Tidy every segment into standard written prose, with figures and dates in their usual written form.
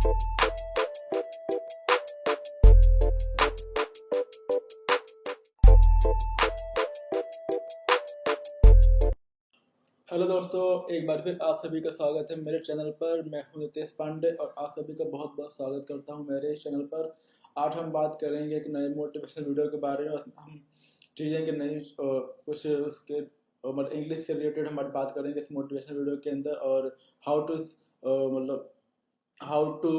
Hello दोस्तों, एक बार फिर आप सभी का स्वागत है मेरे चैनल पर। मैं हूं नितेश पांडे और आप सभी का बहुत बहुत स्वागत करता हूं मेरे इस चैनल पर। आज हम बात करेंगे एक नए मोटिवेशनल वीडियो के बारे में। हम चीज़ें कि नई कुछ उसके मतलब इंग्लिश से रिलेटेड हम आज बात करेंगे इस मोटिवेशनल वीडियो के अंदर। और हाउ टू मतलब how to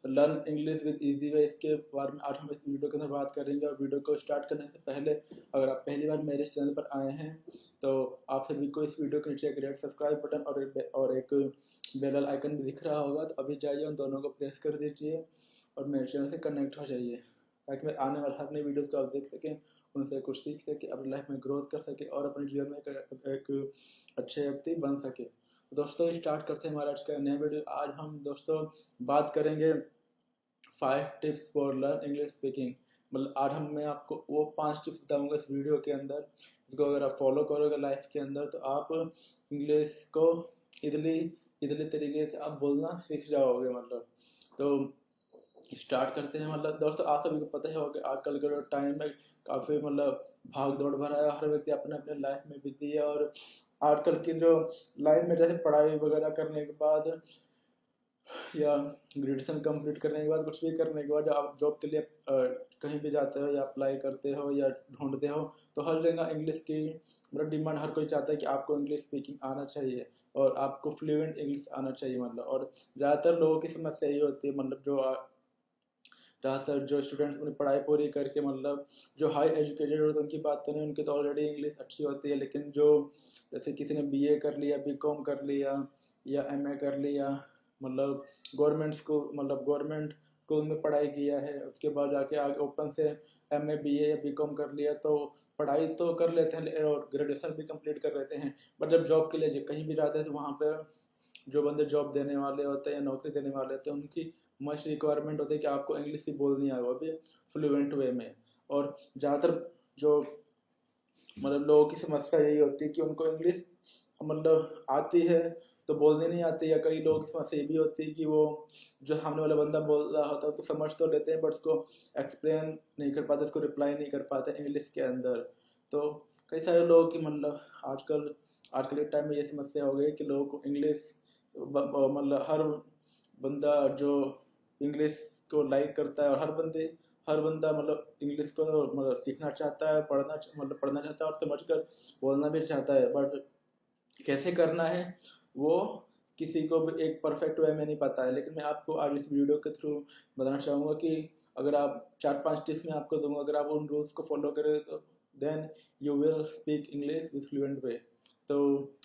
learn English with easy way, इसके बारे में आज हम इस वीडियो के अंदर बात करेंगे। और वीडियो को स्टार्ट करने से पहले अगर आप पहली बार मेरे इस चैनल पर आए हैं तो आप सभी को इस वीडियो के नीचे एक रेड सब्सक्राइब बटन और एक बेल आइकन भी दिख रहा होगा, तो अभी जाइए उन दोनों को प्रेस कर दीजिए और मेरे चैनल से कनेक्ट हो जाइए, ताकि मैं आने वाले हर नई वीडियोज़ को आप देख सकें, उनसे कुछ सीख सके, अपनी लाइफ में ग्रोथ कर सके और अपने जीवन में एक अच्छे व्यक्ति बन सके। दोस्तों, स्टार्ट करते हैं हमारा आज का नया वीडियो। आज हम दोस्तों बात करेंगे 5 tips for learn English speaking. मतलब आज मैं आपको वो 5 टिप्स बताऊंगा इस वीडियो के अंदर, जिसको अगर आप फॉलो करोगे लाइफ के अंदर तो आप इंग्लिश को इजली इजली तरीके से आप बोलना सीख जाओगे। मतलब तो स्टार्ट करते हैं। मतलब दोस्तों, आप सभी को पता ही होगा आजकल का जो टाइम है काफ़ी मतलब भाग दौड़ भरा है। हर व्यक्ति अपने अपने लाइफ में बिजी है और आजकल की जो लाइफ में जैसे पढ़ाई वगैरह करने के बाद या ग्रेजुएशन कंप्लीट करने के बाद कुछ भी करने के बाद आप जॉब के लिए कहीं भी जाते हो या अप्लाई करते हो या ढूंढते हो तो हर जगह इंग्लिश की मतलब डिमांड, हर कोई चाहता है कि आपको इंग्लिश स्पीकिंग आना चाहिए और आपको फ्लुएंट इंग्लिश आना चाहिए। मतलब और ज़्यादातर लोगों की समस्या यही होती है, मतलब ज़्यादातर जो स्टूडेंट्स अपनी पढ़ाई पूरी करके मतलब जो हाई एजुकेटेड होते हैं उनकी बात करें, उनकी तो ऑलरेडी इंग्लिश अच्छी होती है। लेकिन जो जैसे किसी ने बीए कर लिया, बीकॉम कर लिया या एमए कर लिया, मतलब गवर्नमेंट स्कूल में पढ़ाई किया है, उसके बाद जाके आगे ओपन से एमए बीए या बीकॉम कर लिया, तो पढ़ाई तो कर लेते हैं और ग्रेजुएशन भी कंप्लीट कर लेते हैं। बट जब जॉब के लिए कहीं भी जाते हैं तो वहाँ पे जो बंदे जॉब देने वाले होते हैं या नौकरी देने वाले होते हैं उनकी मस्ट रिक्वायरमेंट होती है कि आपको इंग्लिश ही बोलनी है, वो भी फ्लुएंट वे में। और ज़्यादातर जो मतलब लोगों की समस्या यही होती है कि उनको इंग्लिश मतलब आती है तो बोलने नहीं आती, या कई लोगों की समस्या ये भी होती है कि वो जो सामने वाला बंदा बोल रहा होता है तो समझ तो लेते हैं बट उसको एक्सप्लेन नहीं कर पाते, उसको रिप्लाई नहीं कर पाते इंग्लिश के अंदर। तो कई सारे लोगों की मतलब आजकल आजकल के टाइम में ये समस्या हो गई है कि लोगों को इंग्लिश मतलब हर बंदा जो इंग्लिश को लाइक करता है और हर बंदा मतलब इंग्लिश को मतलब सीखना चाहता है, पढ़ना चाहता है और समझकर बोलना भी चाहता है। बट कैसे करना है वो किसी को भी एक परफेक्ट वे में नहीं पता है। लेकिन मैं आपको आज इस वीडियो के थ्रू बताना चाहूँगा कि अगर आप 4-5 टिप्स में आपको दूंगा, अगर आप उन रूल्स को फॉलो करें तो then you will speak English with fluent way. तो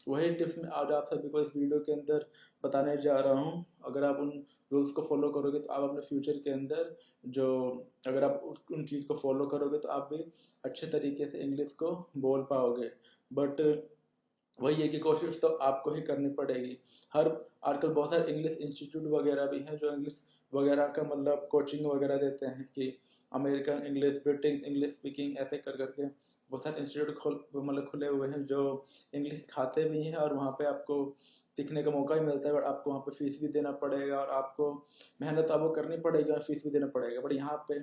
वही टिप्स मैं आज आप सभी को इस वीडियो के अंदर बताने जा रहा हूँ। अगर आप उन रूल्स को फॉलो करोगे तो आप अपने फ्यूचर के अंदर जो अगर आप उन चीज़ को फॉलो करोगे तो आप भी अच्छे तरीके से इंग्लिश को बोल पाओगे। बट वही है कि कोशिश तो आपको ही करनी पड़ेगी। हर आजकल बहुत सारे इंग्लिश इंस्टीट्यूट वगैरह भी हैं जो इंग्लिश वगैरह का मतलब कोचिंग वगैरह देते हैं कि American English, British English speaking, ऐसे कर करके बहुत सारे इंस्टीट्यूट मतलब खुले हुए हैं जो इंग्लिश सिखाते भी हैं और वहाँ पे आपको सीखने का मौका भी मिलता है। बट आपको वहाँ पे फीस भी देना पड़ेगा और आपको मेहनत आपको करनी पड़ेगी और फीस भी देना पड़ेगा। बट यहाँ पे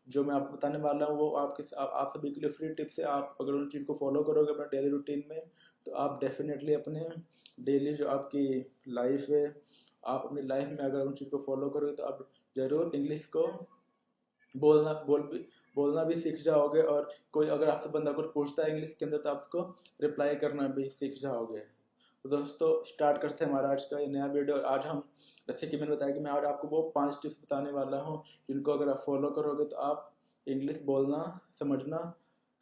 जो मैं आपको बताने वाला हूँ वो आप सभी के लिए फ्री टिप्स है। आप अगर उन चीज़ को फॉलो करोगे अपने डेली रूटीन में तो आप डेफिनेटली अपने डेली जो आपकी लाइफ है, आप अपनी लाइफ में अगर उन चीज़ को फॉलो करोगे तो आप जरूर इंग्लिश को बोलना बोल भी बोलना भी सीख जाओगे। और कोई अगर आपसे बंदा कुछ पूछता है इंग्लिश के अंदर तो आप उसको रिप्लाई करना भी सीख जाओगे। तो दोस्तों, स्टार्ट करते हैं हमारा आज का ये नया वीडियो। आज हम जैसे कि मैंने बताया कि मैं आज आपको वो 5 टिप्स बताने वाला हूँ जिनको अगर आप फॉलो करोगे तो आप इंग्लिश बोलना समझना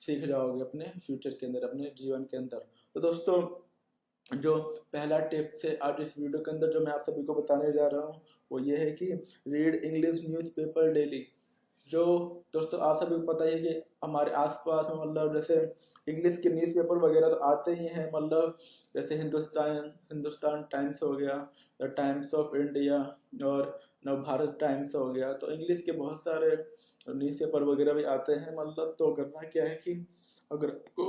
सीख जाओगे अपने फ्यूचर के अंदर, अपने जीवन के अंदर। तो दोस्तों, जो पहला टिप्स है आज इस वीडियो के अंदर जो मैं आप सभी को बताने जा रहा हूँ वो ये है कि रीड इंग्लिश न्यूज़पेपर डेली। जो दोस्तों आप सभी को पता ही है कि हमारे आसपास में मतलब जैसे इंग्लिश के न्यूज़पेपर वगैरह तो आते ही हैं, मतलब जैसे हिंदुस्तान टाइम्स हो गया, द टाइम्स ऑफ इंडिया और नव भारत टाइम्स हो गया, तो इंग्लिश के बहुत सारे न्यूज़पेपर वगैरह भी आते हैं। मतलब तो करना क्या है कि अगर आपको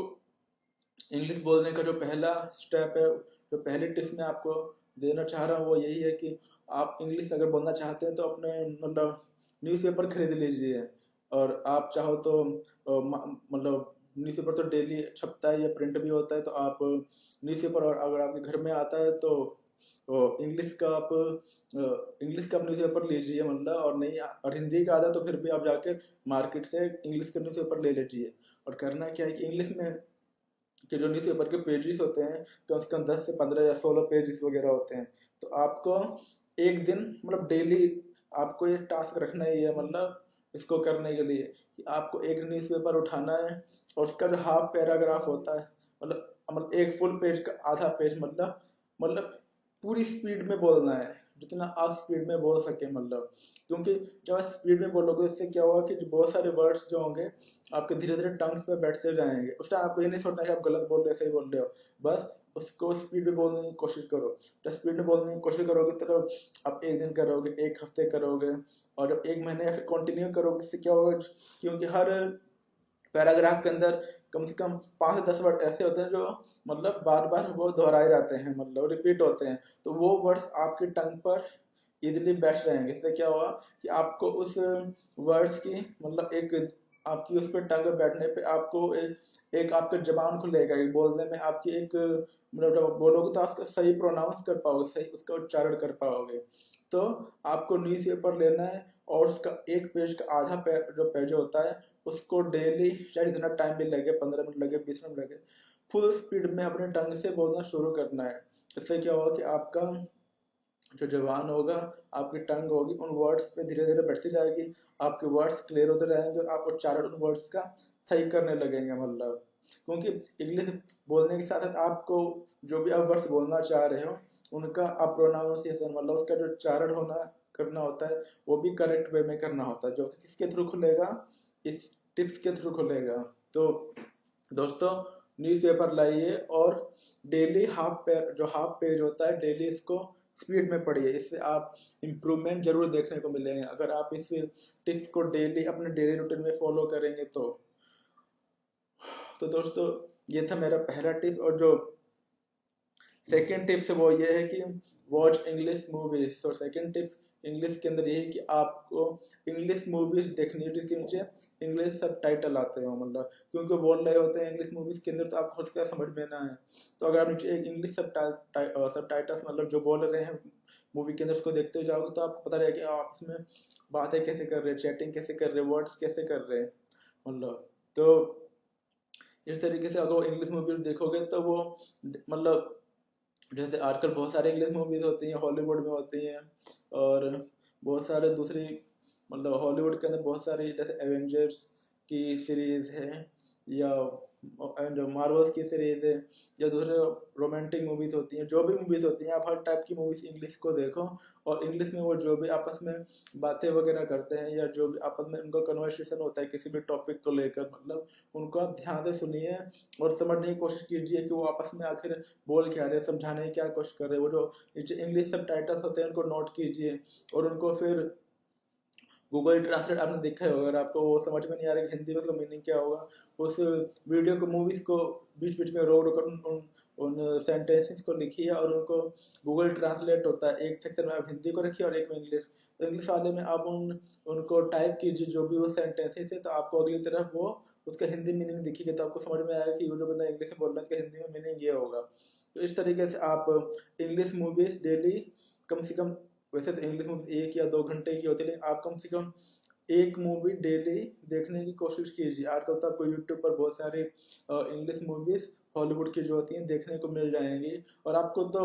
इंग्लिश बोलने का जो पहला स्टेप है, जो पहली टिप्स मैं आपको देना चाह रहा हूँ वो यही है कि आप इंग्लिश अगर बोलना चाहते हैं तो अपने मतलब न्यूज़पेपर खरीद लीजिए। और आप चाहो तो मतलब न्यूज़पेपर तो डेली छपता है या प्रिंट भी होता है, तो आप न्यूज़पेपर, और अगर आपके घर में आता है तो इंग्लिश का आप न्यूज़पेपर लीजिए मतलब, और नहीं और हिंदी का आता है तो फिर भी आप जाके मार्केट से इंग्लिश का न्यूज़पेपर ले लीजिए। और करना क्या है कि इंग्लिश में कि जो न्यूज़पेपर के पेजेस होते हैं कम से कम 10 से 15 या 16 पेजेस वगैरह होते हैं। तो आपको एक दिन मतलब डेली आपको ये टास्क रखना ही है मतलब इसको करने के लिए कि आपको एक न्यूज़पेपर उठाना है और उसका जो हाफ पैराग्राफ होता है मतलब एक फुल पेज का आधा पेज मतलब पूरी स्पीड में बोलना है, जितना आप स्पीड में बोल सके मतलब। क्योंकि जब आप स्पीड में बोलोगे इससे क्या होगा कि जो बहुत सारे वर्ड्स जो होंगे आपके धीरे धीरे टंग्स पे बैठते जाएंगे। उस टाइम आपको ये नहीं सोचना कि आप गलत बोल रहे हो सही बोल रहे हो, बस उसको स्पीड में बोलने की कोशिश करो। जब स्पीड में बोलने की कोशिश करोगे तो आप एक दिन करोगे, एक हफ्ते करोगे, और जब एक महीने या फिर कंटिन्यू करोगे इससे क्या होगा, क्योंकि हर पैराग्राफ के अंदर कम से कम 5 से 10 वर्ड ऐसे होते हैं जो मतलब बार बार वो दोहराए जाते हैं मतलब रिपीट होते हैं। तो वो वर्ड्स आपकी टंग पर इजिली बैठ रहेंगे। इससे क्या होगा कि आपको उस वर्ड्स की मतलब एक आपकी उस पर टंग बैठने पे आपको एक आपके जबान खुलेगा, एक बोलने में आपकी एक मतलब जब आप बोलोगे तो आप सही प्रोनाउंस कर पाओगे, सही उसका उच्चारण कर पाओगे। तो आपको न्यूज़पेपर लेना है और उसका एक पेज का आधा जो पेज होता है उसको डेली चाहे जितना टाइम भी लगे, 15 मिनट लगे, 20 मिनट लगे, फुल स्पीड में अपने टंग से बोलना शुरू करना है। इससे क्या होगा कि आपका जो जवान होगा, आपकी टंग होगी उन वर्ड्स पे धीरे धीरे बढ़ती जाएगी, आपके वर्ड्स क्लियर होते रहेंगे और आप उच्चारण उन वर्ड्स का सही करने लगेंगे मतलब। क्योंकि इंग्लिश बोलने के साथ साथ आपको जो भी आप वर्ड्स बोलना चाह रहे हो उनका आप प्रोनाउंसिएशन मतलब उसका जो उच्चारण होना करना होता है वो भी करेक्ट वे में करना होता है, जो कि किसके थ्रू खुलेगा, इस टिप्स के थ्रू खुलेगा। तो दोस्तों न्यूज़पेपर लाइए और डेली जो हाफ पेज होता है डेली इसको स्पीड में पढ़िए। इससे आप इम्प्रूवमेंट जरूर देखने को मिलेंगे अगर आप इस टिप्स को डेली अपने डेली रूटीन में फॉलो करेंगे तो दोस्तों ये था मेरा पहला टिप। और जो सेकेंड टिप्स है वो ये है कि वॉच इंग्लिश मूवीज। तो सेकेंड टिप्स इंग्लिश के अंदर यही कि आपको इंग्लिश मूवीज देखनी है जिसके नीचे इंग्लिश सब टाइटल आते हो मतलब, क्योंकि बोल रहे होते हैं इंग्लिश मूवीज के अंदर तो आपको उसका समझ में ना है। तो अगर आप नीचे एक इंग्लिश सब टाइटल्स मतलब जो बोल रहे हैं मूवी के अंदर उसको देखते जाओगे तो आपको पता रहेगा आप इसमें बातें कैसे कर रहे हैं, चैटिंग कैसे कर रहे हैं, वर्ड्स कैसे कर रहे हैं मतलब। तो इस तरीके से अगर इंग्लिश मूवीज देखोगे तो वो मतलब जैसे आजकल बहुत सारे इंग्लिश मूवीज होती हैं हॉलीवुड में होती हैं, और बहुत सारे दूसरी मतलब हॉलीवुड के अंदर बहुत सारी जैसे एवेंजर्स की सीरीज है या जो मार्वल्स की सीरीज है या दूसरे रोमांटिक मूवीज होती हैं, जो भी मूवीज होती हैं आप हर टाइप की मूवीज इंग्लिश को देखो। और इंग्लिश में वो जो भी आपस में बातें वगैरह करते हैं या जो भी आपस में उनका कन्वर्सेशन होता है किसी भी टॉपिक को लेकर मतलब उनको आप ध्यान से सुनिए और समझने की कोशिश कीजिए कि वो आपस में आखिर बोल क्या रहे हैं, समझाने की क्या कोशिश कर रहे हैं। वो जो नीचे इंग्लिश सब टाइटल्स होते हैं उनको नोट कीजिए और उनको फिर गूगल ट्रांसलेट आपने देखा ही होगा। अगर आपको वो समझ में नहीं आ रहा कि हिंदी में उसका मीनिंग क्या होगा, उस वीडियो को मूवीज को बीच बीच में रोक रोक कर उन सेंटेंसेस को लिखिए और उनको गूगल ट्रांसलेट होता है एक सेक्शन में आप हिंदी को रखिए और एक में इंग्लिश। तो इंग्लिश वाले में आप उनको टाइप कीजिए जो भी वो सेंटेंसेस है, तो आपको अगली तरफ वो उसका हिंदी मीनिंग दिखेगा, तो आपको समझ में आएगा कि वो जो बंदा इंग्लिश में बोल रहा है उसका हिंदी में मीनिंग ये होगा। तो इस तरीके से आप इंग्लिश मूवीज डेली कम से कम, वैसे तो इंग्लिश मूवी 1 या 2 घंटे की होती है लेकिन आप कम से कम एक मूवी डेली देखने की कोशिश कीजिए। आजकल तो आपको यूट्यूब पर बहुत सारी इंग्लिश मूवीज हॉलीवुड की जो होती हैं देखने को मिल जाएंगी। और आपको तो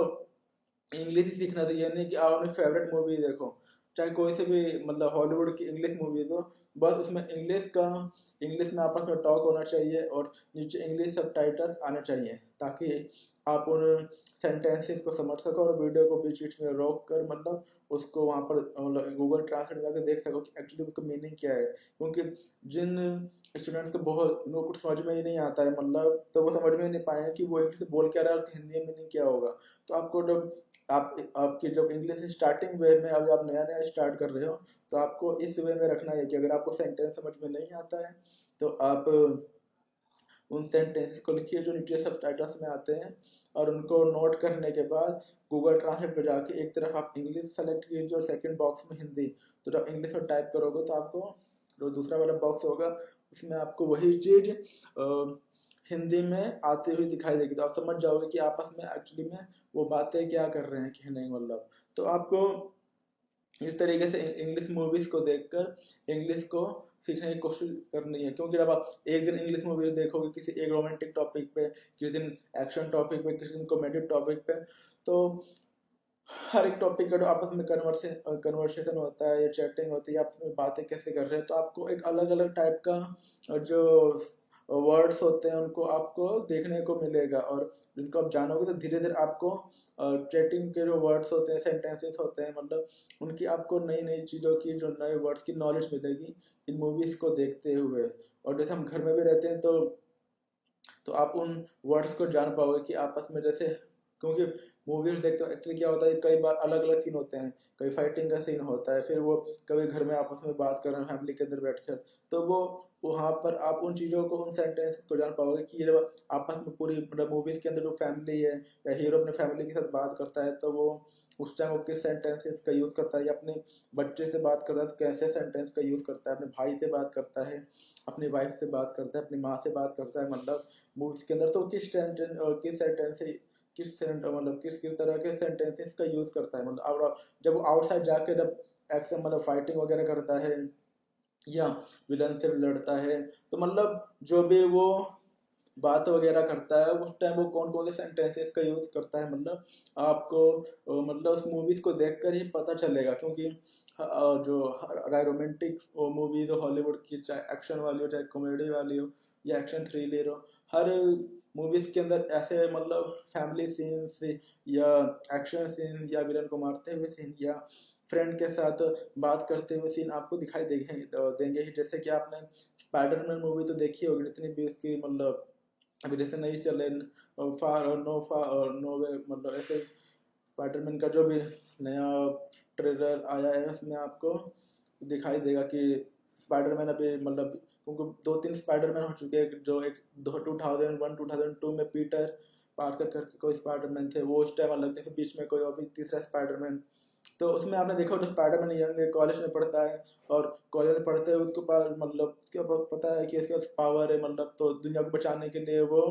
इंग्लिश ही सीखना चाहिए, नहीं कि आप अपनी फेवरेट मूवी देखो, चाहे कोई से भी मतलब हॉलीवुड की इंग्लिश मूवी दो, बस उसमें इंग्लिश में आपस में टॉक होना चाहिए और नीचे इंग्लिश सब टाइटल्स आने चाहिए, ताकि आप उन सेंटेंसेस को समझ सको और वीडियो को बीच बीच में रोक कर मतलब उसको वहाँ पर मतलब गूगल ट्रांसलेट करके देख सको कि एक्चुअली उसका मीनिंग क्या है। क्योंकि जिन स्टूडेंट्स को बहुत उनको कुछ समझ में ही नहीं आता है मतलब, तो वो समझ में ही नहीं पाए कि वो इंग्लिश बोल क्या रहा है और हिंदी में मीनिंग क्या होगा। तो आपको जब आपकी जब इंग्लिश स्टार्टिंग वे में अभी आप नया नया स्टार्ट कर रहे हो तो आपको इस वे में रखना है कि अगर आपको सेंटेंस समझ में नहीं आता है तो आप उन सेंटेंसेस को लिखिए जो नीचे सब टाइटल्स में आते हैं और उनको नोट करने के बाद गूगल ट्रांसलेट पे जाके एक तरफ आप इंग्लिश सेलेक्ट कीजिए और सेकंड बॉक्स में हिंदी। तो जब इंग्लिश में टाइप करोगे तो आपको जो दूसरा वाला बॉक्स होगा उसमें आपको वही चीज हिंदी में आती हुई दिखाई देगी। तो आप समझ जाओगे कि आपस में एक्चुअली में वो बातें क्या कर रहे हैं कि नहीं, मतलब। तो आपको इस तरीके से इंग्लिश मूवीज को देखकर इंग्लिश को सीखने की कोशिश करनी है, क्योंकि जब आप एक दिन इंग्लिश मूवीज देखोगे किसी एक रोमांटिक टॉपिक पे, किसी दिन एक्शन टॉपिक पे, किसी दिन कॉमेडी टॉपिक पे, तो हर एक टॉपिक का जो आपस में कन्वर्सेशन होता है या चैटिंग होती है, आप बातें कैसे कर रहे हैं, तो आपको एक अलग अलग टाइप का जो वर्ड्स होते हैं उनको आपको देखने को मिलेगा। और जिनको आप जानोगे तो धीरे धीरे आपको चैटिंग के जो वर्ड्स होते हैं, सेंटेंसेस होते हैं, मतलब उनकी आपको नई नई चीज़ों की, जो नए वर्ड्स की नॉलेज मिलेगी इन मूवीज को देखते हुए। और जैसे हम घर में भी रहते हैं तो आप उन वर्ड्स को जान पाओगे कि आपस में जैसे, क्योंकि मूवीज देखते हो एक्चुअली क्या होता है, कई बार अलग अलग सीन होते हैं, कभी फाइटिंग का सीन होता है, फिर वो कभी घर में आपस में बात कर रहे हैं फैमिली के अंदर बैठकर, तो वो वहां पर आप उन चीजों को, उन सेंटेंसेस को जान पाओगे कि ये जब आपस में पूरी मतलब मूवीज के अंदर जो फैमिली है या हीरो अपने फैमिली के साथ बात करता है तो वो उस टाइम वो किस सेंटेंसेस का यूज करता है, या अपने बच्चे से बात करता है तो कैसे सेंटेंस का यूज करता है, अपने भाई से बात करता है, अपनी वाइफ से बात करता है, अपनी माँ से बात करता है, मतलब मूवीज के अंदर तो किस सेंटेंस और किस सेंटेंस से किस मतलब किस किस तरह के सेंटेंसेस का यूज करता है, मतलब जब वो आउटसाइड जाके जब एक्शन मतलब फाइटिंग वगैरह करता है या विलन से लड़ता है, तो मतलब जो भी वो बात वगैरह करता है उस टाइम वो कौन कौन से सेंटेंसेस का यूज करता है, मतलब आपको मतलब उस मूवीज को देखकर ही पता चलेगा। क्योंकि जो रोमांटिक मूवीज हो हॉलीवुड की, चाहे एक्शन वाली हो चाहे कॉमेडी वाली हो या एक्शन थ्रिलर हो, हर मूवीज के अंदर ऐसे मतलब फैमिली सीन्स या एक्शन सीन या विलन को मारते हुए सीन या फ्रेंड के साथ बात करते हुए सीन आपको दिखाई देंगे ही। जैसे कि आपने स्पाइडरमैन मूवी तो देखी होगी, जितनी भी उसकी मतलब अभी जैसे नई चले, फार और नो फार और नो वे, मतलब ऐसे स्पाइडरमैन का जो भी नया ट्रेलर आया है उसमें आपको दिखाई देगा कि स्पाइडरमैन अभी मतलब, क्योंकि दो तीन स्पाइडरमैन हो चुके हैं, जो एक 2001 2002 में पीटर पार्कर करके कोई स्पाइडरमैन थे, वो उस टाइम अलग थे, फिर बीच में कोई और भी तीसरा स्पाइडरमैन। तो उसमें आपने देखा जो स्पाइडरमैन यंग है, कॉलेज में पढ़ता है, और कॉलेज में पढ़ते हुए उसके पास मतलब उसके पता है कि उसके पास पावर है, मतलब तो दुनिया को बचाने के लिए वो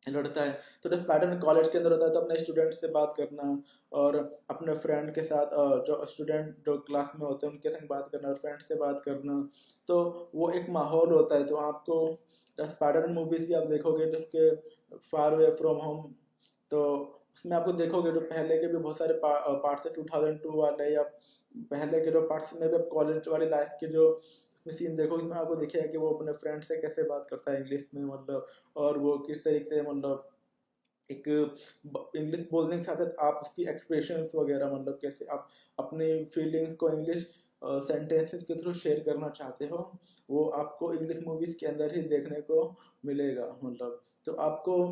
लड़ता है। तो जब स्पाइडरमैन कॉलेज के अंदर होता है तो अपने स्टूडेंट से बात करना और अपने फ्रेंड के साथ जो स्टूडेंट जो क्लास में होते हैं उनके संग बात करना और फ्रेंड से बात करना, तो वो एक माहौल होता है। तो आपको स्पाइडरमैन मूवीज भी आप देखोगे जिसके फार अवे फ्रॉम होम, तो उसमें आपको देखोगे जो पहले के भी बहुत सारे पार्ट्स है 2002 वाले, या पहले के जो पार्ट्स में भी कॉलेज वाली लाइफ के जो सीन देखो, इसमें आपको दिखेगा कि वो अपने फ्रेंड से कैसे बात करता है इंग्लिश में, मतलब और वो किस तरीके से मतलब एक इंग्लिश बोलने के साथ साथ आप उसकी एक्सप्रेशंस वगैरह, मतलब कैसे आप अपनी फीलिंग्स को इंग्लिश सेंटेंसेस के थ्रू शेयर करना चाहते हो, वो आपको इंग्लिश मूवीज के अंदर ही देखने को मिलेगा, मतलब। तो आपको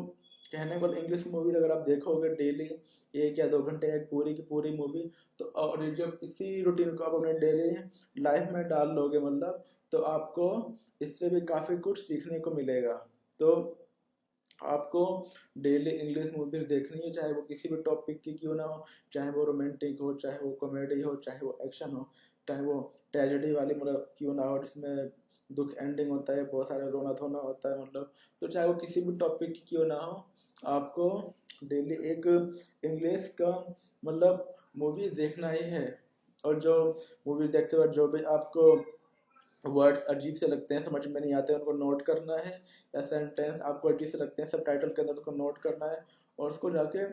कहने को इंग्लिश मूवीज अगर आप देखोगे डेली 1 या 2 घंटे एक पूरी की पूरी मूवी, तो और जब इसी रूटीन को आप अपने डेली लाइफ में डाल लोगे, मतलब तो आपको इससे भी काफी कुछ सीखने को मिलेगा। तो आपको डेली इंग्लिश मूवीज देखनी है, चाहे वो किसी भी टॉपिक की क्यों ना हो, चाहे वो रोमांटिक हो, चाहे वो कॉमेडी हो, चाहे वो एक्शन हो, चाहे वो ट्रेजेडी वाली मतलब क्यों ना हो जिसमें दुख एंडिंग होता है, बहुत सारे रोना धोना होता है, मतलब तो चाहे वो किसी भी टॉपिक की क्यों ना हो, आपको डेली एक इंग्लिश का मतलब मूवी देखना ही है। और जो मूवी देखते वक्त जो भी आपको वर्ड्स अजीब से लगते हैं, समझ में नहीं आते, उनको नोट करना है, या सेंटेंस आपको अजीब से लगते हैं सब टाइटल के अंदर, उनको नोट करना है और उसको जाके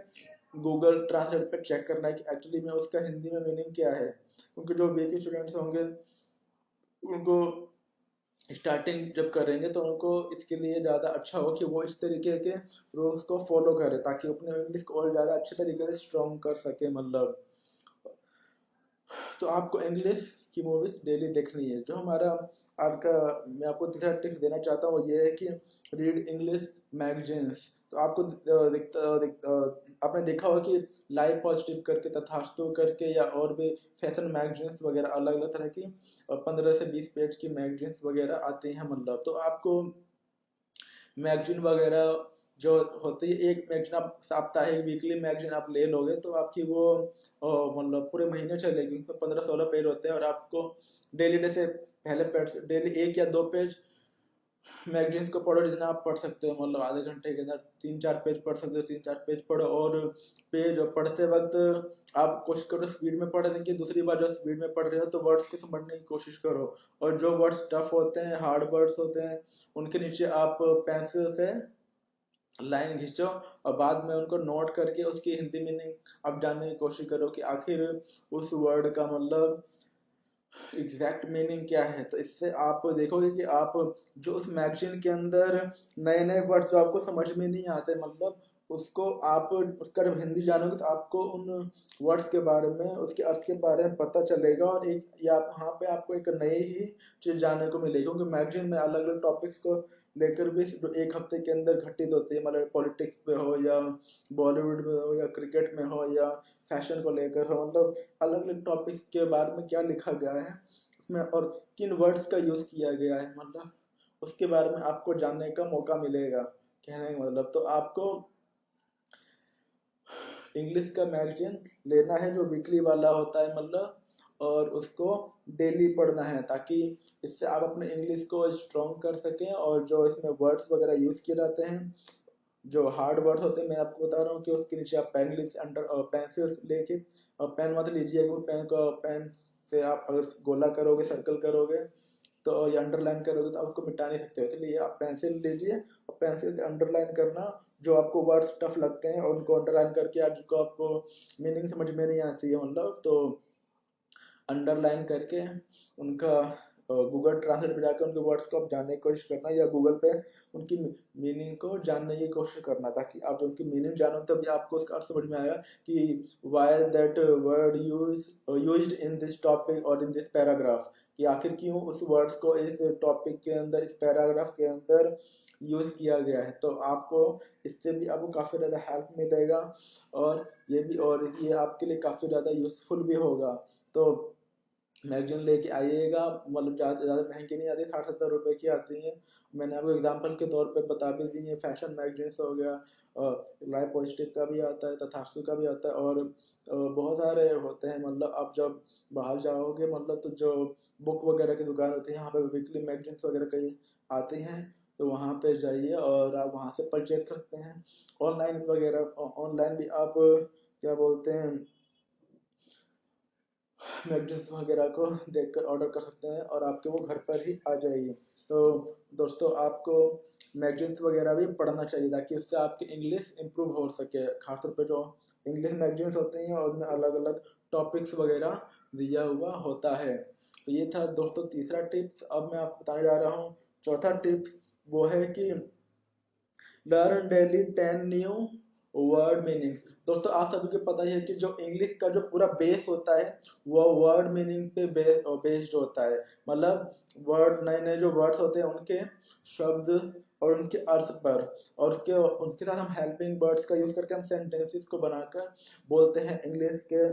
गूगल ट्रांसलेट पे चेक करना है कि एक्चुअली में उसका हिंदी में मीनिंग क्या है। क्योंकि जो वीक स्टूडेंट्स होंगे उनको स्टार्टिंग जब करेंगे तो उनको इसके लिए ज़्यादा अच्छा हो कि वो इस तरीके के रूल्स को फॉलो करे, ताकि अपने इंग्लिश को और ज़्यादा अच्छे तरीके से स्ट्रॉन्ग कर सके, मतलब। तो आपको इंग्लिश की मूवीज डेली देखनी है। जो हमारा आपका मैं आपको तीसरा टिप्स देना चाहता हूँ वो ये है कि रीड इंग्लिश मैगजीन्स। तो आपको आपने देखा होगा कि लाइव पॉजिटिव करके, तथास्तु करके, या और भी फैशन मैगजीन्स वगैरह अलग अलग तरह की 15 से 20 पेज की मैगजीन्स वगैरह आती हैं, मतलब तो आपको मैगजीन वगैरह जो होती है एक मैगजीन, आप साप्ताहिक वीकली मैगजीन आप ले लोगे तो आपकी वो मतलब पूरे महीने चलेगी। उसमें 15-16 पेज होते हैं और आपको डेली, जैसे पहले पेज डेली 1 या 2 पेज मैगजीन्स को पढ़ो, जितना आप पढ़ सकते हो, मतलब आधे घंटे के अंदर 3-4 पेज पढ़ सकते हो, 3-4 पेज पढ़ो। और पेज पढ़ते वक्त आप कोशिश करो स्पीड में पढ़ने की। दूसरी बार जब स्पीड में पढ़ रहे हो तो वर्ड्स को समझने की कोशिश करो, और जो वर्ड्स टफ होते हैं, हार्ड वर्ड्स होते हैं, उनके नीचे आप पेंसिल से लाइन खींचो और बाद में उनको नोट करके उसकी हिंदी मीनिंग आप जानने की कोशिश करो कि आखिर उस वर्ड का मतलब एग्जैक्ट मीनिंग क्या है। तो इससे आप देखोगे कि आप जो उस मैगजीन के अंदर नए नए वर्ड्स जो आपको समझ में नहीं आते, मतलब उसको आप उसका जब हिंदी जानोगे तो आपको उन वर्ड्स के बारे में, उसके अर्थ के बारे में पता चलेगा, और एक या वहाँ पे आपको एक नई ही चीज जानने को मिलेगी। क्योंकि मैगजीन में अलग अलग टॉपिक्स को लेकर भी एक हफ्ते के अंदर घटित होती है, मतलब पॉलिटिक्स पे हो या बॉलीवुड में हो या क्रिकेट में हो या फैशन को लेकर हो, मतलब अलग अलग टॉपिक्स के बारे में क्या लिखा गया है उसमें और किन वर्ड्स का यूज किया गया है, मतलब उसके बारे में आपको जानने का मौका मिलेगा। कहने का मतलब, तो आपको इंग्लिश का मैगजीन लेना है जो वीकली वाला होता है, मतलब, और उसको डेली पढ़ना है, ताकि इससे आप अपने इंग्लिश को स्ट्रॉन्ग कर सकें। और जो इसमें वर्ड्स वगैरह यूज किए जाते हैं, जो हार्ड वर्ड होते हैं, मैं आपको बता रहा हूँ कि उसके नीचे आप पेन लिख अंडर पेंसिल लेके, और पेन मत लीजिए, पेन को पेन से आप अगर गोला करोगे, सर्कल करोगे तो ये अंडरलाइन करोगे तो आप उसको मिटा नहीं सकते, इसलिए आप पेंसिल लीजिए और पेंसिल से अंडरलाइन करना जो आपको वर्ड्स टफ लगते हैं, और उनको अंडरलाइन करके आज जिसको आपको मीनिंग समझ में नहीं आती है, मतलब तो अंडरलाइन करके उनका गूगल ट्रांसलेट पे जाकर उनके वर्ड्स को आप जानने की कोशिश करना, या गूगल पे उनकी मीनिंग को जानने की कोशिश करना, ताकि आप जब उनकी मीनिंग जानो तभी आपको उसका अर्थ समझ में आएगा कि why that word used in this topic और इन दिस पैराग्राफ, कि आखिर क्यों उस वर्ड्स को इस टॉपिक के अंदर, इस पैराग्राफ के अंदर यूज किया गया है। तो आपको इससे भी आपको काफी ज्यादा हेल्प मिलेगा, और ये आपके लिए काफी ज्यादा यूजफुल भी होगा। तो मैगजीन लेके आइएगा, मतलब ज़्यादा ज़्यादा महंगी नहीं आती, 60-70 रुपए की आती हैं। मैंने आपको एग्जांपल के तौर पे बता भी दी है। फैशन मैगजीन्स हो गया, लाइफ पॉजिटिव का भी आता है, तथास्तु का भी आता है, और बहुत सारे होते हैं। मतलब आप जब बाहर जाओगे, मतलब तो जो बुक वगैरह की दुकान होती है, यहाँ पे वीकली मैगजीन्स वगैरह कई आती हैं, तो वहाँ पे जाइए और आप वहाँ से परचेज कर सकते हैं। ऑनलाइन वगैरह, ऑनलाइन भी आप क्या बोलते हैं, मैगजीन्स वगैरह को देखकर ऑर्डर कर सकते हैं और आपके वो घर पर ही आ जाएगी। तो दोस्तों, आपको मैगजीन्स वगैरह भी पढ़ना चाहिए, ताकि उससे आपकी इंग्लिश इम्प्रूव हो सके। खासतौर पे जो इंग्लिश मैगजीन्स होती हैं और उनमें अलग अलग टॉपिक्स वगैरह दिया हुआ होता है। तो ये था दोस्तों तीसरा टिप्स। अब मैं आपको बताने जा रहा हूँ चौथा टिप्स। वो है कि learn daily 10 new word meanings. दोस्तों, आप सभी को पता ही है कि जो इंग्लिश का जो पूरा बेस होता है वो वर्ड मीनिंग पे बेस्ड होता है। मतलब वर्ड, नए नए जो वर्ड्स होते हैं उनके शब्द और उनके अर्थ पर, और उसके उनके साथ हम हेल्पिंग वर्ड्स का यूज करके हम सेंटेंसेस को बनाकर बोलते हैं इंग्लिश के,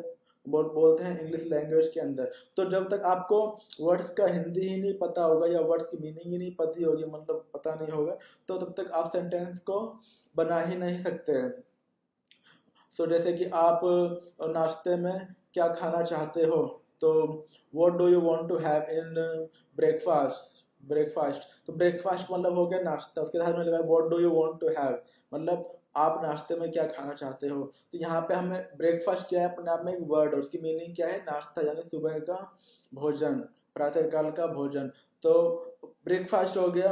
बोलते हैं इंग्लिश लैंग्वेज के अंदर। तो जब तक आपको वर्ड्स का हिंदी ही नहीं पता होगा या वर्ड्स की मीनिंग ही नहीं पता होगी, मतलब पता नहीं होगा, तो तब तक आप सेंटेंस को बना ही नहीं सकते हैं। सो जैसे कि आप नाश्ते में क्या खाना चाहते हो, तो what do you want to have in breakfast. तो ब्रेकफास्ट मतलब हो गया नाश्ता, उसके साथ में लगा what do you want to have, मतलब आप नाश्ते में क्या खाना चाहते हो। तो यहाँ पे हमें ब्रेकफास्ट क्या है, अपने आप में एक वर्ड, और उसकी मीनिंग क्या है, नाश्ता, यानी सुबह का भोजन, प्रातःकाल का भोजन। तो ब्रेकफास्ट हो गया,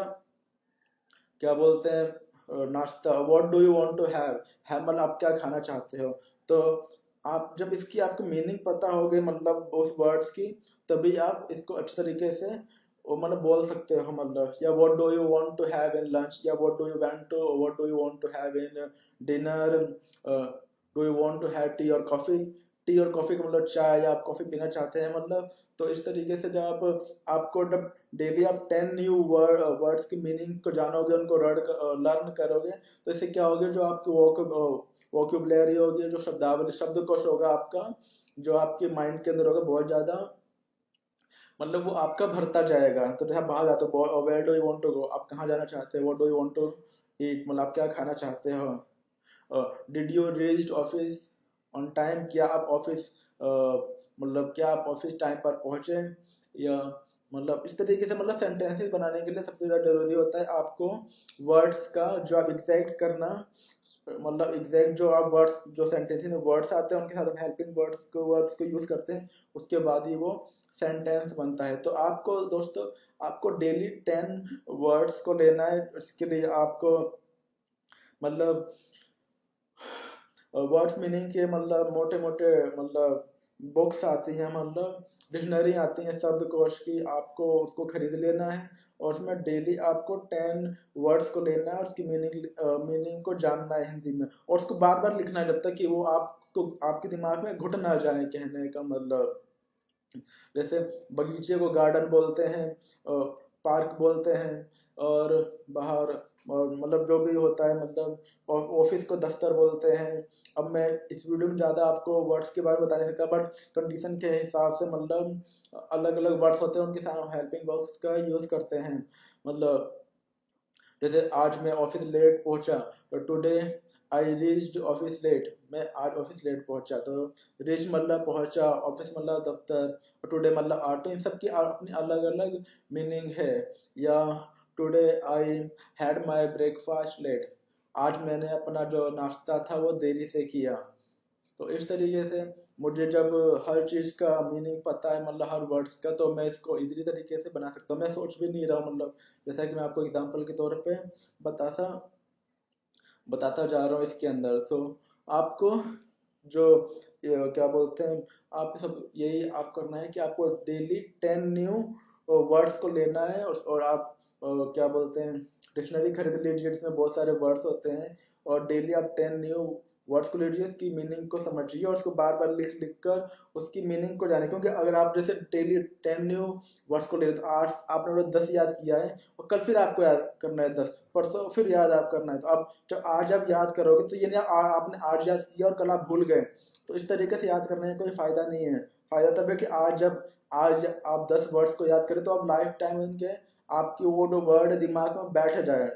क्या बोलते हैं, नाश्ता। What do you want to have मतलब आप क्या खाना चाहते हो। तो आप जब इसकी आपको मीनिंग पता होगी, मतलब उस वर्ड्स की, तभी आप इसको अच्छे तरीके से वो मतलब बोल सकते हो। मतलब या what do you want to have in lunch, या what do you want to have in dinner, do you want to have tea और कॉफी। टी और कॉफी का मतलब चाय, या आप कॉफी पीना चाहते हैं, मतलब। तो इस तरीके से जब आपको जब डेली आप 10 न्यू वर्ड्स की मीनिंग को जानोगे, उनको लर्न करोगे, तो इससे क्या होगा, जो आपकी वोक्यूबलरी होगी, जो शब्दावली, शब्दकोश होगा आपका, जो आपके माइंड के अंदर होगा, बहुत ज्यादा, मतलब वो आपका भरता जाएगा। तो जैसे आप बाहर जाते हो, where do you want to go, आप कहाँ जाना चाहते हैं, what do you want to eat मतलब आप क्या खाना चाहते हो। Did you reach office on time, क्या आप ऑफिस मतलब क्या आप ऑफिस टाइम पर पहुंचे। या मतलब इस तरीके से मतलब सेंटेंसेस बनाने के लिए सबसे ज़्यादा जरूरी होता है आपको वर्ड्स का जो आप एग्जैक्ट करना, मतलब एग्जैक्ट जो आप वर्ड्स जो सेंटेंसेस में वर्ड्स आते हैं उनके साथ हम हेल्पिंग वर्ड्स को यूज करते हैं, उसके बाद ही वो सेंटेंस बनता है। तो आपको दोस्तों आपको डेली 10 वर्ड्स को लेना है। इसके लिए आपको मतलब वर्ड्स मीनिंग के मतलब मोटे मोटे मतलब बुक्स आती हैं, मतलब डिक्शनरी आती हैं शब्दकोश की, आपको उसको खरीद लेना है और उसमें डेली आपको 10 वर्ड्स को लेना है और उसकी मीनिंग को जानना है हिंदी में, और उसको बार बार लिखना है जब तक कि वो आपको आपके दिमाग में घुट ना जाए। कहने का मतलब जैसे बगीचे को गार्डन बोलते हैं, पार्क बोलते हैं, और बाहर और मतलब जो भी होता है मतलब ऑफिस को दफ्तर बोलते हैं। अब मैं इस वीडियो में ज़्यादा आपको वर्ड्स के बारे में बता नहीं सकता, बट कंडीशन के हिसाब से मतलब अलग अलग वर्ड्स होते हैं, उनके साथ हम हेल्पिंग वर्ब्स का यूज करते हैं। मतलब जैसे आज मैं ऑफिस लेट पहुंचा, तो today I reached office late, मैं आज ऑफिस लेट पहुंचा। तो रीच मतलब पहुंचा, ऑफिस मतलब दफ्तर, और टुडे मतलब आज। तो इन सब की अपनी अलग अलग मीनिंग है। या today I had my breakfast late, आज मैंने अपना जो नाश्ता था वो देरी से किया। तो इस तरीके से मुझे जब हर चीज का मीनिंग पता है, मतलब हर वर्ड्स का, तो मैं इसको इजीली तरीके से बना सकता हूँ। मैं सोच भी नहीं रहा हूँ, मतलब जैसा कि मैं आपको एग्जांपल के तौर पे बताता बताता जा रहा हूँ इसके अंदर। तो आपको जो क्या बोलते हैं, आप सब यही आप करना है कि आपको डेली 10 न्यू वर्ड्स को लेना है, और आप क्या बोलते हैं डिक्शनरी खरीद लीजिए जिसमें बहुत सारे वर्ड्स होते हैं, और डेली आप 10 न्यू वर्ड्स को लीजिए, उसकी मीनिंग को समझिए और उसको बार बार लिख लिख कर उसकी मीनिंग को जाने। क्योंकि अगर आप जैसे डेली 10 न्यू वर्ड्स को ले तो आज आपने वो 10 याद किया है, और कल फिर आपको याद करना है 10, परसों फिर याद आप करना है। तो आप जब आज आप याद करोगे तो ये नहीं आपने आज याद किया और कल आप भूल गए, तो इस तरीके से याद करने का कोई फायदा नहीं है। फायदा तब है कि आज आप 10 वर्ड्स को याद करें तो आप लाइफ टाइम उनके आपकी वो जो वर्ड दिमाग में बैठ जाए।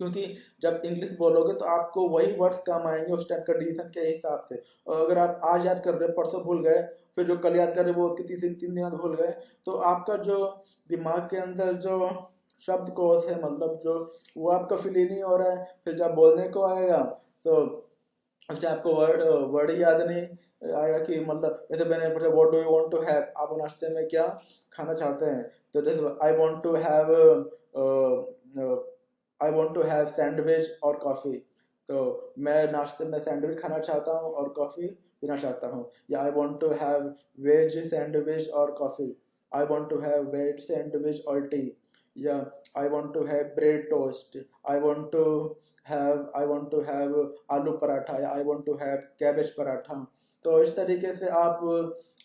क्योंकि जब इंग्लिश बोलोगे तो आपको वही वर्ड्स काम आएंगे उस टाइम कंडीशन के हिसाब से। और अगर आप आज याद कर रहे हो परसों भूल गए, फिर जो कल याद कर रहे हो वो उसके 3 दिन बाद भूल गए, तो आपका जो दिमाग के अंदर जो शब्दकोश है, मतलब जो वो आपका फिल ही नहीं हो रहा है। फिर जब बोलने को आएगा तो अच्छा आपको वर्ड वर्ड ही याद नहीं आएगा कि मतलब जैसे मैंने पूछा what do you want to have, आप नाश्ते में क्या खाना चाहते हैं। तो जैसे I want to have sandwich और कॉफी, तो मैं नाश्ते में सैंडविच खाना चाहता हूँ और कॉफी पीना चाहता हूँ। या I want to have veg sandwich और coffee, I want to have veg sandwich और टी। या I want to have bread toast, I want to I want to have aloo paratha, या I want to have cabbage paratha. तो इस तरीके से आप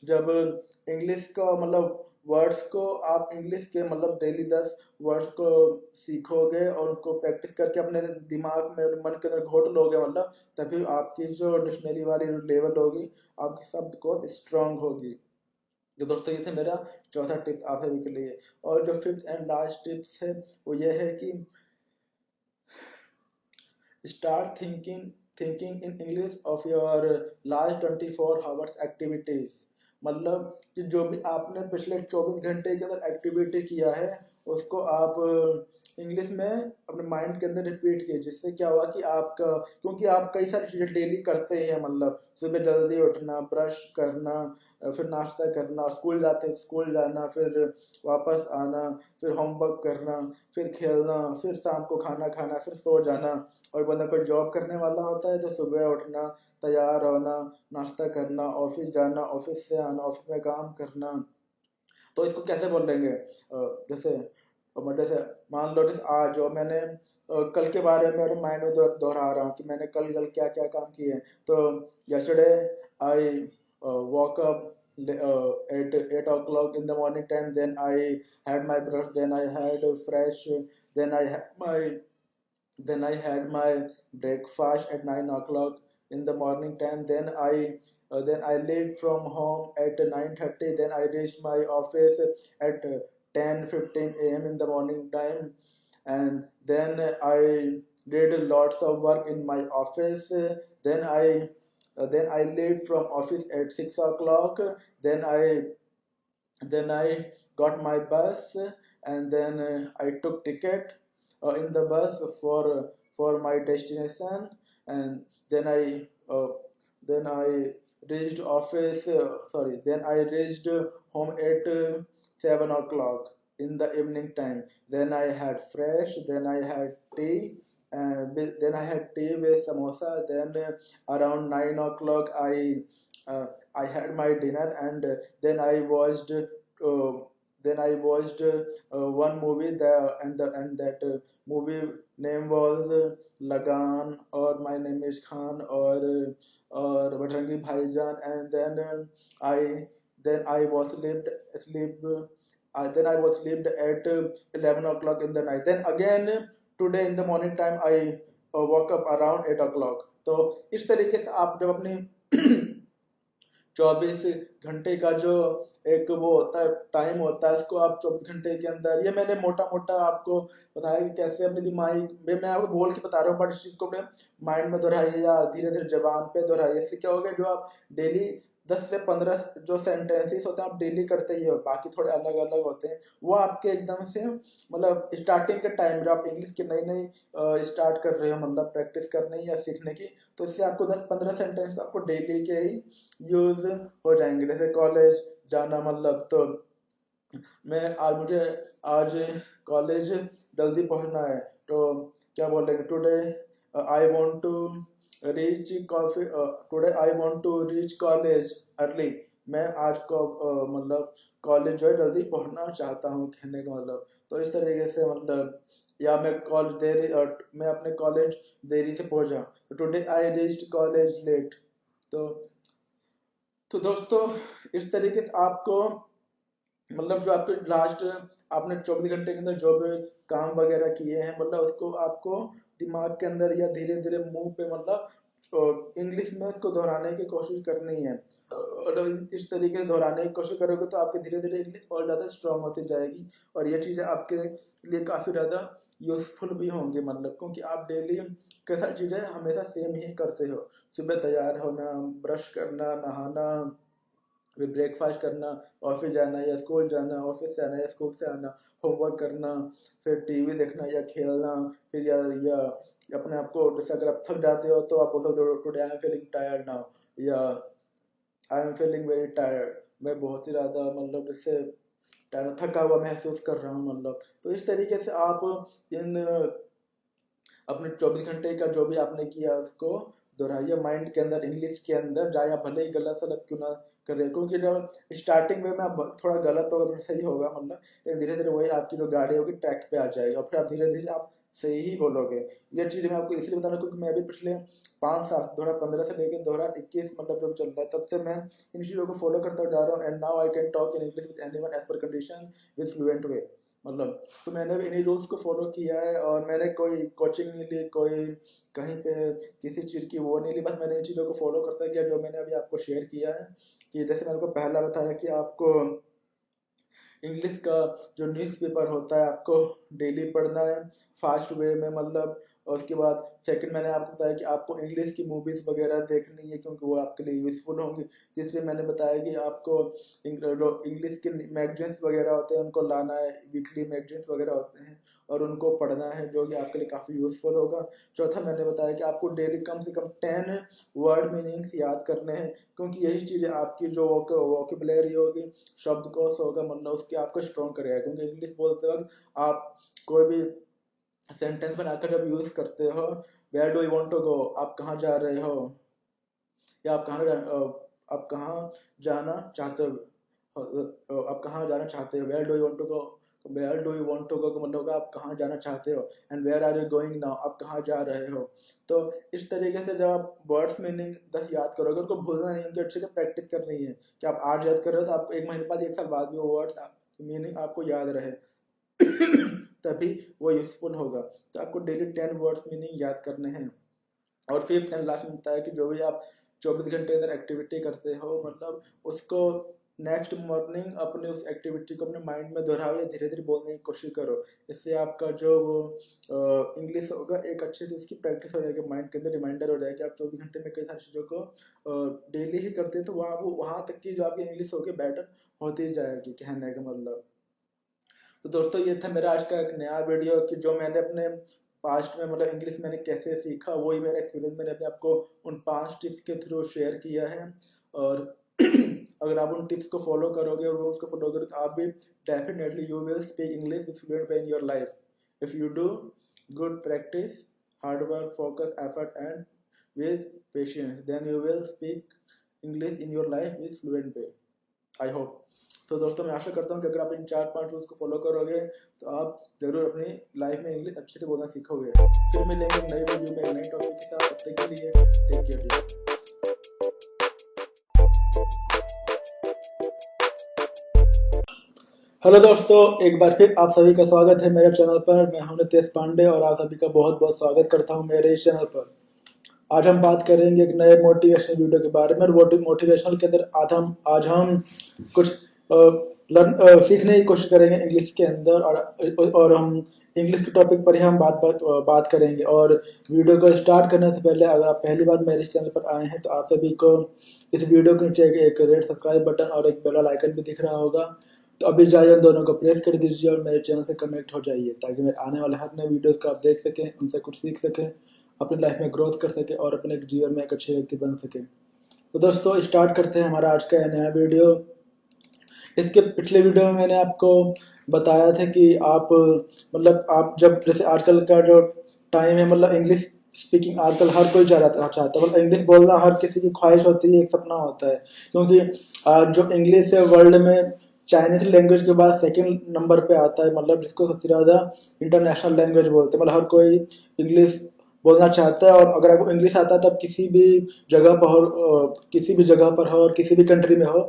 जब इंग्लिश का मतलब वर्ड्स को आप इंग्लिश के मतलब डेली 10 वर्ड्स को सीखोगे और उनको प्रैक्टिस करके अपने दिमाग में मन के अंदर घोट लोगे, मतलब तभी आपकी जो डिक्शनरी वाली लेवल होगी आपकी शब्द को स्ट्रांग होगी। तो दोस्तों ये थे मेरा चौथा टिप्स आप सभी के लिए। और जो फिफ्थ एंड लास्ट टिप्स है वो ये है कि start thinking in English of your last 24 hours activities। मतलब कि जो भी आपने पिछले 24 घंटे के अंदर एक्टिविटी किया है उसको आप इंग्लिश में अपने माइंड के अंदर रिपीट कीजिए। जिससे क्या हुआ कि आपका, क्योंकि आप कई सारी चीजें डेली करते हैं, मतलब सुबह जल्दी उठना, ब्रश करना, फिर नाश्ता करना, स्कूल जाते स्कूल जाना, फिर वापस आना, फिर होमवर्क करना, फिर खेलना, फिर शाम को खाना खाना, फिर सो जाना। और बंदा कोई जॉब करने वाला होता है तो सुबह उठना, तैयार होना, नाश्ता करना, ऑफिस जाना, ऑफिस से आना, ऑफिस में काम करना। तो इसको कैसे बोल लेंगे जैसे जैसे मान लो जैसे आज जो मैंने कल के बारे में मेरे माइंड में दोहरा रहा हूँ कि मैंने कल कल क्या क्या काम किए। तो yesterday I walk up at 8 o'clock in the morning time, then I had my brush, then I had a fresh, then I had my then I had my breakfast at 9 o'clock in the morning time. Then I left from home at 9:30. Then I reached my office at 10:15 a.m. in the morning time, and then I did lots of work in my office. Then I left from office at 6 o'clock. Then I then I got my bus, and then I took ticket in the bus for my destination, and then I reached office. Sorry, then I reached home at 7 o'clock in the evening time. Then I had fresh. Then I had tea. And then I had tea with samosa. Then around 9 o'clock uh, I had my dinner, and then I watched one movie there, and that movie name was Lagan, or My Name Is Khan, or Bajrangi Bhaijaan. And I then I was slept at 11 o'clock in the night. Then again today in the morning time I woke up around 8 o'clock. तो इस तरीके से आप जब अपनी 24 घंटे का जो एक वो होता है टाइम होता है, उसको आप 24 घंटे के अंदर, ये मैंने मोटा मोटा आपको बताया कि कैसे अपने दिमाग में, मैं आपको बोल के बता रहा हूँ, बट इस चीज को अपने माइंड में दोहराइए या धीरे धीरे जबान पे दोहराइए। इससे क्या होगा, जो आप डेली 10 से 15 जो सेंटेंसेस होते हैं आप डेली करते ही हो, बाकी थोड़े अलग अलग होते हैं, वो आपके एकदम से मतलब स्टार्टिंग के टाइम जब आप इंग्लिश की नई नई स्टार्ट कर रहे हो, मतलब प्रैक्टिस करने या सीखने की, तो इससे आपको 10-15 सेंटेंस आपको डेली के ही यूज हो जाएंगे। जैसे कॉलेज जाना, मतलब तो मुझे आज कॉलेज जल्दी पहुंचना है, तो क्या बोलेंगे, today I want to reach coffee today I want to reach college early. मैं आज को मतलब कॉलेज जो है जल्दी पहुंचना चाहता हूँ, कहने का मतलब। तो इस तरीके से मतलब, या मैं अपने कॉलेज देरी से पहुंचा, तो today I reached college late. तो दोस्तों, इस तरीके से आपको मतलब जो आपके लास्ट आपने 24 घंटे के अंदर जो भी काम वगैरह किए हैं, मतलब उसको आपको दिमाग के अंदर या धीरे धीरे मुंह पे मतलब इंग्लिश में उसको दोहराने की कोशिश करनी है। और इस तरीके से दोहराने की कोशिश करोगे तो आपकी धीरे धीरे इंग्लिश और ज़्यादा स्ट्रांग होती जाएगी, और ये चीज़ें आपके लिए काफ़ी ज़्यादा यूजफुल भी होंगी, मतलब क्योंकि आप डेली कई सारी चीज़ें हमेशा सेम ही करते हो। सुबह तैयार होना, ब्रश करना, नहाना, फिर ब्रेकफास्ट करना, ऑफिस जाना या स्कूल जाना, ऑफिस से आना या स्कूल से आना, होमवर्क करना, फिर टीवी देखना या खेलना, फिर या अपने आप को, जैसे अगर आप थक जाते हो तो आप बोलते हो today I am feeling tired now, या I am feeling very tired, मैं बहुत ही ज़्यादा मतलब जैसे थका हुआ महसूस कर रहा हूँ, मतलब। तो इस तरीके से आप इन अपने 24 घंटे का जो भी आपने किया उसको दोहराइए माइंड के अंदर, इंग्लिश के अंदर जाए, आप भले ही गलत सलत क्यों ना कर रहे हो, क्योंकि जब स्टार्टिंग में आप थोड़ा गलत होगा, थोड़ा सही होगा, मतलब लेकिन धीरे धीरे वही आपकी जो गाड़ी होगी ट्रैक पे आ जाएगी, और फिर आप धीरे धीरे आप सही ही बोलोगे। ये चीज़ मैं आपको इसलिए बता रहा हूँ क्योंकि मैं भी पिछले 5 साल 2015 से लेकर 2021 मतलब जब चल रहा है, तब से मैं इन चीज़ों को फॉलो करता जा रहा हूँ, and now I can talk in English with anyone as per condition with fluent way, मतलब। तो मैंने भी इन्हीं रूल्स को फॉलो किया है, और मैंने कोई कोचिंग नहीं ली, कोई कहीं पे किसी चीज़ की वो नहीं ली, बस मैंने इन चीज़ों को फॉलो करता गया जो मैंने अभी आपको शेयर किया है। कि जैसे मैंने आपको पहला बताया कि आपको इंग्लिश का जो न्यूज़पेपर होता है आपको डेली पढ़ना है फास्ट वे में, मतलब। और उसके बाद सेकंड मैंने आपको बताया कि आपको इंग्लिश की मूवीज़ वगैरह देखनी है क्योंकि वो आपके लिए यूज़फुल होंगी। तीसरे मैंने बताया कि आपको इंग्लिश के मैगजीन्स वगैरह होते हैं उनको लाना है, वीकली मैगजीन्स वगैरह होते हैं, और उनको पढ़ना है जो कि आपके लिए काफ़ी यूज़फुल होगा। चौथा मैंने बताया कि आपको डेली कम से कम 10 वर्ड मीनिंग्स याद करने हैं, क्योंकि यही चीज़ें आपकी जो वोकेबलरी होगी, शब्दकोश होगा, मतलब उसके आपको स्ट्रॉन्ग करेगा। क्योंकि इंग्लिश बोलते वक्त आप कोई भी सेंटेंस बनाकर जब यूज करते हो, where do you want to go, आप कहाँ जा रहे हो, या आप कहाँ जाना चाहते हो, आप कहाँ जाना चाहते हो, where do you want to go, where do you want to go का मतलब होगा आप कहाँ जाना चाहते हो, and where are you going now, आप कहाँ जा रहे हो। तो इस तरीके से जब आप वर्ड्स मीनिंग 10 याद करोगे, उनको भूलना नहीं, उनकी अच्छे से प्रैक्टिस करनी है कि आप 8 याद कर रहे हो तो आपको 1 महीने बाद 1 साल बाद भी वो वर्ड्स मीनिंग आपको याद रहे तभी वो यूजफुल होगा। तो आपको डेली 10 वर्ड्स मीनिंग याद करने हैं। और फिफ्थ एंड लास्ट में बताया कि जो भी आप 24 घंटे अंदर एक्टिविटी करते हो, मतलब उसको नेक्स्ट मॉर्निंग अपने उस एक्टिविटी को अपने माइंड में दोहराओ या धीरे धीरे बोलने की कोशिश करो। इससे आपका जो वो इंग्लिश होगा एक अच्छे से उसकी प्रैक्टिस हो जाएगी, माइंड के अंदर रिमाइंडर हो जाएगी। आप 24 घंटे में कई सारी चीज़ों को डेली ही करते हैं तो वहाँ तक की जो आपकी इंग्लिश होगी बेटर होती ही जाएगी, कहने का मतलब। तो दोस्तों ये था मेरा आज का एक नया वीडियो कि जो मैंने अपने पास्ट में मतलब इंग्लिश मैंने कैसे सीखा, वही मेरा एक्सपीरियंस मैंने अपने आपको उन 5 टिप्स के थ्रू शेयर किया है। और अगर आप उन टिप्स को फॉलो करोगे और रूल्स को फॉलो करोगे तो आप भी definitely you will speak English with fluent way in your life if you do good practice, hard work, focus, effort and with patience, then you will speak English in your life with fluent way. I hope. तो दोस्तों मैं आशा करता हूँ कि अगर आप इन 4-5 rules को follow करोगे तो आप जरूर अपनी लाइफ में इंग्लिश अच्छे से बोलना सीखोगे। फिर मिलेंगे नई वीडियो में नई टॉपिक के साथ, तब तक के लिए टेक केयर। हेलो दोस्तों, एक बार फिर आप सभी का स्वागत है मेरे चैनल पर। मैं हूं नितेश पांडे और आप सभी का बहुत बहुत स्वागत करता हूं मेरे इस चैनल पर। आज हम बात करेंगे एक नए मोटिवेशनल वीडियो के बारे में। और मोटिवेशनल के अंदर आज हम कुछ सीखने की कोशिश करेंगे इंग्लिश के अंदर, और हम इंग्लिश के टॉपिक पर ही हम बात करेंगे। और वीडियो को स्टार्ट करने से पहले अगर आप पहली बार मेरे इस चैनल पर आए हैं तो आप सभी को इस वीडियो के नीचे एक रेड सब्सक्राइब बटन और एक बेल आइकन भी दिख रहा होगा, तो अभी जाइए उन दोनों को प्रेस कर दीजिए और मेरे चैनल से कनेक्ट हो जाइए, ताकि मेरे आने वाले हर नए वीडियोस को आप देख सकें, उनसे कुछ सीख सकें, अपनी लाइफ में ग्रोथ कर सके और अपने जीवन में एक अच्छे व्यक्ति बन सके। तो दोस्तों स्टार्ट करते हैं हमारा आज का नया वीडियो। इसके पिछले वीडियो में मैंने आपको बताया था कि आप जब जैसे आजकल का जो टाइम है, मतलब इंग्लिश स्पीकिंग आजकल हर कोई चाहता है, मतलब इंग्लिश बोलना हर किसी की ख्वाहिश होती है, एक सपना होता है। क्योंकि जो इंग्लिश है वर्ल्ड में चाइनीज लैंग्वेज के बाद सेकंड नंबर पे आता है, मतलब जिसको सबसे ज्यादा इंटरनेशनल लैंग्वेज बोलते हैं। मतलब हर कोई इंग्लिश बोलना चाहता है, और अगर आपको इंग्लिश आता है तब किसी भी जगह पर हो और किसी भी कंट्री में हो,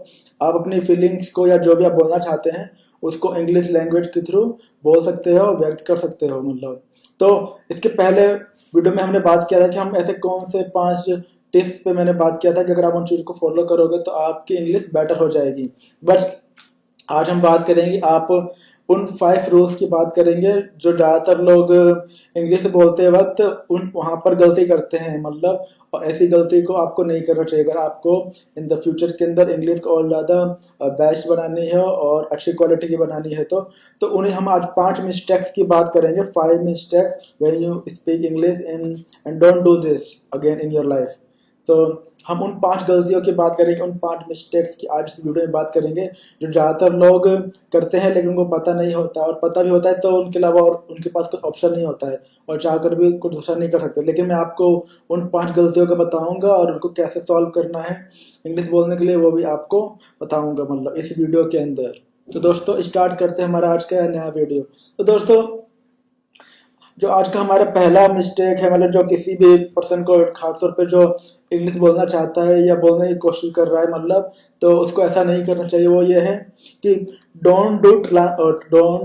आप अपनी फीलिंग्स को या जो भी आप बोलना चाहते हैं उसको इंग्लिश लैंग्वेज के थ्रू बोल सकते हो, व्यक्त कर सकते हो मतलब। तो इसके पहले वीडियो में हमने बात किया था कि हम ऐसे कौन से 5 टिप्स पे मैंने बात किया था कि अगर आप उन चीज को फॉलो करोगे तो आपकी इंग्लिश बेटर हो जाएगी। बट आज हम बात करेंगे आप उन 5 रूल्स की बात करेंगे जो ज्यादातर लोग इंग्लिश बोलते वक्त उन वहां पर गलती करते हैं, मतलब। और ऐसी गलती को आपको नहीं करना चाहिए अगर आपको इन द फ्यूचर के अंदर इंग्लिश को और ज्यादा बेस्ट बनानी है और अच्छी क्वालिटी की बनानी है। तो उन्हें हम आज 5 मिस्टेक्स की बात करेंगे, 5 mistakes when you speak English in and don't do this again in your life. तो हम उन 5 गलतियों की बात करेंगे, उन 5 मिस्टेक्स की आज इस वीडियो में बात करेंगे जो ज्यादातर लोग करते हैं लेकिन उनको पता नहीं होता, और पता भी होता है तो उनके अलावा और उनके पास कोई ऑप्शन नहीं होता है और चाहकर भी कुछ दूसरा नहीं कर सकते। लेकिन मैं आपको उन 5 गलतियों को बताऊंगा और उनको कैसे सॉल्व करना है इंग्लिश बोलने के लिए, वो भी आपको बताऊंगा मतलब इस वीडियो के अंदर। तो दोस्तों स्टार्ट करते हैं हमारा आज का नया वीडियो। तो दोस्तों जो आज का हमारा पहला मिस्टेक है, मतलब जो किसी भी पर्सन को खासतौर पे जो इंग्लिश बोलना चाहता है या बोलने की कोशिश कर रहा है, मतलब तो उसको ऐसा नहीं करना चाहिए। वो ये है कि don't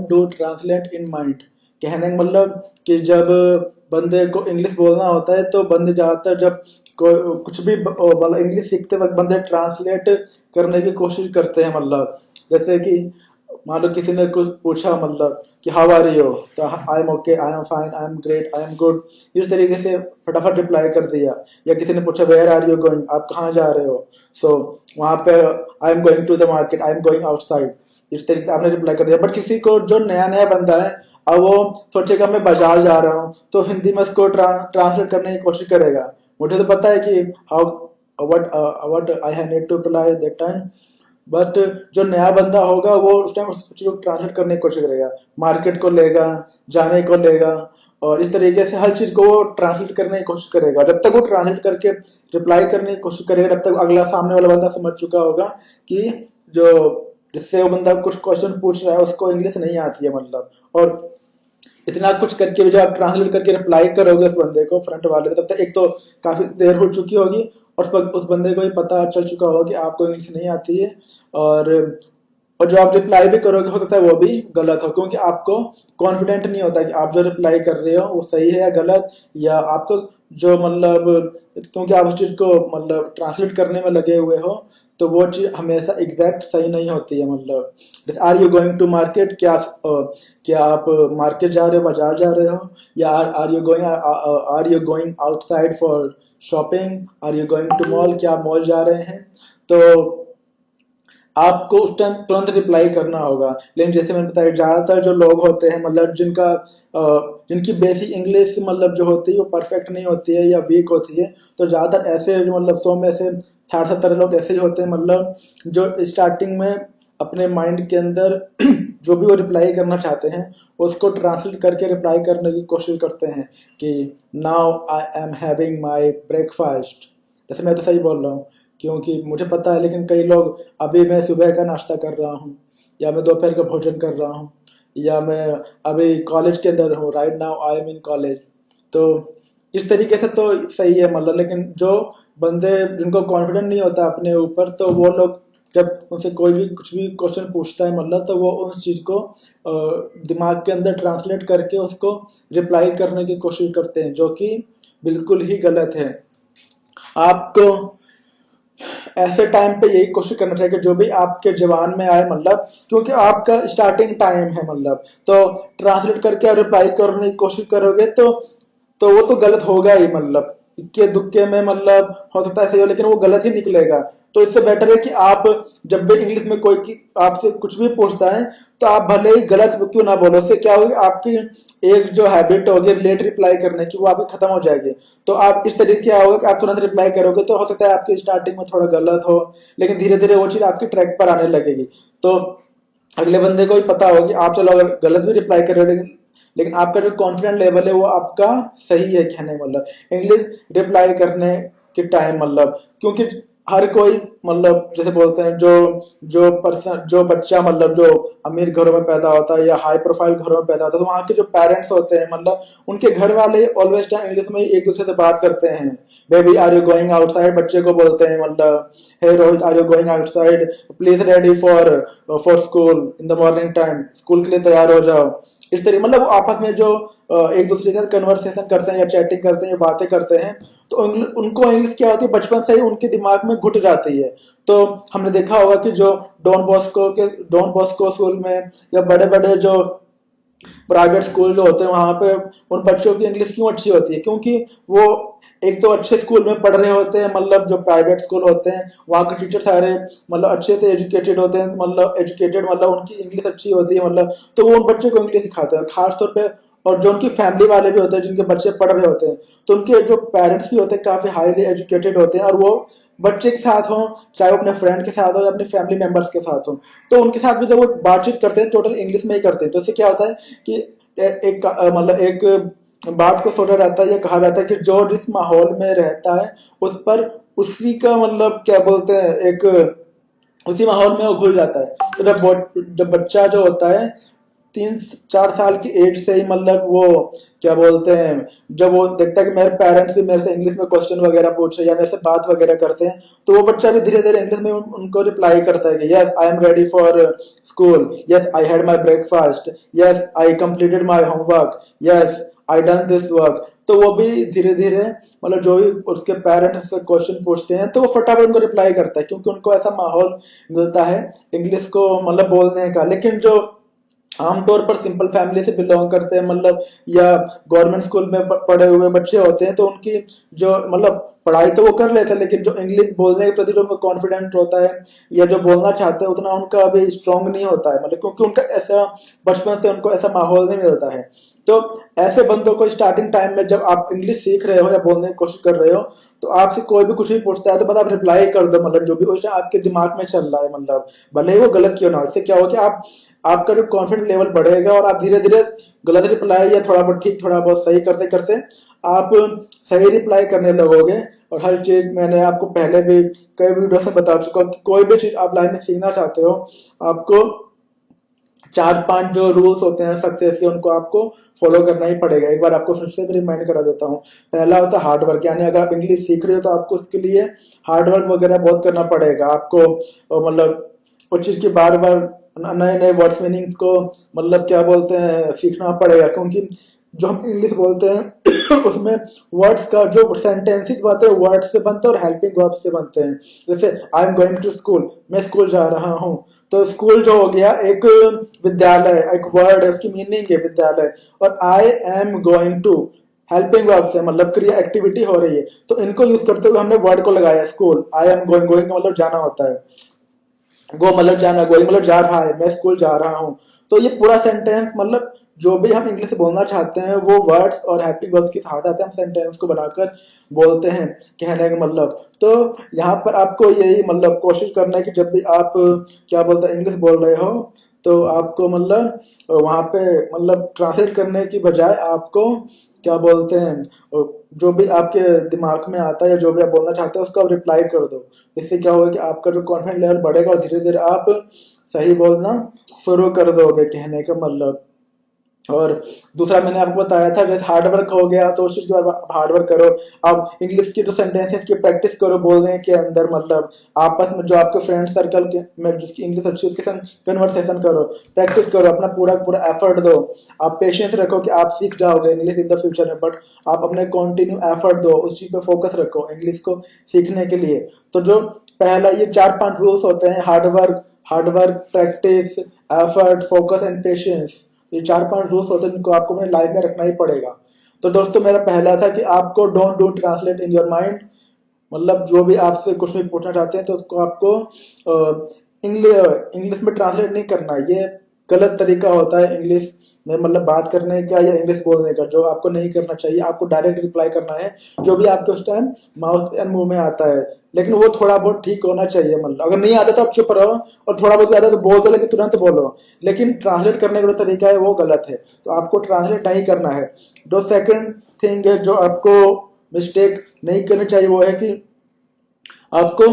do translate in mind. कहने का मतलब कि जब बंदे को इंग्लिश बोलना होता है तो बंदे ज्यादातर जब कुछ भी मतलब इंग्लिश सीखते वक्त बंदे ट्रांसलेट करने की कोशिश करते हैं, मतलब जैसे कि मान लो किसी ने कुछ पूछा, मतलब कि हाउ आर यू, तो I am okay, I am fine, I am great, I am good, इस तरीके से फटाफट रिप्लाई कर दिया। या किसी ने पूछा वेयर आर यू गोइंग, आप कहाँ जा रहे हो, सो वहां पे I am going to the market, I am going outside, इस तरीके से आपने रिप्लाई कर दिया। बट किसी को जो नया नया बंदा है, अब वो सोचेगा मैं बाजार जा रहा हूँ, तो हिंदी में उसको ट्रांसलेट करने की कोशिश करेगा। मुझे तो पता है कि how what I have need to reply that time, but जो नया बंदा होगा वो उस टाइम उस चीज को ट्रांसलेट करने की कोशिश करेगा, मार्केट को लेगा, जाने को लेगा, और इस तरीके से हर चीज को वो ट्रांसलेट करने की कोशिश करेगा। जब तक वो ट्रांसलेट करके रिप्लाई करने की कोशिश करेगा तब तक अगला सामने वाला बंदा समझ चुका होगा कि जो जिससे वो बंदा कुछ क्वेश्चन पूछ रहा है उसको इंग्लिश नहीं आती है, मतलब। और इतना कुछ करके भी जब आप ट्रांसलेट करके रिप्लाई करोगे उस बंदे को, फ्रंट वाले को, तब तक एक तो काफी देर हो चुकी होगी और उस बंदे को ही पता चल चुका होगा कि आपको इंग्लिश नहीं आती है। और जो आप रिप्लाई भी करोगे हो सकता है वो भी गलत हो, क्योंकि आपको कॉन्फिडेंट नहीं होता कि आप जो रिप्लाई कर रहे हो वो सही है या गलत, या आपको जो मतलब क्योंकि आप उस चीज को मतलब ट्रांसलेट करने में लगे हुए हो, तो वो चीज हमेशा एग्जैक्ट सही नहीं होती है। मतलब जैसे are you going to market, क्या आप मार्केट जा रहे हो, बाजार जा रहे हो, या are you going outside for shopping, are you going to mall, क्या आप मॉल जा रहे हैं। तो आपको उस टाइम तुरंत रिप्लाई करना होगा। लेकिन जैसे मैंने बताया, ज्यादातर जो लोग होते हैं मतलब जिनकी बेसिक इंग्लिश मतलब जो होती है वो परफेक्ट नहीं होती है या वीक होती है, तो ज्यादातर ऐसे जो मतलब 100 में से 60-70 लोग ऐसे ही होते हैं मतलब जो स्टार्टिंग में अपने माइंड के अंदर जो भी वो रिप्लाई करना चाहते हैं उसको ट्रांसलेट करके रिप्लाई करने की कोशिश करते हैं कि now I am having my breakfast. जैसे मैं तो सही बोल रहा हूँ क्योंकि मुझे पता है, लेकिन कई लोग अभी मैं सुबह का नाश्ता कर रहा हूँ, या मैं दोपहर का भोजन कर रहा हूँ, या मैं अभी कॉलेज के अंदर हूँ, right now I am in college. तो इस तरीके से तो सही है मतलब। लेकिन जो बंदे जिनको कॉन्फिडेंट नहीं होता अपने ऊपर, तो वो लोग जब उनसे कोई भी कुछ भी क्वेश्चन पूछता है मतलब, तो वो उस चीज को दिमाग के अंदर ट्रांसलेट करके उसको रिप्लाई करने की कोशिश करते हैं, जो कि बिल्कुल ही गलत है। आपको ऐसे टाइम पे यही कोशिश करना चाहिए कि जो भी आपके जवान में आए मतलब, क्योंकि आपका स्टार्टिंग टाइम है मतलब, तो ट्रांसलेट करके आप रिप्लाई करने की कोशिश करोगे तो वो तो गलत होगा ही मतलब। इक्के दुक्के में मतलब हो सकता है सही हो, लेकिन वो गलत ही निकलेगा। तो इससे बेटर है कि आप जब भी इंग्लिश में कोई आपसे कुछ भी पूछता है, तो आप भले ही गलत क्यों ना बोलो, उससे क्या होगी, आपकी एक जो हैबिट होगी लेट रिप्लाई करने की वो आपकी खत्म हो जाएगी। तो आप इस तरीके क्या होगा कि आप तुरंत रिप्लाई करोगे, तो हो सकता है आपकी स्टार्टिंग में थोड़ा गलत हो, लेकिन धीरे धीरे वो चीज आपकी ट्रैक पर आने लगेगी। तो अगले बंदे को भी पता होगा कि आप चलो अगर गलत भी रिप्लाई कर रहे हो, लेकिन आपका जो कॉन्फिडेंट लेवल है वो आपका सही है क्या नहीं मतलब इंग्लिश रिप्लाई करने के टाइम मतलब। क्योंकि हर कोई मतलब जैसे बोलते हैं जो बच्चा मतलब जो अमीर घरों में पैदा होता है या हाई प्रोफाइल घरों में पैदा होता है, तो वहाँ के जो पेरेंट्स होते हैं मतलब उनके घर वाले ऑलवेज टाइम इंग्लिश में एक दूसरे से बात करते हैं। Baby are you going outside, बच्चे को बोलते हैं मतलब hey Rohit are you going outside, please ready for school in the morning time, school के लिए तैयार हो जाओ। इस तरीके मतलब आपस में जो एक दूसरे के साथ कन्वर्सेशन करते हैं या चैटिंग करते हैं या बातें करते हैं, तो उनको इंग्लिश क्या होती है बचपन से ही उनके दिमाग में घुट जाती है। तो हमने देखा होगा कि जो डॉन बॉस्को स्कूल में या बड़े बड़े जो प्राइवेट स्कूल जो होते हैं वहां पे उन बच्चों की इंग्लिश क्यों अच्छी होती है, क्योंकि वो एक तो अच्छे स्कूल में पढ़ रहे होते हैं मतलब जो प्राइवेट स्कूल होते हैं वहाँ के टीचर सारे मतलब अच्छे से एजुकेटेड होते हैं, मतलब एजुकेटेड मतलब उनकी इंग्लिश अच्छी होती है मतलब, तो वो उन बच्चों को इंग्लिश सिखाते हैं खास तौर पे। और जो उनकी फैमिली वाले भी होते हैं जिनके बच्चे पढ़ रहे होते हैं, तो उनके जो पेरेंट्स भी होते हैं काफी हाईली एजुकेटेड होते हैं, और वो बच्चे के साथ हो चाहे वो अपने फ्रेंड के साथ हो या अपने फैमिली मेंबर्स के साथ हो, तो उनके साथ भी जब वो बातचीत करते हैं टोटल इंग्लिश में ही करते हैं। तो इससे क्या होता है कि एक मतलब एक बात को सोचा जाता है या कहा जाता है कि जो जिस माहौल में रहता है उस पर उसी का मतलब क्या बोलते हैं एक उसी माहौल में वो घुल जाता है। तो जब बच्चा जो होता है 3-4 साल की एज से ही मतलब वो क्या बोलते हैं, जब वो देखता है कि मेरे पेरेंट्स भी मेरे से इंग्लिश में क्वेश्चन वगैरह पूछ रहे हैं या मेरे से बात वगैरह करते हैं, तो वो बच्चा भी धीरे धीरे इंग्लिश में उनको रिप्लाई करता है कि yes I am ready for school, yes I had my breakfast, yes I completed my homework, yes I done this work. तो वो भी धीरे धीरे मतलब जो भी उसके पेरेंट्स से क्वेश्चन पूछते हैं तो वो फटाफट उनको रिप्लाई करता है, क्योंकि उनको ऐसा माहौल मिलता है इंग्लिश को मतलब बोलने का। लेकिन जो आमतौर पर सिंपल फैमिली से बिलोंग करते हैं मतलब या गवर्नमेंट स्कूल में पढ़े हुए बच्चे होते हैं, तो उनकी जो मतलब पढ़ाई तो वो कर लेते हैं, लेकिन जो इंग्लिश बोलने के प्रति जो उनका कॉन्फिडेंट होता है या जो बोलना चाहते हैं उतना उनका अभी स्ट्रांग नहीं होता है मतलब, क्योंकि उनका ऐसा बचपन से उनको ऐसा माहौल नहीं मिलता है। तो ऐसे बंदों को स्टार्टिंग टाइम में जब आप इंग्लिश सीख रहे हो या बोलने की कोशिश कर रहे हो, तो आपसे कोई भी कुछ भी पूछता है तो बस आप रिप्लाई कर दो मतलब जो भी उस टाइम आपके दिमाग में चल रहा है मतलब, भले ही वो गलत क्यों ना हो। इससे क्या हो कि आपका जो कॉन्फिडेंस लेवल बढ़ेगा और आप धीरे धीरे गलत रिप्लाई या थोड़ा बहुत ठीक थोड़ा बहुत सही करते करते आप सही रिप्लाई करने लगोगे। और हर चीज मैंने आपको पहले भी कई वीडियो में बता चुका हूँ कि कोई भी चीज आप लाइफ में सीखना चाहते हो, आपको 4-5 जो रूल्स होते हैं सक्सेस के उनको आपको फॉलो करना ही पड़ेगा। एक बार आपको फिर से रिमाइंड करा देता हूँ। पहला होता है हार्ड वर्क, यानी अगर आप इंग्लिश सीख रहे हो तो आपको उसके लिए हार्ड वर्क वगैरह बहुत करना पड़ेगा आपको, मतलब उस चीज की बार बार नए नए वर्ड्स मीनिंग्स को मतलब क्या बोलते हैं सीखना पड़ेगा, क्योंकि जो हम इंग्लिश बोलते हैं उसमें वर्ड्स का जो सेंटेंसेस बनते हैं वर्ड से बनते हैं और हेल्पिंग वर्ब से बनते हैं। जैसे I am going to school, मैं स्कूल जा रहा हूँ, तो स्कूल जो हो गया एक विद्यालय, एक वर्ड है, उसकी मीनिंग है विद्यालय। और I am going to helping verb से मतलब क्रिया एक्टिविटी हो रही है, तो इनको यूज करते हुए हमने वर्ड को लगाया school. I am going, going का मतलब जाना होता है, गो मतलब जाना, गोइंग मतलब जा रहा है, मैं स्कूल जा रहा हूँ। तो ये पूरा सेंटेंस मतलब जो भी हम इंग्लिश बोलना चाहते हैं वो वर्ड्स और हेल्पिंग वर्ब्स की सहायता से हम सेंटेंस को बनाकर बोलते हैं, कहने का मतलब। तो यहाँ पर आपको यही मतलब कोशिश करना है कि जब भी आप क्या बोलते हैं इंग्लिश बोल रहे हो, तो आपको मतलब वहां पे मतलब ट्रांसलेट करने की बजाय आपको क्या बोलते हैं जो भी आपके दिमाग में आता है या जो भी आप बोलना चाहते हो उसको आप रिप्लाई कर दो। इससे क्या होगा कि आपका जो कॉन्फिडेंस लेवल बढ़ेगा और धीरे धीरे आप सही बोलना शुरू कर दोगे, कहने का मतलब। और दूसरा मैंने आपको बताया था जैसे हार्ड वर्क हो गया, तो उस चीज के बाद हार्ड वर्क करो। आप इंग्लिश की जो सेंटेंसेस की प्रैक्टिस करो बोलने के अंदर, मतलब आपस में जो आपके फ्रेंड सर्कल के में जिसकी इंग्लिश अच्छी है उसके संग कन्वर्सेशन करो, प्रैक्टिस करो, अपना पूरा पूरा एफर्ट दो। आप पेशेंस रखो कि आप सीख जाओगे इंग्लिश इन द फ्यूचर में, बट आप अपने कंटिन्यू एफर्ट दो, उस चीज पे फोकस रखो इंग्लिश को सीखने के लिए। तो जो पहला ये 4-5 रूल्स होते हैं, hard work, practice, effort, focus and patience, ये 4-5 रूल्स होते हैं जिनको आपको अपने लाइफ में रखना ही पड़ेगा। तो दोस्तों मेरा पहला था कि आपको don't do translate in your mind, मतलब जो भी आपसे कुछ भी पूछना चाहते हैं तो उसको आपको इंग्लिश में ट्रांसलेट नहीं करना। ये गलत तरीका होता है इंग्लिश में मतलब बात करने का या इंग्लिश बोलने का, जो आपको नहीं करना चाहिए। आपको डायरेक्ट रिप्लाई करना है जो भी आपके उस टाइम माउथ एंड मुंह में आता है, लेकिन वो थोड़ा बहुत ठीक होना चाहिए। मतलब अगर नहीं आता तो आप चुप रहो, और थोड़ा बहुत भी आता है तो बोल दो, लेकिन तुरंत बोलो। लेकिन ट्रांसलेट करने का जो तरीका है वो गलत है, तो आपको ट्रांसलेट नहीं करना है। जो सेकंड थिंग है जो आपको मिस्टेक नहीं करनी चाहिए वो है कि आपको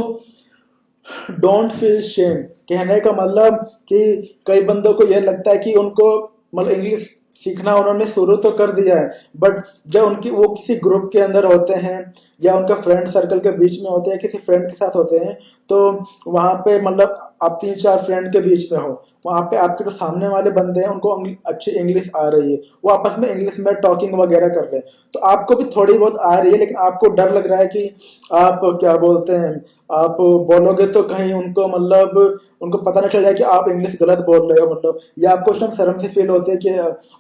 डोंट फील शेम, कहने का मतलब कि कई बंदों को यह लगता है कि उनको मतलब इंग्लिश सीखना उन्होंने शुरू तो कर दिया है, बट जब उनकी वो किसी ग्रुप के अंदर होते हैं या उनका फ्रेंड सर्कल के बीच में होते हैं, किसी फ्रेंड के साथ होते हैं, तो वहां पे मतलब आप 3-4 फ्रेंड के बीच में हो, वहां पे आपके जो सामने वाले बंदे हैं उनको अच्छी इंग्लिश आ रही है, वो आपस में इंग्लिश में टॉकिंग वगैरह कर रहे हैं, तो आपको भी थोड़ी बहुत आ रही है, लेकिन आपको डर लग रहा है कि आप क्या बोलते हैं आप बोलोगे तो कहीं उनको मतलब उनको पता ना चल जाए कि आप इंग्लिश गलत बोल रहे हो, मतलब या आपको उस टाइम शर्म से फील होती है कि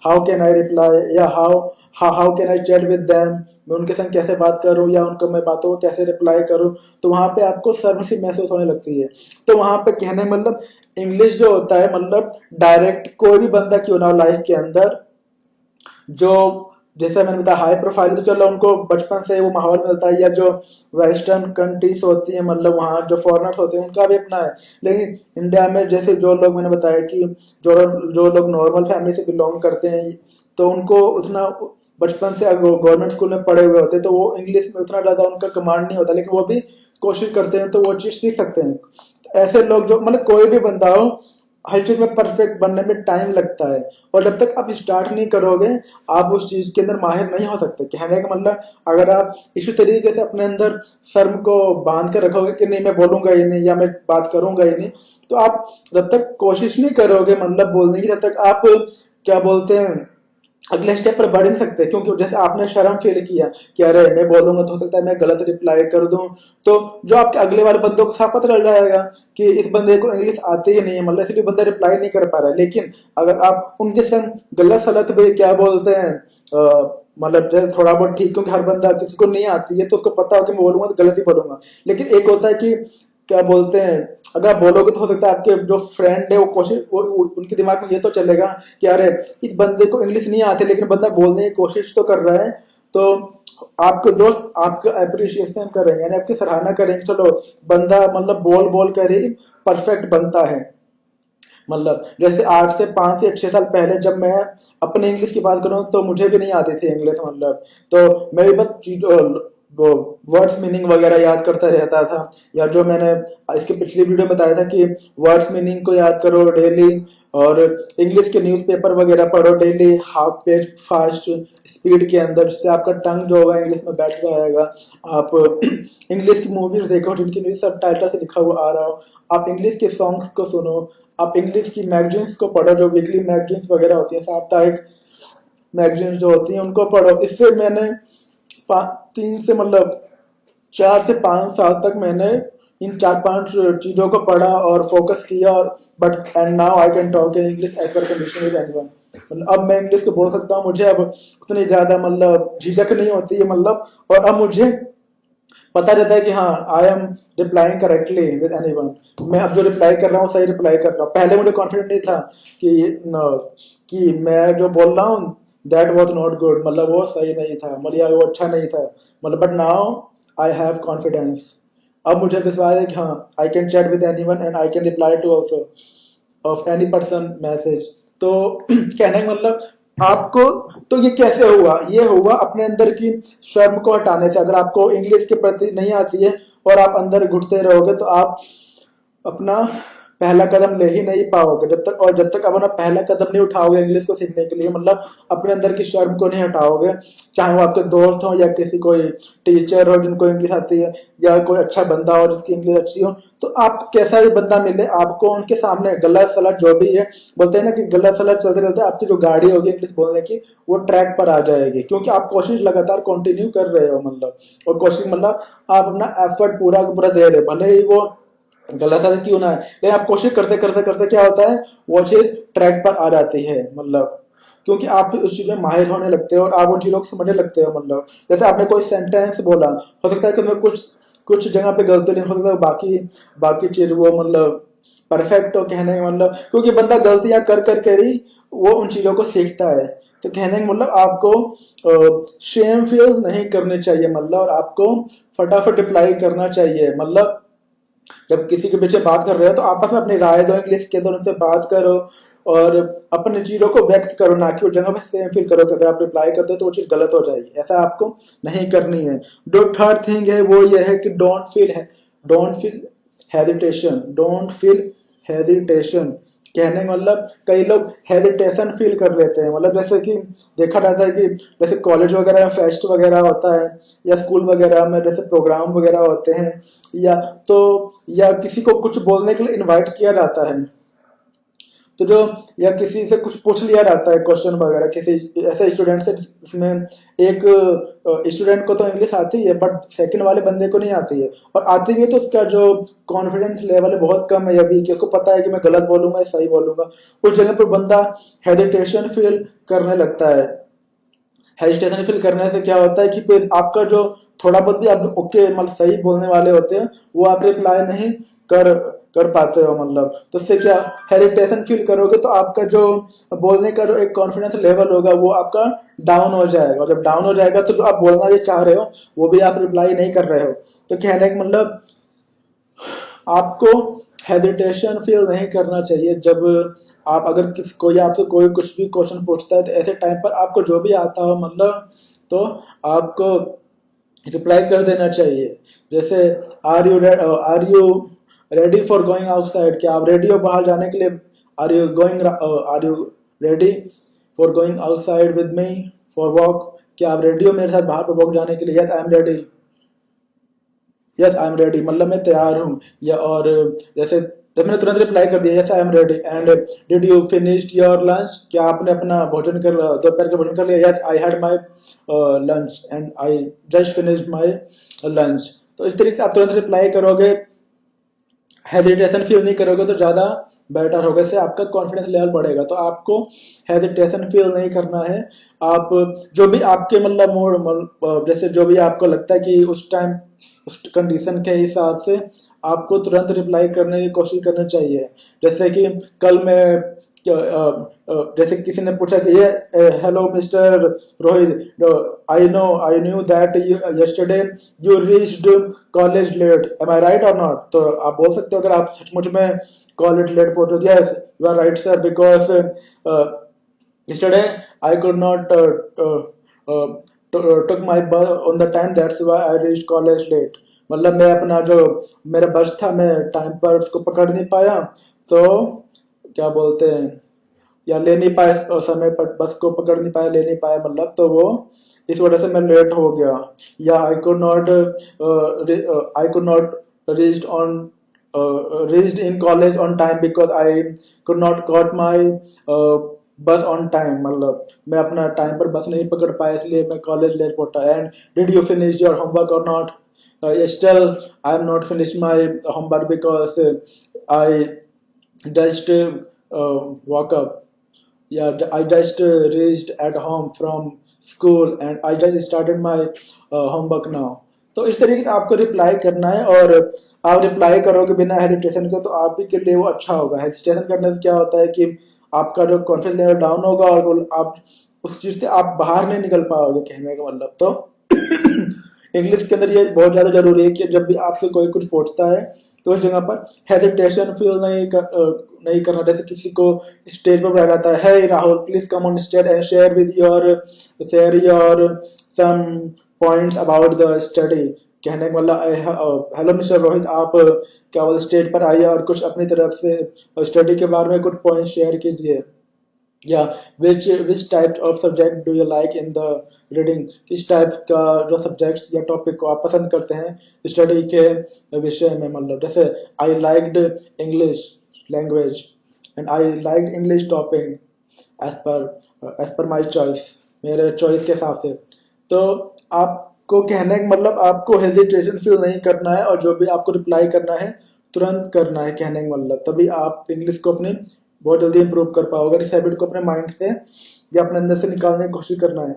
हाउ कैन आई रिप्लाई या how can I chat with them, मैं उनके संग कैसे बात करूं या उनको मैं बातों को कैसे रिप्लाई करूं, तो वहां पे आपको शर्म सी महसूस होने लगती है। तो वहां पे कहने मतलब इंग्लिश जो होता है मतलब डायरेक्ट कोई भी बंदा क्यों ना हो लाइफ के अंदर, जो जैसे मैंने बताया हाई प्रोफाइल, तो चलो उनको बचपन से वो माहौल मिलता है, या जो वेस्टर्न कंट्रीज होती है मतलब वहाँ जो फॉरेनर्स होते हैं उनका भी अपना है। लेकिन इंडिया में जैसे जो लोग मैंने बताया कि जो लोग नॉर्मल फैमिली से बिलोंग करते हैं, तो उनको उतना बचपन से गवर्नमेंट स्कूल में पढ़े हुए होते हैं, तो वो इंग्लिश में उतना ज्यादा उनका कमांड नहीं होता, लेकिन वो भी कोशिश करते हैं तो वो चीज सीख सकते हैं। तो ऐसे लोग जो मतलब कोई भी बंदा हो, हर चीज में परफेक्ट बनने में टाइम लगता है, और जब तक आप स्टार्ट नहीं करोगे आप उस चीज के अंदर माहिर नहीं हो सकते। कहने का मतलब अगर आप इसी तरीके से अपने अंदर शर्म को बांध कर रखोगे कि नहीं मैं बोलूंगा ही नहीं या मैं बात करूंगा ही नहीं, तो आप जब तक कोशिश नहीं करोगे मतलब बोलने की, तब तक आप क्या बोलते हैं अगले स्टेप पर बढ़ नहीं सकते। क्योंकि जैसे आपने शर्म फील किया कि अरे मैं बोलूंगा तो हो सकता है मैं गलत रिप्लाई कर दूं, तो जो आपके अगले वाले बंदों को साफ पता चल जाएगा कि इस बंदे को इंग्लिश आती ही नहीं है, मतलब इसलिए बंदा रिप्लाई नहीं कर पा रहा है। लेकिन अगर आप उनके संग गलत सलत भी क्या बोलते हैं मतलब जैसे थोड़ा बहुत ठीक, क्योंकि हर बंदा किसी को नहीं आती है तो उसको पता हो कि मैं बोलूंगा तो गलत ही बोलूंगा। लेकिन एक होता है कि क्या बोलते हैं अगर आप बोलोगे तो हो सकता है आपके जो फ्रेंड है वो कोशिश उनके दिमाग में ये तो चलेगा कि अरे इस बंदे को इंग्लिश नहीं आती लेकिन बंदा बोलने की कोशिश तो कर रहा है, तो आपके दोस्त आपका अप्रिशिएशन करेंगे यानी आपकी सराहना करेंगे, चलो बंदा मतलब बोल बोल कर ही परफेक्ट बनता है। मतलब जैसे 8 से 5 से 6 साल पहले जब मैं अपने इंग्लिश की बात करूं तो मुझे भी नहीं आती थी इंग्लिश, मतलब तो मैं भी बस वो वर्ड्स मीनिंग वगैरह याद करता रहता था, या जो मैंने इसके पिछली वीडियो में बताया था कि वर्ड्स मीनिंग को याद करो डेली, और इंग्लिश के न्यूज़पेपर वगैरह पढ़ो daily half page fast speed के अंदर, जिससे आपका टंग जो होगा इंग्लिश में बैठ रहेगा। आप इंग्लिश की मूवीज देखो जिनकी इंग्लिश सब टाइटल से लिखा हुआ आ रहा हो, आप इंग्लिश के सॉन्ग्स को सुनो, आप इंग्लिश की मैगजीन्स को पढ़ो, जो वीकली मैगजीन्स वगैरह होती है साप्ताहिक, मैगजीन्स जो होती हैं उनको पढ़ो। इससे मैंने 4 से 5 साल तक मैंने इन 4-5 चीजों को पढ़ा और फोकस किया, और but and now I can talk in English as per condition with anyone. मतलब अब मैं इंग्लिश को बोल सकता हूँ, मुझे अब उतनी ज्यादा मतलब झिझक नहीं होती है, मतलब। और अब मुझे पता रहता है कि हाँ, I am replying correctly with anyone. मैं अब जो रिप्लाई कर रहा हूँ सही रिप्लाई कर रहा हूँ। पहले मुझे कॉन्फिडेंट नहीं था कि कि मैं जो बोल रहा हूँ दैट वाज नॉट गुड, मतलब वो सही नहीं था, मतलब या वो अच्छा नहीं था, मतलब। But now I have confidence. अब मुझे विश्वास है कि हाँ, I can chat with anyone and I can reply to also of any person message. तो कहने का मतलब आपको, तो ये कैसे हुआ? ये हुआ अपने अंदर की शर्म को हटाने से। अगर आपको इंग्लिश के प्रति नहीं आती है और आप अंदर घुटते रहोगे तो आप अपना पहला कदम ले ही नहीं पाओगे। जब तक आप अपना पहला कदम नहीं उठाओगे इंग्लिश को सीखने के लिए, मतलब अपने अंदर की शर्म को नहीं हटाओगे, चाहे वो आपके दोस्त हो या किसी कोई टीचर हो जिनको इंग्लिश आती है, या कोई अच्छा बंदा हो जिसकी इंग्लिश अच्छी हो, तो आप कैसा भी बंदा मिले, आपको उनके सामने गलत सलत जो भी है, बोलते हैं ना कि गलत सलत चलते चलते आपकी जो गाड़ी होगी इंग्लिश बोलने की वो ट्रैक पर आ जाएगी, क्योंकि आप कोशिश लगातार कंटिन्यू कर रहे हो, मतलब। और कोशिश मतलब आप अपना एफर्ट पूरा पूरा दे रहे हो, भले ही वो गलत आदत क्यों ना है, लेकिन आप कोशिश करते करते करते क्या होता है, वो चीज ट्रैक पर आ जाती है, मतलब। क्योंकि आप उस चीज में माहिर होने लगते हो और आप उन चीजों को समझने लगते हो, मतलब। जैसे आपने कोई सेंटेंस बोला, हो सकता है कि उसमें कुछ कुछ जगह पे गलती नहीं, हो सकता है बाकी बाकी चीज वो मतलब परफेक्ट हो, कहने का मतलब। क्योंकि बंदा गलतियां कर कर कर ही वो उन चीजों को सीखता है। तो कहने का मतलब आपको शेम फील नहीं करनी चाहिए, मतलब। और आपको फटाफट रिप्लाई करना चाहिए, मतलब। जब किसी के पीछे बात कर रहे हो तो आपस में अपनी राय दो, इंग्लिश के अंदर उनसे बात करो और अपने चीजों को व्यक्त करो, ना कि उस जगह पे सेम फील करो कि अगर आप रिप्लाई करते हो तो वो चीज गलत हो जाएगी। ऐसा आपको नहीं करनी है। जो थर्ड थिंग है वो ये है कि don't feel hesitation. Don't feel hesitation कहने का मतलब कई लोग हेजिटेशन फील कर लेते हैं, मतलब जैसे कि देखा जाता है कि जैसे कॉलेज वगैरह में फेस्ट वगैरह होता है, या स्कूल वगैरह में जैसे प्रोग्राम वगैरह होते हैं, या तो या किसी को कुछ बोलने के लिए इनवाइट किया जाता है, तो जो या किसी से कुछ पूछ लिया जाता है क्वेश्चन वगैरह, किसी ऐसे स्टूडेंट से जिसमें एक स्टूडेंट को तो इंग्लिश आती है बट सेकंड वाले बंदे को नहीं आती है, और आती भी है तो उसका जो कॉन्फिडेंस लेवल है बहुत कम है अभी, कि उसको पता है कि मैं गलत बोलूंगा या सही बोलूंगा। उस जगह पर बंदा हेजिटेशन फील करने लगता है। हेजिटेशन फील करने से क्या होता है कि फिर आपका जो थोड़ा बहुत भी आप ओके मतलब सही बोलने वाले होते हैं वो आप रिप्लाई नहीं कर कर पाते हो, मतलब। तो उससे क्या, हेजिटेशन फील करोगे तो आपका जो बोलने का जो एक कॉन्फिडेंस लेवल होगा वो आपका डाउन हो जाएगा, और जब डाउन हो जाएगा तो जो आप बोलना भी चाह रहे हो वो भी आप रिप्लाई नहीं कर रहे हो। तो कहने का मतलब आपको हेजिटेशन फील नहीं करना चाहिए। जब आप अगर कोई आपसे कोई कुछ भी क्वेश्चन पूछता है तो ऐसे टाइम पर आपको जो भी आता हो, मतलब, तो आपको रिप्लाई कर देना चाहिए। जैसे are you ready for going outside, क्या आप रेडी हो बाहर जाने के लिए? Are you ready for going outside with me for walk, क्या आप रेडी हो मेरे साथ बाहर पर वॉक जाने के लिए? Yes I am ready. Yes I am ready मतलब मैं तैयार हूँ। या और जैसे जब मैंने तुरंत रिप्लाई कर दिया yes I am ready, and did you finished your lunch, क्या आपने अपना भोजन कर दोपहर का भोजन कर लिया? Yes I had my lunch and I just finished my lunch. तो इस तरीके से आप तुरंत रिप्लाई करोगे, हेजिटेशन फील नहीं करोगे तो ज्यादा बेटर होगा, इससे आपका कॉन्फिडेंस लेवल बढ़ेगा। तो आपको हेजिटेशन फील नहीं करना है। आप जो भी आपके मतलब जैसे जो भी आपको लगता है कि उस टाइम उस कंडीशन के हिसाब से आपको तुरंत रिप्लाई करने की कोशिश करनी चाहिए। जैसे कि कल मैं जैसे किसी ने पूछा कि ये hello mister Rohit, I knew that yesterday you reached college late, am I right or not? तो आप बोल सकते हो अगर आप सचमुच में कॉलेज लेट पहुंचे, yes you are right sir, because yesterday I could not took my bus on the time, that's why I reached college late। मतलब मैं अपना जो मेरा बस था मैं टाइम पर उसको पकड़ नहीं पाया, तो क्या बोलते हैं, या ले नहीं पाए समय पर बस को पकड़ नहीं पाया, ले नहीं पाया, मतलब। तो वो इस वजह से मैं लेट हो गया। या I could not reached on reached in college on time because I could not got my बस ऑन टाइम, मतलब मैं अपना टाइम पर बस नहीं पकड़ पाया इसलिए मैं कॉलेज लेट पहुंचा। And did you finish your homework और not? Still I am not finish my homework because I just woke up. Yeah, I just reached at home from school and I just started my homework now. तो इस तरीके से आपको reply करना है, और आप रिप्लाई करोगे बिना हेजिटेशन के तो आप ही के लिए वो अच्छा होगा। हेजिटेशन करने से क्या होता है कि आपका जो कॉन्फिडेंस लेवल डाउन होगा और आप उस चीज से आप बाहर नहीं निकल पाओगे, कहने का मतलब। तो इंग्लिश के अंदर ये बहुत ज्यादा जरूरी है कि जब भी आपसे कोई कुछ पूछता है तो उस जगह पर हेजिटेशन फील नहीं करना। जैसे किसी को स्टेज पर बुलाया जाता है, hey Rahul please come on stage and share your some points about the study. कहने का मतलब हेलो मिस्टर रोहित, आप क्या बोलते स्टेज पर आइए और कुछ अपनी तरफ से स्टडी के बारे में कुछ पॉइंट शेयर कीजिए। या which type of subject do you like in the reading, किस टाइप का जो सब्जेक्ट्स या टॉपिक को आप पसंद करते हैं स्टडी के विषय में। मतलब जैसे I liked English language and I liked English topic as per my choice, मेरे चॉइस के हिसाब से। तो आपको कहने का मतलब आपको हेजिटेशन फील नहीं करना है, और जो भी आपको रिप्लाई करना है तुरंत करना है, कहने का मतलब। तभी आप इंग्लिश को अपने बहुत जल्दी इंप्रूव कर पाओगे। इस हैबिट को अपने माइंड से या अपने अंदर से निकालने की कोशिश करना है।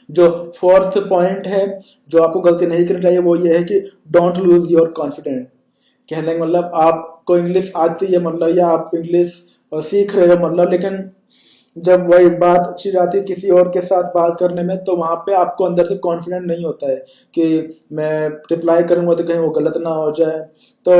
जो फोर्थ पॉइंट है जो आपको गलती नहीं करनी चाहिए वो ये है कि डोंट लूज योर कॉन्फिडेंस। कहने का मतलब आपको इंग्लिश आती है मतलब, या आप इंग्लिश सीख रहे हो मतलब, लेकिन जब वही बात अच्छी जाती है किसी और के साथ बात करने में तो वहां पे आपको अंदर से कॉन्फिडेंट नहीं होता है कि मैं रिप्लाई करूंगा तो कहीं वो गलत ना हो जाए। तो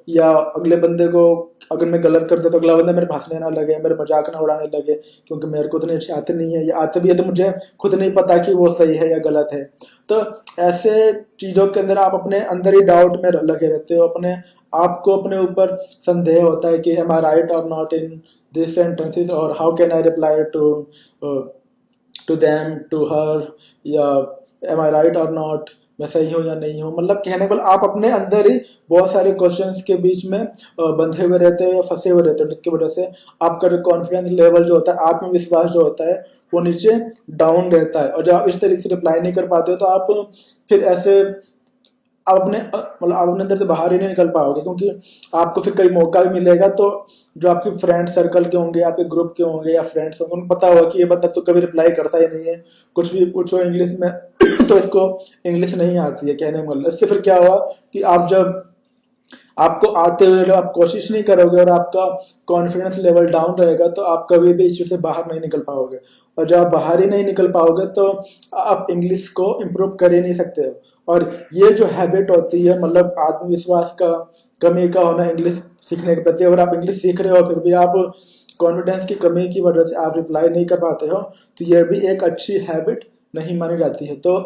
या अगले बंदे को अगर मैं गलत कर दे तो अगला बंदा मेरे पे हंसने ना लगे, मेरे मजाक ना उड़ाने लगे, क्योंकि मेरे को उतनी अच्छी आती नहीं है, या आती भी है तो मुझे खुद नहीं पता कि वो सही है या गलत है। तो ऐसे चीजों के अंदर आप अपने अंदर ही डाउट में लगे रहते हो, अपने आपको अपने ऊपर संदेह होता है कि am I right or not in this sentences, और how can I reply to them to her, या am I right or not, मैं सही हूँ या नहीं हूँ। मतलब कहने को आप अपने अंदर ही बहुत सारे क्वेश्चंस के बीच में बंधे हुए रहते हो या फंसे हुए रहते हो, जिसकी वजह से आपका जो कॉन्फिडेंस लेवल जो होता है, आत्मविश्वास जो होता है वो नीचे डाउन रहता है। और जब आप इस तरीके से रिप्लाई नहीं कर पाते हो तो आप फिर ऐसे आप अपने मतलब आप अपने अंदर से बाहर ही नहीं निकल पाओगे, क्योंकि आपको फिर कई मौका भी मिलेगा तो जो आपके फ्रेंड सर्कल के होंगे, आपके ग्रुप के होंगे या फ्रेंड्स होंगे, उनको पता होगा कि ये बंदा तो कभी रिप्लाई करता ही नहीं है, कुछ भी पूछो इंग्लिश में तो इसको इंग्लिश नहीं आती है, कहने में मतलब। इससे फिर क्या हुआ कि आप जब आपको आते हुए जब आप कोशिश नहीं करोगे और आपका कॉन्फिडेंस लेवल डाउन रहेगा तो आप कभी भी इस चीज से बाहर नहीं निकल पाओगे। और जब आप बाहर ही नहीं निकल पाओगे तो आप इंग्लिश को इम्प्रूव कर ही नहीं सकते हो। और ये जो हैबिट होती है मतलब आत्मविश्वास का कमी का होना इंग्लिश सीखने के प्रति, अगर आप इंग्लिश सीख रहे हो फिर भी आप कॉन्फिडेंस की कमी की वजह से आप रिप्लाई नहीं कर पाते हो, तो यह भी एक अच्छी हैबिट नहीं मानी जाती है। तो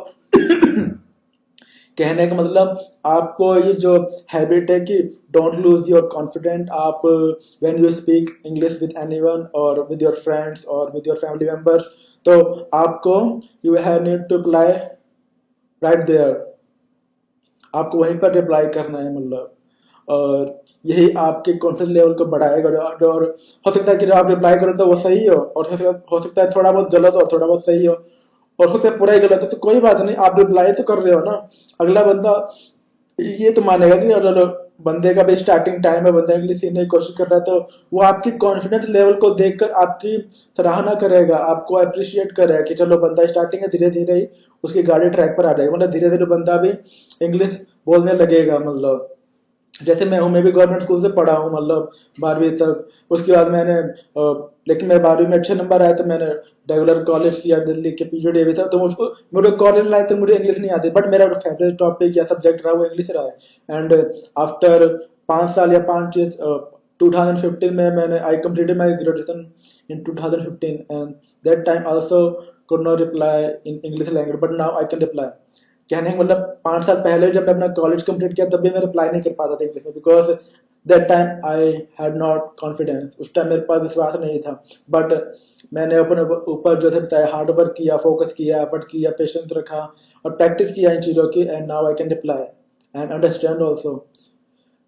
कहने का मतलब आपको ये जो हैबिट है कि डोंट लूज योर कॉन्फिडेंट, आप when you speak English with anyone और विद योर फ्रेंड्स और विद योर फैमिली मेंबर्स, तो आपको you have need to apply right there, आपको वहीं पर रिप्लाई करना है मतलब। और यही आपके कॉन्फिडेंस लेवल को बढ़ाएगा। और हो सकता है कि जब आप रिप्लाई करो तो वो सही हो, और हो सकता है थोड़ा बहुत गलत हो, थोड़ा बहुत सही हो, और हो सकता है पूरा ही गलत हो, तो कोई बात नहीं, आप रिप्लाई तो कर रहे हो ना। अगला बंदा ये तो मानेगा कि अगर बंदे का भी स्टार्टिंग टाइम है, बंदा इंग्लिश सीखने की कोशिश कर रहा है, तो वो आपकी कॉन्फिडेंस लेवल को देखकर आपकी सराहना करेगा, आपको अप्रिशिएट करेगा कि चलो बंदा स्टार्टिंग है, धीरे धीरे ही उसकी गाड़ी ट्रैक पर आ जाएगी, मतलब धीरे धीरे बंदा भी इंग्लिश बोलने लगेगा। मतलब जैसे मैं भी गवर्नमेंट स्कूल से पढ़ा हूँ मतलब 12वीं तक। उसके बाद मैंने लेकिन मेरे 12वीं में अच्छे नंबर आए तो मैंने रेगुलर कॉलेज किया दिल्ली के पीजीडीएवी था, तो मुझको मेरे कॉलेज लाइफ तक मुझे इंग्लिश नहीं आती, बट मेरा फेवरेट टॉपिक या सब्जेक्ट रहा वो इंग्लिश रहा है। एंड आफ्टर 5 साल या 5 ईयर 2015 में मैंने आई completed my graduation in 2015 and that time also could not reply in English language but now I can reply। कहने का मतलब 5 साल पहले जब मैं अपना कॉलेज कंप्लीट किया तब भी मैं अप्लाई नहीं कर पाता था इंग्लिश में, because that time I had not confidence, उस टाइम मेरे पास विश्वास नहीं था। बट मैंने अपने ऊपर जो है बताया हार्ड वर्क किया, फोकस किया, एफर्ट किया, पेशेंस रखा और प्रैक्टिस किया इन चीज़ों की, and now I can reply and understand also.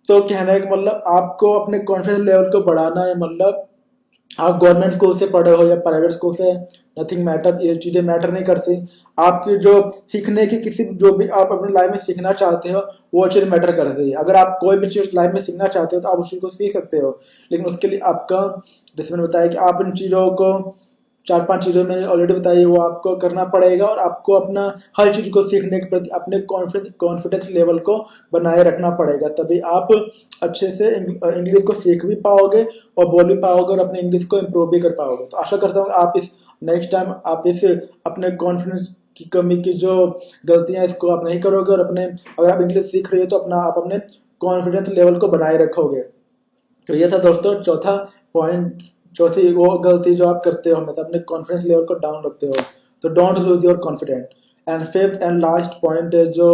तो कहने का मतलब आपको अपने कॉन्फिडेंस लेवल को बढ़ाना है, मतलब आप गवर्नमेंट स्कूल से पढ़े हो या प्राइवेट स्कूल से, नथिंग मैटर, ये चीजें मैटर नहीं करती। आपकी जो सीखने की किसी जो भी आप अपनी लाइफ में सीखना चाहते हो वो चीज मैटर करती है। अगर आप कोई भी चीज लाइफ में सीखना चाहते हो तो आप उस चीज को सीख सकते हो, लेकिन उसके लिए आपका, जैसे मैंने बताया कि आप इन चीजों को, चार पांच चीजों मैंने ऑलरेडी बताई, वो आपको करना पड़ेगा और आपको अपना हर चीज को सीखने के प्रति अपने कॉन्फिडेंस लेवल को बनाए रखना पड़ेगा, तभी आप अच्छे से इंग्लिश को सीख भी पाओगे और बोल भी पाओगे और अपने इंग्लिश को इम्प्रूव भी कर पाओगे। तो आशा करता हूँ आप इस नेक्स्ट टाइम आप इस अपने कॉन्फिडेंस की कमी की जो गलतियां इसको आप नहीं करोगे और अपने, अगर आप इंग्लिश सीख रहे हो तो अपना आप अपने कॉन्फिडेंस लेवल को बनाए रखोगे। तो ये था दोस्तों चौथा पॉइंट, चौथी वो गलती जो आप करते हो, मतलब अपने कॉन्फिडेंस लेवल को डाउन रखते हो। तो don't lose your confidence. And fifth and last point है जो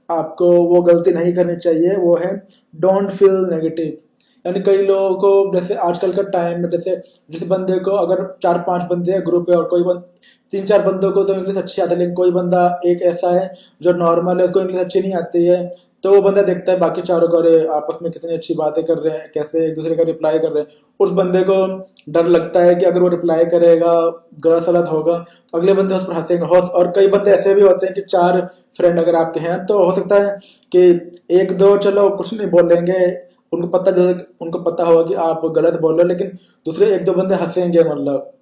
आपको वो गलती नहीं करनी चाहिए, वो है डोंट फील नेगेटिव। यानी कई लोगों को, जैसे आजकल का टाइम में, जैसे जिस बंदे को अगर चार पांच बंदे हैं ग्रुप है और कोई तीन चार बंदों को तो इंग्लिश अच्छी आती है, लेकिन कोई बंदा एक ऐसा है जो नॉर्मल है, उसको इंग्लिश अच्छी नहीं आती है, तो वो बंदा देखता है बाकी चारों को, अरे आपस में कितनी अच्छी बातें कर रहे हैं, कैसे एक दूसरे का रिप्लाई कर रहे हैं। उस बंदे को डर लगता है कि अगर वो रिप्लाई करेगा, गलत सलत होगा तो अगले बंदे उस पर हंसेंगे। और कई बंदे ऐसे भी होते हैं कि चार फ्रेंड अगर आपके हैं तो हो सकता है कि एक दो चलो कुछ नहीं बोलेंगे, उनको पता होगा कि आप गलत बोल रहे हो, लेकिन दूसरे एक दो बंदे हंसेंगे। मतलब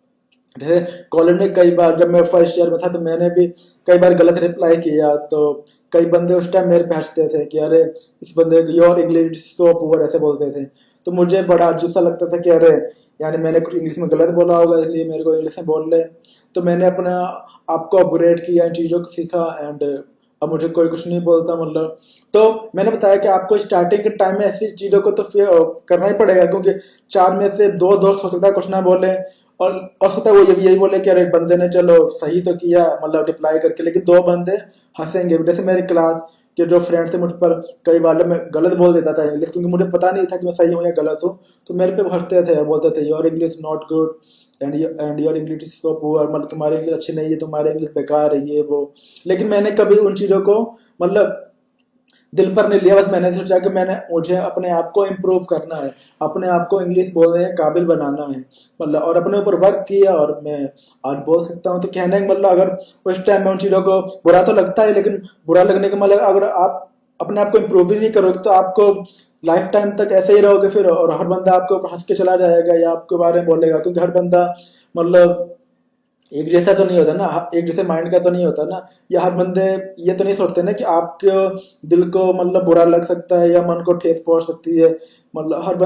जैसे कॉलेज में कई बार जब मैं फर्स्ट ईयर में था तो मैंने भी कई बार गलत रिप्लाई किया, तो कई बंदे उस टाइम मेरे पे हंसते थे कि अरे इस बंदे योर इंग्लिश सो पुअर, ऐसे बोलते थे। तो मुझे बड़ा अजीब सा लगता था कि अरे यानी मैंने कुछ इंग्लिश में गलत बोला होगा इसलिए मेरे को इंग्लिश में बोल ले। तो मैंने अपना आपको अपग्रेड किया, इन चीजों को सीखा, एंड अब मुझे कोई कुछ नहीं बोलता। मतलब तो मैंने बताया कि आपको स्टार्टिंग के टाइम में ऐसी चीजों को तो करना ही पड़ेगा, क्योंकि चार में से दो दोस्त हो सकता है कुछ ना बोले, और होता है वो यही बोले कि अरे बंदे ने चलो सही तो किया, मतलब रिप्लाई करके, लेकिन दो बंदे हंसेंगे। जैसे मेरे क्लास के जो फ्रेंड थे मुझ पर कई बार जब मैं गलत बोल देता था इंग्लिश, क्योंकि मुझे पता नहीं था कि मैं सही हूँ या गलत हूँ, तो मेरे पे वो हंसते थे और बोलते थे your English not good and your English is so poor, मतलब तुम्हारी इंग्लिश अच्छी नहीं है, तुम्हारी इंग्लिश बेकार है, ये वो। लेकिन मैंने कभी उन चीजों को मतलब दिल पर नहीं लिया। बस मैंने सोचा कि मुझे अपने आप को इम्प्रूव करना है, अपने आप को इंग्लिश बोलने के काबिल बनाना है, मतलब और अपने ऊपर वर्क किया और मैं आज बोल सकता हूँ। तो कहने का मतलब, अगर उस टाइम में उन चीजों को बुरा तो लगता है, लेकिन बुरा लगने का मतलब अगर आप अपने आप को इम्प्रूव भी नहीं करोगे तो आपको लाइफ टाइम तक ऐसे ही रहोगे फिर, और हर बंदा आपके ऊपर हंस के चला जाएगा या आपके बारे में बोलेगा, क्योंकि हर बंदा मतलब एक जैसा तो नहीं होता ना, एक जैसे माइंड का तो नहीं होता ना, या हर बंदे ये तो नहीं सोचते ना कि आपके दिल को मतलब बुरा लग सकता है या मन को ठेस पहुंच सकती है। मतलब हर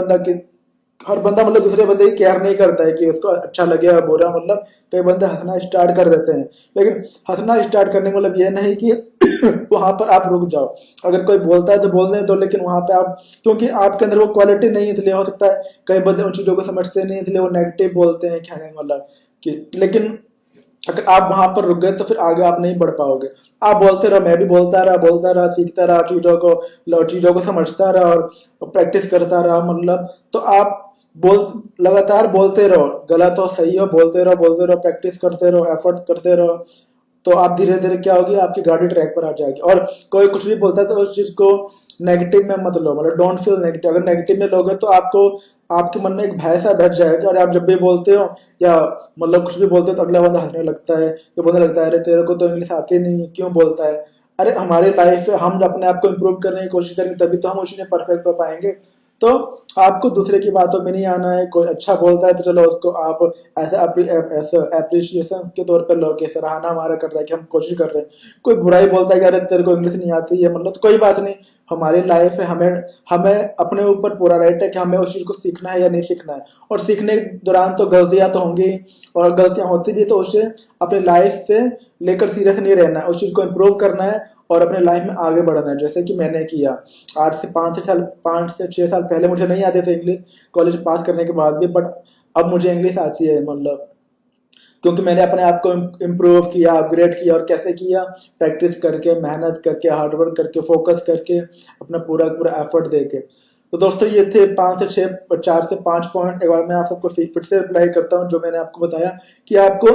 बंदा मतलब दूसरे बंदे की केयर नहीं करता है कि उसको अच्छा लगे या बुरा। मतलब कई बंदे हंसना स्टार्ट कर देते हैं, लेकिन हंसना स्टार्ट करने का मतलब ये नहीं कि वहां पर आप रुक जाओ। अगर कोई बोलता है तो बोलने दो, लेकिन वहां पे आप, क्योंकि आपके अंदर वो क्वालिटी नहीं है, इसलिए हो सकता है कई बंदे उन चीजों को समझते नहीं, इसलिए वो नेगेटिव बोलते हैं कहने का मतलब कि। लेकिन अगर आप वहां पर रुक गए तो फिर आगे आप नहीं बढ़ पाओगे। आप बोलते रहो, मैं भी बोलता रहा, सीखता रहा चीजों को समझता रहा और प्रैक्टिस करता रहा। मतलब तो आप बोल लगातार बोलते रहो, गलत हो सही हो, बोलते रहो, प्रैक्टिस करते रहो, एफर्ट करते रहो, तो आप धीरे धीरे क्या होगी, आपकी गाड़ी ट्रैक पर आ जाएगी। और कोई कुछ भी बोलता है तो उस चीज को नेगेटिव में मत लो, मतलब डोंट फील नेगेटिव। अगर नेगेटिव में लोगे तो आपको आपके मन में एक भय सा बैठ जाएगा, और आप जब भी बोलते हो या मतलब कुछ भी बोलते हो तो अगला बंदा हंसने लगता है, ये बोलने लगता है अरे तेरे को तो इंग्लिश आती नहीं, क्यों बोलता है। अरे हमारी लाइफ है, हम अपने आप को इम्प्रूव करने की कोशिश करेंगे तभी तो हम उसी में परफेक्ट हो पाएंगे। तो आपको दूसरे की बातों में नहीं आना है। कोई अच्छा बोलता है तो चलो उसको आप ऐसे अप्रिशिएशन के तौर पर लो कि सराहना हमारा कर रहा है कि हम कोशिश कर रहे हैं। कोई बुराई बोलता है कि अरे तेरे को इंग्लिश नहीं आती है, मतलब तो कोई बात नहीं, हमारी लाइफ है, हमें हमें अपने ऊपर पूरा राइट है कि हमें उस चीज को सीखना है या नहीं सीखना है। और सीखने के दौरान तो गलतियां तो होंगी, और गलतियां होती भी तो उसे अपनी लाइफ से लेकर सीरियस नहीं रहना है, उस चीज को इम्प्रूव करना है और अपने लाइफ में आगे बढ़ना है, जैसे कि मैंने किया। आज से 5 से 6 साल पहले मुझे नहीं आते थे इंग्लिश, कॉलेज पास करने के बाद भी, बट अब मुझे इंग्लिश आती है। मतलब क्योंकि मैंने अपने आप को इम्प्रूव किया, अपग्रेड किया, और कैसे किया, प्रैक्टिस करके, मेहनत करके, हार्डवर्क करके, फोकस करके, अपना पूरा पूरा एफर्ट देके। तो दोस्तों ये थे 5 से 6, 4 से 5 पॉइंट। एक बार मैं आप सबको फिर से रिप्लाई करता हूँ जो मैंने आपको बताया कि आपको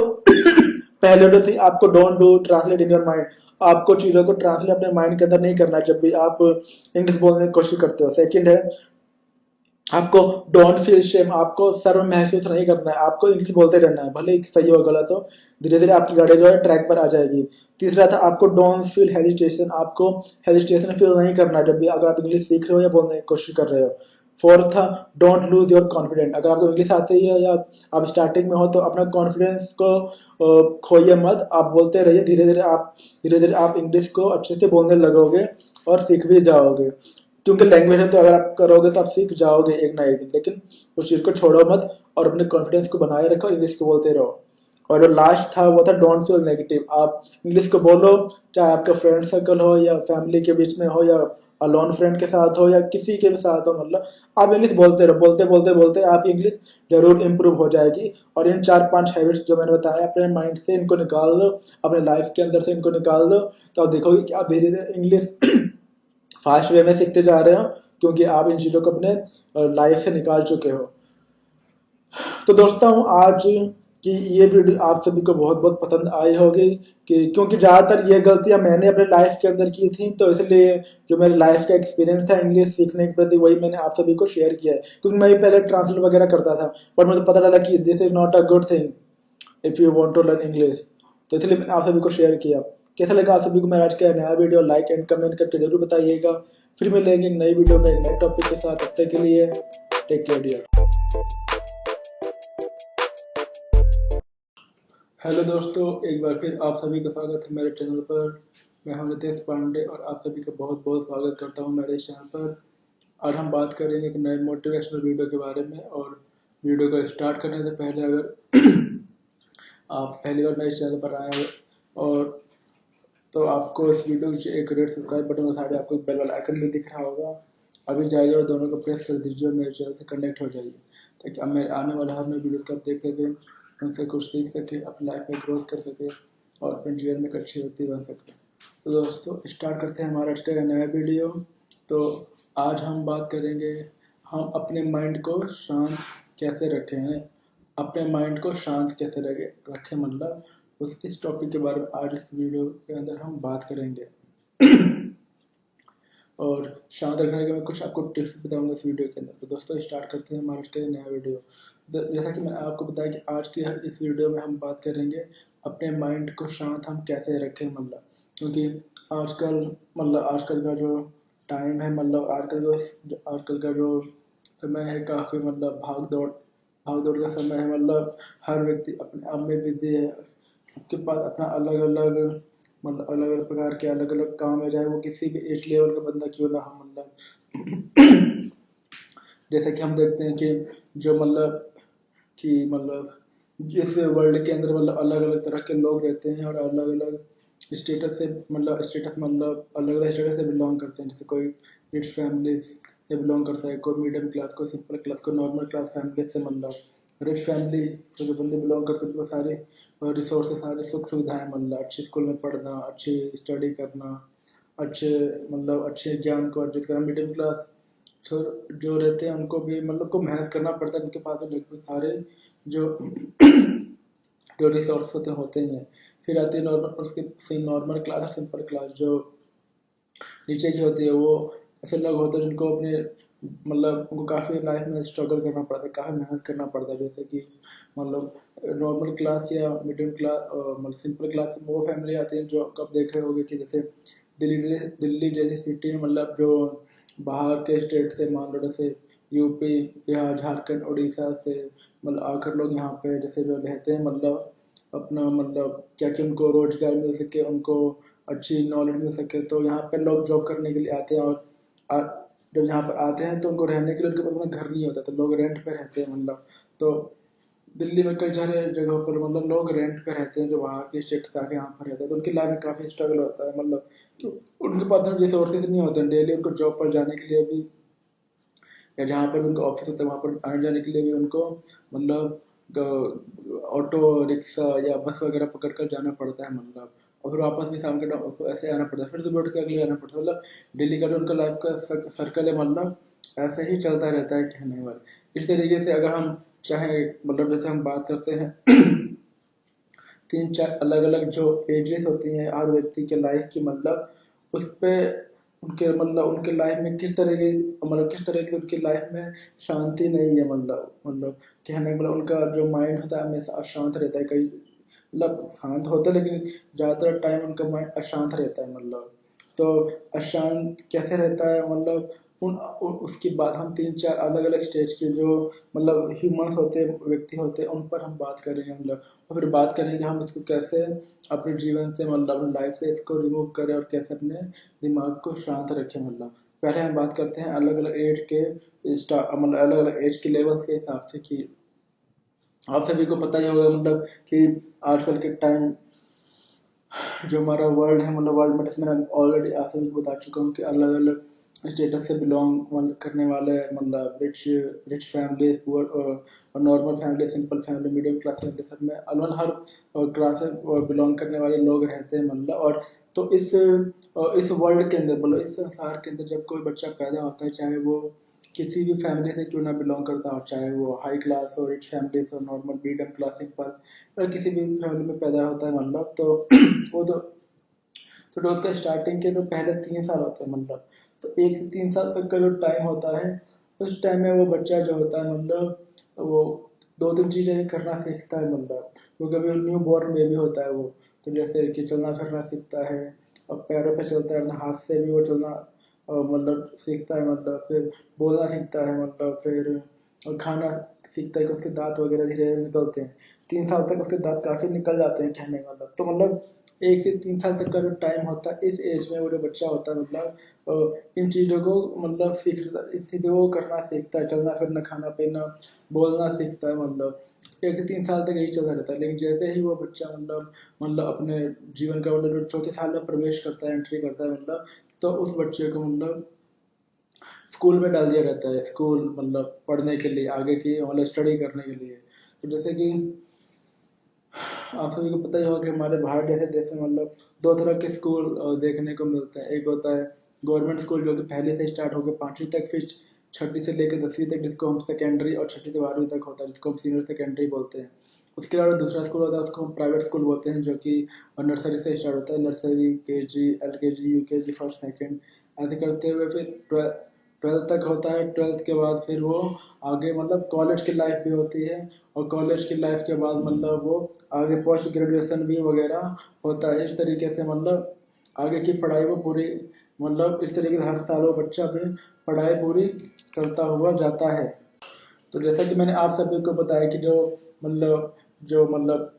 पहले तो थी आपको don't do translate in your mind. आपको चीजों को ट्रांसलेट अपने माइंड के अंदर नहीं करना जब भी आप इंग्लिश बोलने की कोशिश करते हो। सेकंड है आपको डोंट फील शेम, आपको शर्म महसूस नहीं करना है, आपको इंग्लिश बोलते रहना है, भले ही सही हो गलत हो, धीरे धीरे आपकी गाड़ी जो है ट्रैक पर आ जाएगी। तीसरा था आपको डोंट फील हेजिटेशन, आपको हेजिटेशन फील नहीं करना जब भी अगर आप इंग्लिश सीख रहे हो या बोलने की कोशिश कर रहे हो। फोर्थ था डोंट लूज योर कॉन्फिडेंस, अगर आपको इंग्लिश आती है या आप स्टार्टिंग में हो तो अपना कॉन्फिडेंस को खोइए मत, आप बोलते रहिए, धीरे धीरे आप इंग्लिश को अच्छे से बोलने लगोगे और सीख भी जाओगे। क्योंकि लैंग्वेज है तो अगर आप करोगे तो आप सीख जाओगे एक ना एक दिन, लेकिन उस चीज को छोड़ो मत और अपने कॉन्फिडेंस को बनाए रखो, इंग्लिश को बोलते रहो। और जो लास्ट था वो था डोंट फील नेगेटिव, आप इंग्लिश को बोलो, चाहे आपका फ्रेंड सर्कल हो या फैमिली के बीच में हो या अलोन फ्रेंड के साथ हो या किसी के भी साथ हो, मतलब आप इंग्लिश बोलते रहो, बोलते बोलते बोलते आप इंग्लिश जरूर इंप्रूव हो जाएगी। और इन 4-5 हैबिट्स जो मैंने बताया अपने माइंड से इनको निकाल दो, अपने लाइफ के अंदर से इनको निकाल दो, तो आप देखोगे कि आप धीरे धीरे इंग्लिश फास्ट वे में सीखते जा रहे हो, क्योंकि आप इन चीजों को अपने लाइफ से निकाल चुके हो। तो दोस्तों आज की ये वीडियो आप सभी को बहुत बहुत पसंद आई होगी, कि क्योंकि ज्यादातर ये गलतियां मैंने अपने लाइफ के अंदर की थी, तो इसलिए जो मेरे लाइफ का एक्सपीरियंस था इंग्लिश सीखने के प्रति वही मैंने आप सभी को शेयर किया है। क्योंकि मैं भी पहले ट्रांसलेट वगैरह करता था, पर मुझे पता चला कि this is not a good thing if you want to learn English, तो इसलिए मैंने आप सभी को शेयर किया। कैसा लगा आप सभी को मेरा आज का नया वीडियो, लाइक एंड कमेंट करके जरूर बताइएगा। फिर मिलेंगे नई वीडियो में नए टॉपिक के साथ, तब तक के लिए टेक केयर डियर। हेलो दोस्तों, एक बार फिर आप सभी का स्वागत है मेरे चैनल पर। मैं हूं नितेश पांडे और आप सभी का बहुत बहुत स्वागत करता हूं मेरे इस चैनल पर। आज हम बात करेंगे एक नए मोटिवेशनल वीडियो के बारे में। और वीडियो को स्टार्ट करने से पहले अगर आप पहली बार मेरे चैनल पर आए हो और तो आपको इस वीडियो के एक रेड सब्सक्राइब बटन और साइड में आपको एक बेल वाला आइकन भी दिख रहा होगा, अभी जाइए और दोनों को प्रेस कर दीजिए और मेरे चैनल से कनेक्ट हो जाइए, ताकि अब मेरे आने वाले हर नए वीडियोस को आप देख सकें, उनसे कुछ सीख सके, अपनी लाइफ में ग्रोथ कर सके और अपने जीवन में एक अच्छी व्यक्ति बन सके। तो दोस्तों स्टार्ट करते हैं हमारा आज का नया वीडियो। तो आज हम बात करेंगे हम अपने माइंड को शांत कैसे रखें, अपने माइंड को शांत कैसे रखें, मतलब उस इस टॉपिक के बारे में आज इस वीडियो के अंदर हम बात करेंगे। और शांत रखने के मैं कुछ आपको टिप्स बताऊंगा इस वीडियो के अंदर। तो दोस्तों स्टार्ट करते हैं हमारा आज का नया वीडियो। जैसा कि मैंने आपको बताया कि आज की इस वीडियो में हम बात करेंगे अपने माइंड को शांत हम कैसे रखें, मतलब क्योंकि आजकल मतलब आजकल का जो टाइम है, मतलब आजकल का जो समय है काफ़ी मतलब भाग दौड़ का समय है, मतलब हर व्यक्ति अपने आप में बिजी है, सबके पास अपना अलग अलग मतलब अलग अलग प्रकार के अलग अलग काम है, चाहे वो किसी भी एज लेवल का बंदा क्यों ना हो, मतलब जैसे कि हम देखते हैं कि जो मतलब जिस वर्ल्ड के अंदर मतलब अलग अलग तरह के लोग रहते हैं और अलग अलग स्टेटस मतलब अलग अलग स्टेटस से बिलोंग करते हैं। जैसे कोई रिच फैमिली से बिलोंग करता है, कोई मीडियम क्लास, कोई सिंपल क्लास, कोई नॉर्मल क्लास फैमिली से, मतलब रिच फैमिली से जो बंदे बिलोंग करते हैं उनको सारे रिसोर्सेज, सारे सुख सुविधाएं, मतलब अच्छे स्कूल में पढ़ना, अच्छी स्टडी करना, अच्छे मतलब अच्छे ज्ञान को अर्जित करना। मिडिल क्लास जो रहते हैं उनको भी मतलब को मेहनत करना पड़ता है, उनके पास लगभग सारे जो जो रिसोर्स होते ही हैं। फिर आती है नॉर्मल, उसके नॉर्मल क्लास और सिंपल क्लास जो नीचे की होती है, वो ऐसे लोग होते हैं जिनको अपने मतलब उनको काफ़ी लाइफ में स्ट्रगल करना पड़ता है, काफ़ी मेहनत करना पड़ता है। जैसे कि मतलब नॉर्मल क्लास या मिडिल क्लास मतलब सिंपल क्लास में वो फैमिली आती है जो कब देख रहे होगे कि जैसे दिल्ली जैसी सिटी में, मतलब जो बाहर के स्टेट से, मान लो जैसे यूपी, बिहार, झारखंड, उड़ीसा से मतलब आकर लोग यहाँ पे जैसे जो रहते हैं, मतलब अपना मतलब क्या कि उनको रोजगार मिल सके, उनको अच्छी नॉलेज मिल सके, तो यहाँ पे लोग जॉब करने के लिए आते हैं। और आ, जब यहाँ पर आते हैं तो उनको रहने के लिए उनके पास अपना घर नहीं होता, तो लोग रेंट पे रहते हैं, मतलब तो दिल्ली में कई सारे जगहों पर मतलब लोग रेंट पे रहते हैं जो बाहर के स्टेट से आके यहाँ पर रहते हैं, तो उनकी लाइफ में काफ़ी स्ट्रगल होता है, मतलब कि उनके पास रिसोर्सेज नहीं होते हैं डेली उनको जॉब पर जाने के लिए भी, या जहाँ पर उनका ऑफिस होता है वहाँ पर आने जाने के लिए भी उनको मतलब ऑटो रिक्शा या बस वगैरह पकड़ कर जाना पड़ता है, मतलब और फिर वापस भी शाम के टाइम को ऐसे आना पड़ता है, फिर सुबह उठ के अगले आना पड़ता है, मतलब डेली का जो उनका लाइफ का सर्कल है, मतलब ऐसे ही चलता रहता है कहने वाले। इस तरीके से अगर हम चाहे मतलब जैसे हम बात करते हैं 3-4 अलग अलग जो एजेस होती हैं हर व्यक्ति के लाइफ की, मतलब उस पे उनके लाइफ में किस तरह की उनकी लाइफ में शांति नहीं है। मतलब कहने का उनका जो माइंड होता है हमेशा अशांत रहता है। कई शांत होता है, लेकिन ज़्यादातर टाइम उनका माइंड अशांत रहता है। तो अशांत कैसे रहता है, उसकी बात हम 3-4 अलग अलग स्टेज के जो ह्यूमंस होते हैं, व्यक्ति होते हैं, उन पर हम बात करेंगे। और फिर बात करेंगे हम इसको कैसे अपने जीवन से अपनी लाइफ से इसको रिमूव करें और कैसे अपने दिमाग को शांत रखें। पहले हम बात करते हैं अलग अलग एज के अलग अलग एज के लेवल्स के हिसाब से कि आप सभी को पता ही होगा कि आजकल के टाइम जो हमारा वर्ल्ड है, वर्ल्ड में जैसे मैंने ऑलरेडी आप सभी को बता चुका हूँ कि अलग अलग स्टेटस से बिलोंग करने वाले रिच रिच फैमिलीज, पुअर और normal family, simple family, medium class family, सब में हर क्लास से बिलोंग करने वाले लोग रहते हैं। और तो इस वर्ल्ड के अंदर इस संसार के अंदर जब कोई बच्चा पैदा होता है, चाहे वो किसी भी फैमिली से क्यों ना बिलोंग करता हो, चाहे वो हाई क्लास हो, रिच फैमिली हो, नॉर्मल मीडियम क्लास, सिंपल, और किसी भी फैमिली में पैदा होता है तो वो तो उसका स्टार्टिंग के जो पहले 3 साल होते हैं, तो 1 से 3 साल तक का जो टाइम होता है, उस टाइम में वो बच्चा जो होता है वो 2-3 चीज़ें करना सीखता है। वो कभी न्यू बॉर्न बेबी होता है वो, तो जैसे कि चलना फिरना सीखता है, और पैरों पे चलता है, अपने हाथ से भी वो चलना सीखता है। फिर बोलना सीखता है, फिर और खाना सीखता है कि उसके दांत वगैरह धीरे धीरे निकलते हैं। 3 साल तक उसके दांत काफ़ी निकल जाते हैं कहने का तो 1 से 3 साल तक का जो टाइम होता है, इस एज में वो जो बच्चा होता है इन चीज़ों को सीख इस चीज़ों को करना सीखता है, चलना फिरना, खाना पीना, बोलना सीखता है। 1 से 3 साल तक यही चलता रहता है। लेकिन जैसे ही वो बच्चा अपने जीवन का जो चौथे साल में प्रवेश करता है, एंट्री करता है, तो उस बच्चे को स्कूल में डाल दिया जाता है। स्कूल पढ़ने के लिए, आगे की स्टडी करने के लिए। तो जैसे कि आप सभी को पता ही होगा कि हमारे भारत जैसे देश में 2 तरह के स्कूल देखने को मिलते हैं। एक होता है गवर्नमेंट स्कूल, जो कि पहले से स्टार्ट होकर 5वीं तक, फिर 6ठी से लेकर 10वीं तक, जिसको हम सेकेंडरी, और 6ठी से 12वीं तक होता है, जिसको हम सीनियर सेकेंडरी बोलते हैं। उसके अलावा दूसरा स्कूल होता है, उसको हम प्राइवेट स्कूल बोलते हैं, जो कि नर्सरी से स्टार्ट होता है। Nursery, KG, LKG, UKG, first second, ऐसे करते हुए फिर 12th तक होता है। 12th के बाद फिर वो आगे कॉलेज की लाइफ भी होती है, और कॉलेज की लाइफ के बाद वो आगे पोस्ट ग्रेजुएशन भी वगैरह होता है। इस तरीके से आगे की पढ़ाई वो पूरी इस तरीके से हर साल वो बच्चा अपनी पढ़ाई पूरी करता हुआ जाता है। तो जैसा कि मैंने आप सभी को बताया कि मतलब जो मतलब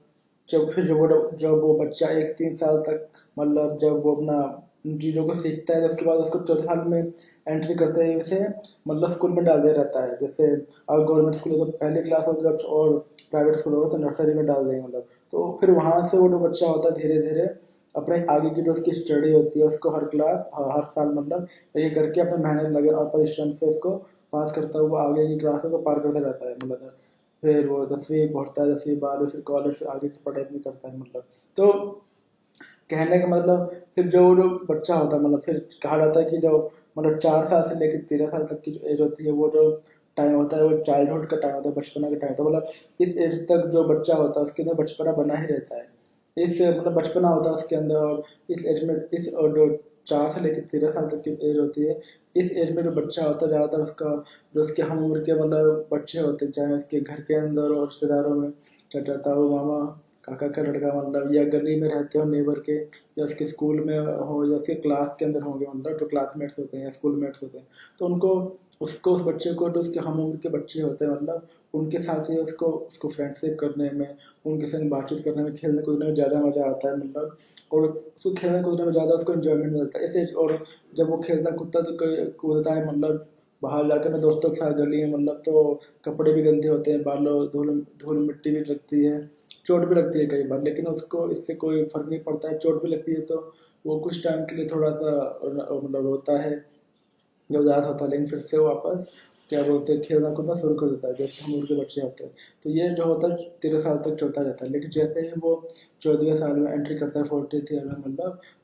जब वो बच्चा 1-3 साल तक जब वो अपना उन चीज़ों को सीखता है, तो उसके बाद उसको चौथे साल में एंट्री करते ही उसे स्कूल में डाल दिया रहता है। जैसे अगर गवर्नमेंट स्कूल है तो पहली क्लास होगी, और प्राइवेट स्कूल होगा तो नर्सरी में डाल देंगे। तो फिर वहाँ से वो जो बच्चा होता है धीरे धीरे अपने आगे की जो उसकी स्टडी होती है, उसको हर क्लास हर साल ये करके अपने मेहनत लगन और परिश्रम से उसको पास करता हुआ आगे की क्लासों को पार करता रहता है। फिर वो 10वीं पढ़ता है, 10वीं 12वीं, फिर कॉलेज, फिर आगे की पढ़ाई भी करता है। तो कहने का फिर जो बच्चा होता है, फिर कहा जाता है कि जो 4 साल से लेकर 13 साल तक की जो एज होती है, वो जो टाइम होता है वो चाइल्डहुड का टाइम होता है, बचपना का टाइम होता है। इस एज तक जो बच्चा होता है उसके अंदर बचपना बना ही रहता है। इस बचपना होता है उसके अंदर, और इस एज में और जो 4 से लेकर 13 साल तक की एज होती है, इस एज में जो बच्चा होता है ज़्यादातर उसका जो उसके हम उम्र के बच्चे होते हैं, चाहे उसके घर के अंदर और रिश्तेदारों में, चाचा ताऊ मामा काका का लड़का, या गली में रहते हो नेबर के, या उसके स्कूल में हो, या उसके क्लास के अंदर होंगे, जो क्लासमेट्स होते हैं या स्कूल मेट्स होते हैं, तो उस बच्चे को जो उसके हम उम्र के बच्चे होते हैं, उनके साथ ही उसको उसको फ्रेंडशिप करने में, उनके संग बातचीत करने में, खेलने कूदने में ज़्यादा मज़ा आता है। और उसको खेलने कूदने में ज़्यादा उसको एंजॉयमेंट मिलता है ऐसे। और जब वो खेलता कूदता तो कूदता है बाहर जाकर मैं दोस्तों के साथ गली में, तो कपड़े भी गंदे होते हैं, बालों धूल धूल मिट्टी भी लगती है, चोट भी लगती है कई बार, लेकिन उसको इससे कोई फर्क नहीं पड़ता है। चोट भी लगती है तो वो कुछ टाइम के लिए थोड़ा सा रोता है, जब उदास होता है, लेकिन फिर से वो वापस क्या बोलते हैं खेलना कूदना शुरू कर देता है, जैसे हम उनके बच्चे होते हैं। तो ये जो होता है 13 साल तक चलता रहता है। लेकिन जैसे ही वो 14वें साल में एंट्री करता है, 40th ईयर में,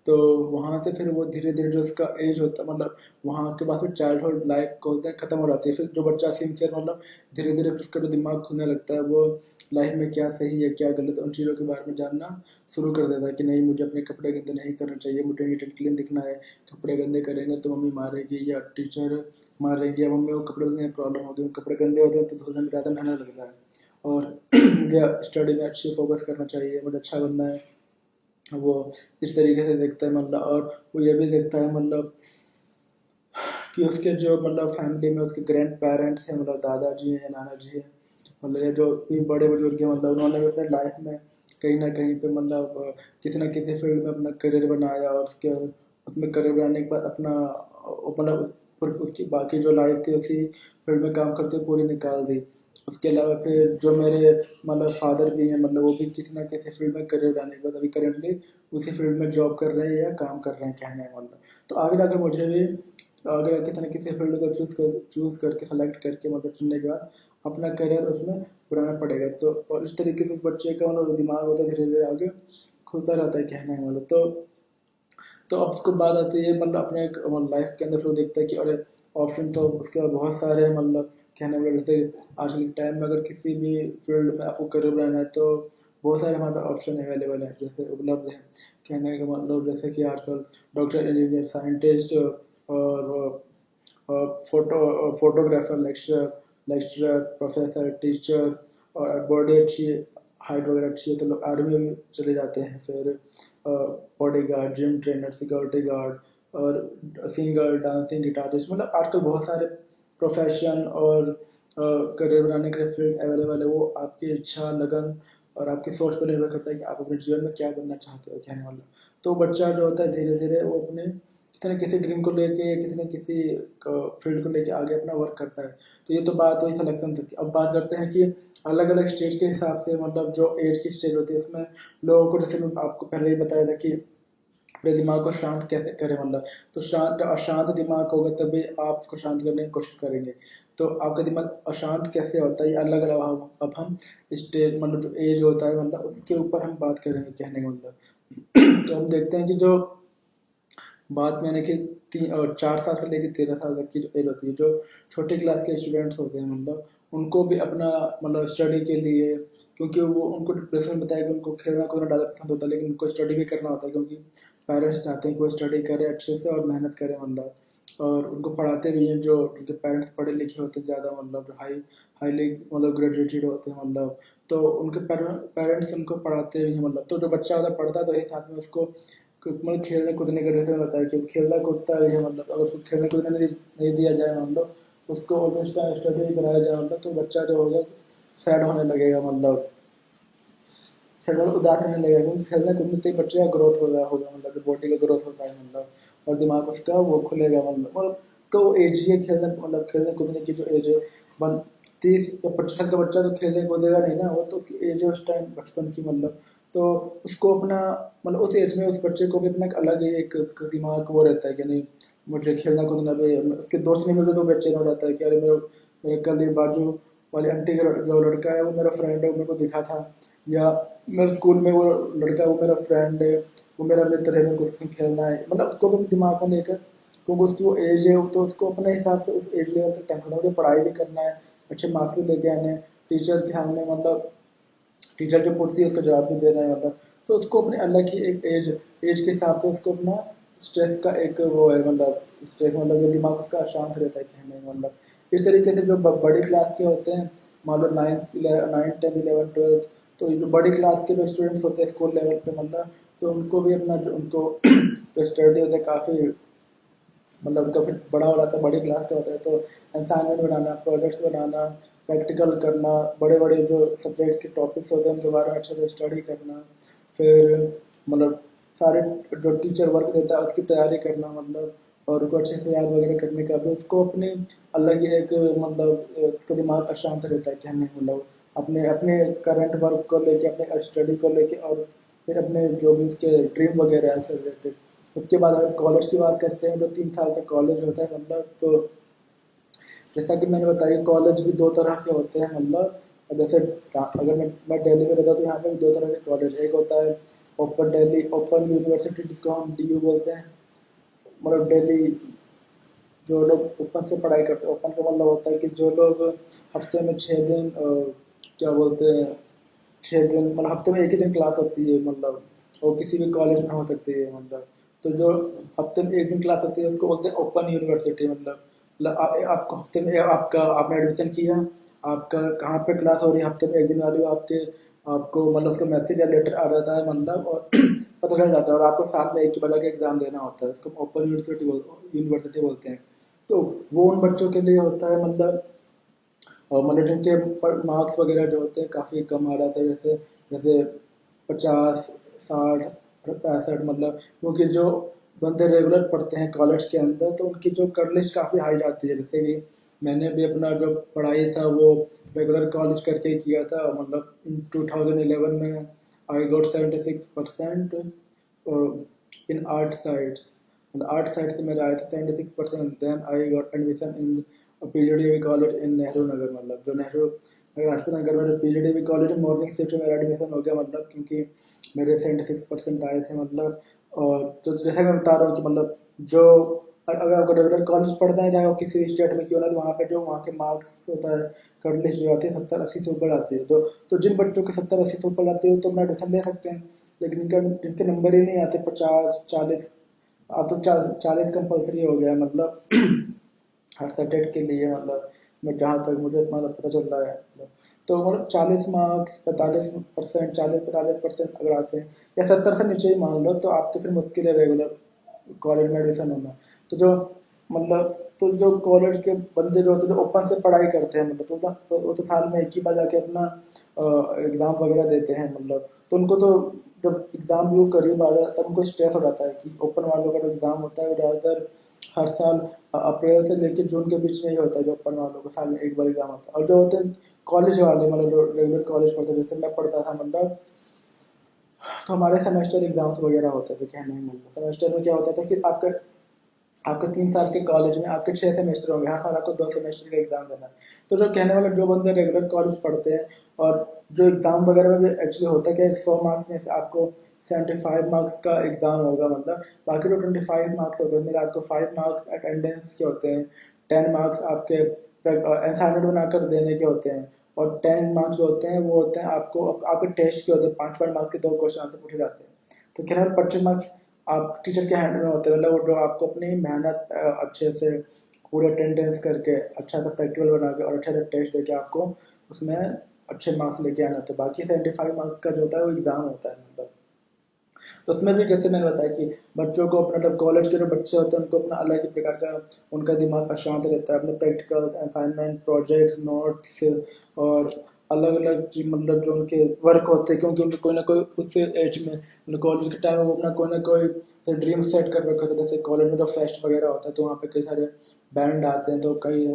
तो वहाँ से फिर वो धीरे धीरे जो उसका एज होता है, वहाँ के बाद फिर चाइल्डहुड लाइफ को होता है खत्म हो जाती है। फिर जो बच्चा सिंसियर धीरे धीरे उसका जो दिमाग खुलने लगता है, वो लाइफ में क्या सही है क्या गलत है उन चीज़ों के बारे में जानना शुरू कर देता है कि नहीं मुझे अपने कपड़े गंदे नहीं करना चाहिए, मुझे नीट एंड क्लीन दिखना है। कपड़े गंदे करेंगे तो मम्मी मारेगी या टीचर मारेगी या मम्मी को कपड़े धोने में प्रॉब्लम होगी, कपड़े गंदे होते हैं तो धोने में ज़्यादा मेहनत लगता है। और मुझे स्टडी में अच्छी फोकस करना चाहिए, मुझे अच्छा बनना है। वो इस तरीके से देखता है मतलब, और वो ये भी देखता है मतलब कि उसके जो मतलब फैमिली में उसके ग्रैंड पेरेंट्स हैं, मतलब दादाजी हैं, नाना जी हैं, मतलब ये जो भी बड़े बुजुर्ग हैं, मतलब उन्होंने भी अपने लाइफ में कहीं ना कहीं पे मतलब किसी न किसी फील्ड में अपना करियर बनाया, और उसके उसमें करियर बनाने के बाद अपना मतलब उसकी बाकी जो लाइफ थी उसी फील्ड में काम करते हुए पूरी निकाल दी। उसके अलावा फिर जो मेरे मतलब फादर भी हैं, मतलब वो भी किसी ना किसी फील्ड में करियर बनाने के बाद अभी करेंटली उसी फील्ड में जॉब कर रहे हैं या काम कर रहे हैं कहने का मतलब। तो आगे जाकर मुझे भी अगर किसी न किसी फील्ड को चूज करके सेलेक्ट करके मतलब चुनने के बाद अपना करियर उसमें बनाना पड़ेगा। तो और इस तरीके से उस बच्चे का मतलब दिमाग होता है धीरे धीरे आगे खुलता रहता है कहने का मतलब। तो अब उसको बात आती है मतलब अपने लाइफ के अंदर फिर वो देखता है कि अरे ऑप्शन तो उसके बाद बहुत सारे हैं मतलब कहने वाले। जैसे आज के टाइम में अगर किसी भी फील्ड में आपको करियर बनाना है तो बहुत सारे हमारे ऑप्शन अवेलेबल हैं, जैसे उपलब्ध हैं कहने का मतलब। जैसे कि आजकल डॉक्टर, इंजीनियर, साइंटिस्ट और फोटोग्राफर, लेक्चरर, प्रोफेसर, टीचर, और बॉडी अच्छी हाइट वगैरह अच्छी है तो लोग आर्मी में चले जाते हैं। फिर body guard, gym trainer, security guard, और सिंगर, डांसिंग, गिटारिस्ट, मतलब आजकल बहुत सारे प्रोफेशन और करियर बनाने के लिए फील्ड अवेलेबल है। वो आपकी इच्छा, लगन और आपकी सोच पर निर्भर करता है कि आप अपने जीवन में क्या बनना चाहते हो कहने वाला। तो बच्चा जो होता है धीरे धीरे वो अपने किसी न किसी ड्रीम को लेके या किसी न किसी फील्ड को लेके आगे अपना वर्क करता है। तो ये तो बात हुई सिलेक्शन तक की। अब बात करते हैं कि अलग अलग स्टेज के हिसाब से मतलब जो एज की स्टेज होती है उसमें लोगों को, जैसे मैं आपको पहले ही बताया था कि अपने दिमाग को शांत कैसे करें मतलब। तो शांत अशांत दिमाग होगा तभी आप उसको शांत करने की कोशिश करेंगे। तो आपका दिमाग अशांत कैसे होता है ये अलग अलग, अब हम स्टेज मतलब जो एज होता है मतलब उसके ऊपर हम बात करेंगे कहने का मतलब। तो हम देखते हैं कि जो बात मैंने कि 4 साल से लेकर 13 साल तक की जो एज होती है, जो छोटी क्लास के स्टूडेंट्स होते हैं मतलब उनको भी अपना मतलब स्टडी के लिए, क्योंकि वो उनको डिप्रेशन बताया कि उनको खेलना कूदना ज़्यादा पसंद होता है लेकिन उनको स्टडी भी करना होता है, क्योंकि पेरेंट्स चाहते हैं कि वो स्टडी करे अच्छे से और मेहनत करे मतलब। और उनको पढ़ाते भी हैं जो उनके पेरेंट्स पढ़े लिखे होते हैं ज़्यादा, मतलब जो हाईली मतलब ग्रेजुएटेड होते हैं मतलब। तो उनके पेरेंट्स उनको पढ़ाते भी हैं मतलब। तो जो बच्चा होता है पढ़ता है तो एक साथ में उसको मतलब खेलने कूदने का, जैसे मैंने बताया कि खेलना कूदता है मतलब अगर उसको खेलने कूदने नहीं दिया जाए मतलब, उसको ऑलमोस्ट स्टडी नहीं कराया जाए मतलब, तो बच्चा जो होगा सैड होने लगेगा मतलब, थोड़ा उदास रहने लगेगा। क्योंकि खेलने कूदने से ही बच्चे का ग्रोथ होगा मतलब बॉडी का ग्रोथ होता है मतलब, और दिमाग उसका वो खुलेगा मतलब। और उसका वो एज ही है खेलने मतलब खेलने कूदने की जो एज है 30 या 25 साल का बच्चा तो खेलने कूदेगा नहीं ना, वो तो उसकी एज है उस टाइम बचपन की मतलब। तो उसको अपना मतलब उस एज में उस बच्चे को भी अपना एक अलग ही एक उसका दिमाग वो रहता है कि नहीं मुझे खेलना कूदना भी, उसके दोस्त नहीं मिलते तो बेचैन हो जाता है कि अरे मेरे कल ये बाजू वाली आंटी का जो लड़का है वो मेरा फ्रेंड है, वो मेरे को दिखा था, या मेरे स्कूल में वो लड़का वो मेरा फ्रेंड है, वो मेरा मित्र है, मेरे को उससे खेलना है मतलब। उसको अपने दिमाग को लेकर, क्योंकि उसकी वो एज है तो उसको अपने हिसाब से उस एज लेवल का टेंशन हो, पढ़ाई भी करना है, अच्छे मार्क्स भी लेके आने हैं, टीचर ध्यान में मतलब टीचर जो पूछती है उसका जवाब भी देना है मतलब। तो उसको अपने अलग ही एक एज के हिसाब से उसको अपना स्ट्रेस का एक वो है मतलब, स्ट्रेस मतलब ये दिमाग उसका अशांत रहता है कहने का मतलब। इस तरीके से जो बड़ी क्लास के होते हैं मान लो 9th 10th 11th 12th, तो ये जो बड़ी क्लास के जो स्टूडेंट्स होते हैं स्कूल लेवल पे मतलब, तो उनको भी अपना जो उनको जो स्टडी होता है काफ़ी मतलब काफ़ी बड़ा हो जाता है, बड़ी क्लास का होता है। तो असाइनमेंट बनाना, प्रोजेक्ट्स बनाना, प्रैक्टिकल करना, बड़े बड़े जो सब्जेक्ट्स के टॉपिक्स होते हैं उनके बारे में अच्छे से स्टडी करना, फिर मतलब सारे जो टीचर वर्क देता है उसकी तैयारी करना मतलब, और उनको अच्छे से याद वगैरह करने का भी उसको अपनी अलग ही एक मतलब उसका दिमाग अशांत रहता है कहने का मतलब। अपने अपने करंट वर्क को लेके, अपने स्टडी को लेके, और फिर अपने जो भी उसके ड्रीम वगैरह है से रिलेटेड। उसके बाद अगर कॉलेज की बात करते हैं तो 3 साल तक कॉलेज होता है मतलब। तो जैसा कि मैंने बताया कॉलेज भी दो तरह के होते हैं मतलब। जैसे अगर मैं दिल्ली में रहता हूँ तो यहाँ पे भी दो तरह के कॉलेज, एक होता है ओपन दिल्ली ओपन यूनिवर्सिटी जिसको हम DU बोलते हैं, मतलब दिल्ली जो लोग ओपन से पढ़ाई करते हैं। ओपन का मतलब होता है कि जो लोग हफ्ते में 6 दिन क्या बोलते हैं 6 दिन मतलब हफ्ते में एक ही दिन क्लास होती है मतलब, वो किसी भी कॉलेज में हो सकती है मतलब। तो जो हफ्ते में एक दिन क्लास होती है उसको बोलते हैं ओपन यूनिवर्सिटी मतलब आपको हफ्ते में आपका आपने एडमिशन किया, आपका कहाँ पे क्लास हो रही है हफ्ते में एक दिन वाली, आपके आपको मतलब उसका मैसेज या लेटर आ जाता है मतलब, और पता चल जाता है, और आपको साथ में एक ही बजा के एग्जाम देना होता है, उसको ओपन यूनिवर्सिटी बोलते हैं। तो वो उन बच्चों के लिए होता है मतलब, और मतलब जिनके मार्क्स वगैरह जो होते हैं काफ़ी कम आ जाते हैं, जैसे जैसे 50, 60, 65 मतलब, क्योंकि जो बंदे रेगुलर पढ़ते हैं कॉलेज के अंदर तो उनकी जो कट लिस्ट काफ़ी हाई जाती है। जैसे कि मैंने भी अपना जो पढ़ाई था वो रेगुलर कॉलेज करके ही किया था मतलब, 2011 में I got 76% in art sides, मतलब आर्ट साइड से मेरे आए थे 76%, then I got admission in PGDV college in Nehru Nagar, मतलब जो नेहरू लाजपत नगर में जो पीजीडीवी कॉलेज है मॉर्निंग शिफ्ट में मेरा एडमिशन हो गया मतलब, क्योंकि मेरे 76% आए थे मतलब। और तो जैसा कि मैं बता रहा हूँ कि मतलब जो अगर आपको रेगुलर कॉलेज पढ़ना है चाहे वो किसी स्टेट में क्यों ना, तो वहाँ पे जो वहाँ के मार्क्स होता है, कट लिस्ट जो आती है 70-80 से ऊपर आती है, तो जिन बच्चों के 70-80 से ऊपर आती है वो तो अपना एडमिशन ले सकते हैं। लेकिन जिनके नंबर ही नहीं आते 50-40, अब तो 40 कंपलसरी हो गया है मतलब हर सब्जेक्ट के लिए मतलब, मैं जहाँ तक मुझे मतलब पता चल रहा है मतलब। तो मतलब 40 मार्क्स 45%, 40-45% अगर आते हैं, या 70 से नीचे ही मान लो, तो आपके फिर मुश्किल है रेगुलर कॉलेज में एडमिशन होना। तो जो मतलब, तो जो कॉलेज के बंदे जो होते हैं जो ओपन से पढ़ाई करते हैं मतलब, तो वो तो साल में एक ही बार जाके अपना एग्ज़ाम वगैरह देते हैं मतलब, तो उनको तो जब एग्ज़ाम भी वो करीब आ जाता है तब उनको स्ट्रेस हो जाता है कि ओपन वालों का जो एग्ज़ाम होता है वो ज़्यादातर हर साल अप्रैल से लेकर जून के बीच में ही होता है, जो ओपन वालों का साल में एक बार एग्ज़ाम होता है। और जो होते हैं कॉलेज वाले मतलब जो रेगुलर कॉलेज पढ़ते हैं, जैसे मैं पढ़ता था मतलब, तो हमारे सेमेस्टर एग्जाम्स वगैरह होते थे, कहने में मतलब सेमेस्टर में क्या होता था कि आपका आपके 3 साल के कॉलेज में आपके 6 सेमेस्टर होंगे, हर साल आपको 2 सेमेस्टर का एग्जाम देना है। तो जो कहने वाले जो बंदे रेगुलर कॉलेज पढ़ते हैं, और जो एग्जाम वगैरह में भी एक्चुअली होता है कि 100 मार्क्स में से आपको 75 मार्क्स का एग्जाम होगा मतलब, बाकी जो 25 मार्क्स होते हैं मेरे आपको 5 मार्क्स अटेंडेंस के होते हैं, 10 मार्क्स आपके असाइनमेंट बनाकर देने के होते हैं, और 10 मार्क्स जो होते हैं वो होते हैं आपको आपके टेस्ट के होते हैं, 5 5 मार्क्स के 2 क्वेश्चन आंसर पूछे जाते हैं। तो कहने वाले 25 मार्क्स आप टीचर के हैंड में होते हैं, मतलब वो जो आपको अपनी मेहनत अच्छे से पूरे अटेंडेंस करके अच्छा सा प्रैक्टिकल बना के और अच्छा सा टेस्ट देके आपको उसमें अच्छे मार्क्स लेके आना होता है। बाकी 75 मार्क्स का जो होता है वो एग्जाम होता है मतलब। तो उसमें भी जैसे मैंने बताया कि बच्चों को अपना मतलब कॉलेज के जो बच्चे होते हैं उनको अपना अलग ही प्रकार का उनका दिमाग अशांत रहता है, अपने प्रैक्टिकल्स असाइनमेंट प्रोजेक्ट्स नोट्स और अलग अलग चीज मतलब जो उनके वर्क होते हैं, क्योंकि उनके कोई ना कोई उस एज में कॉलेज के टाइम में वो अपना कोई ना कोई ड्रीम सेट कर रखा था। जैसे कॉलेज में जो फेस्ट वगैरह होता है तो वहाँ पे कई सारे बैंड आते हैं, तो कई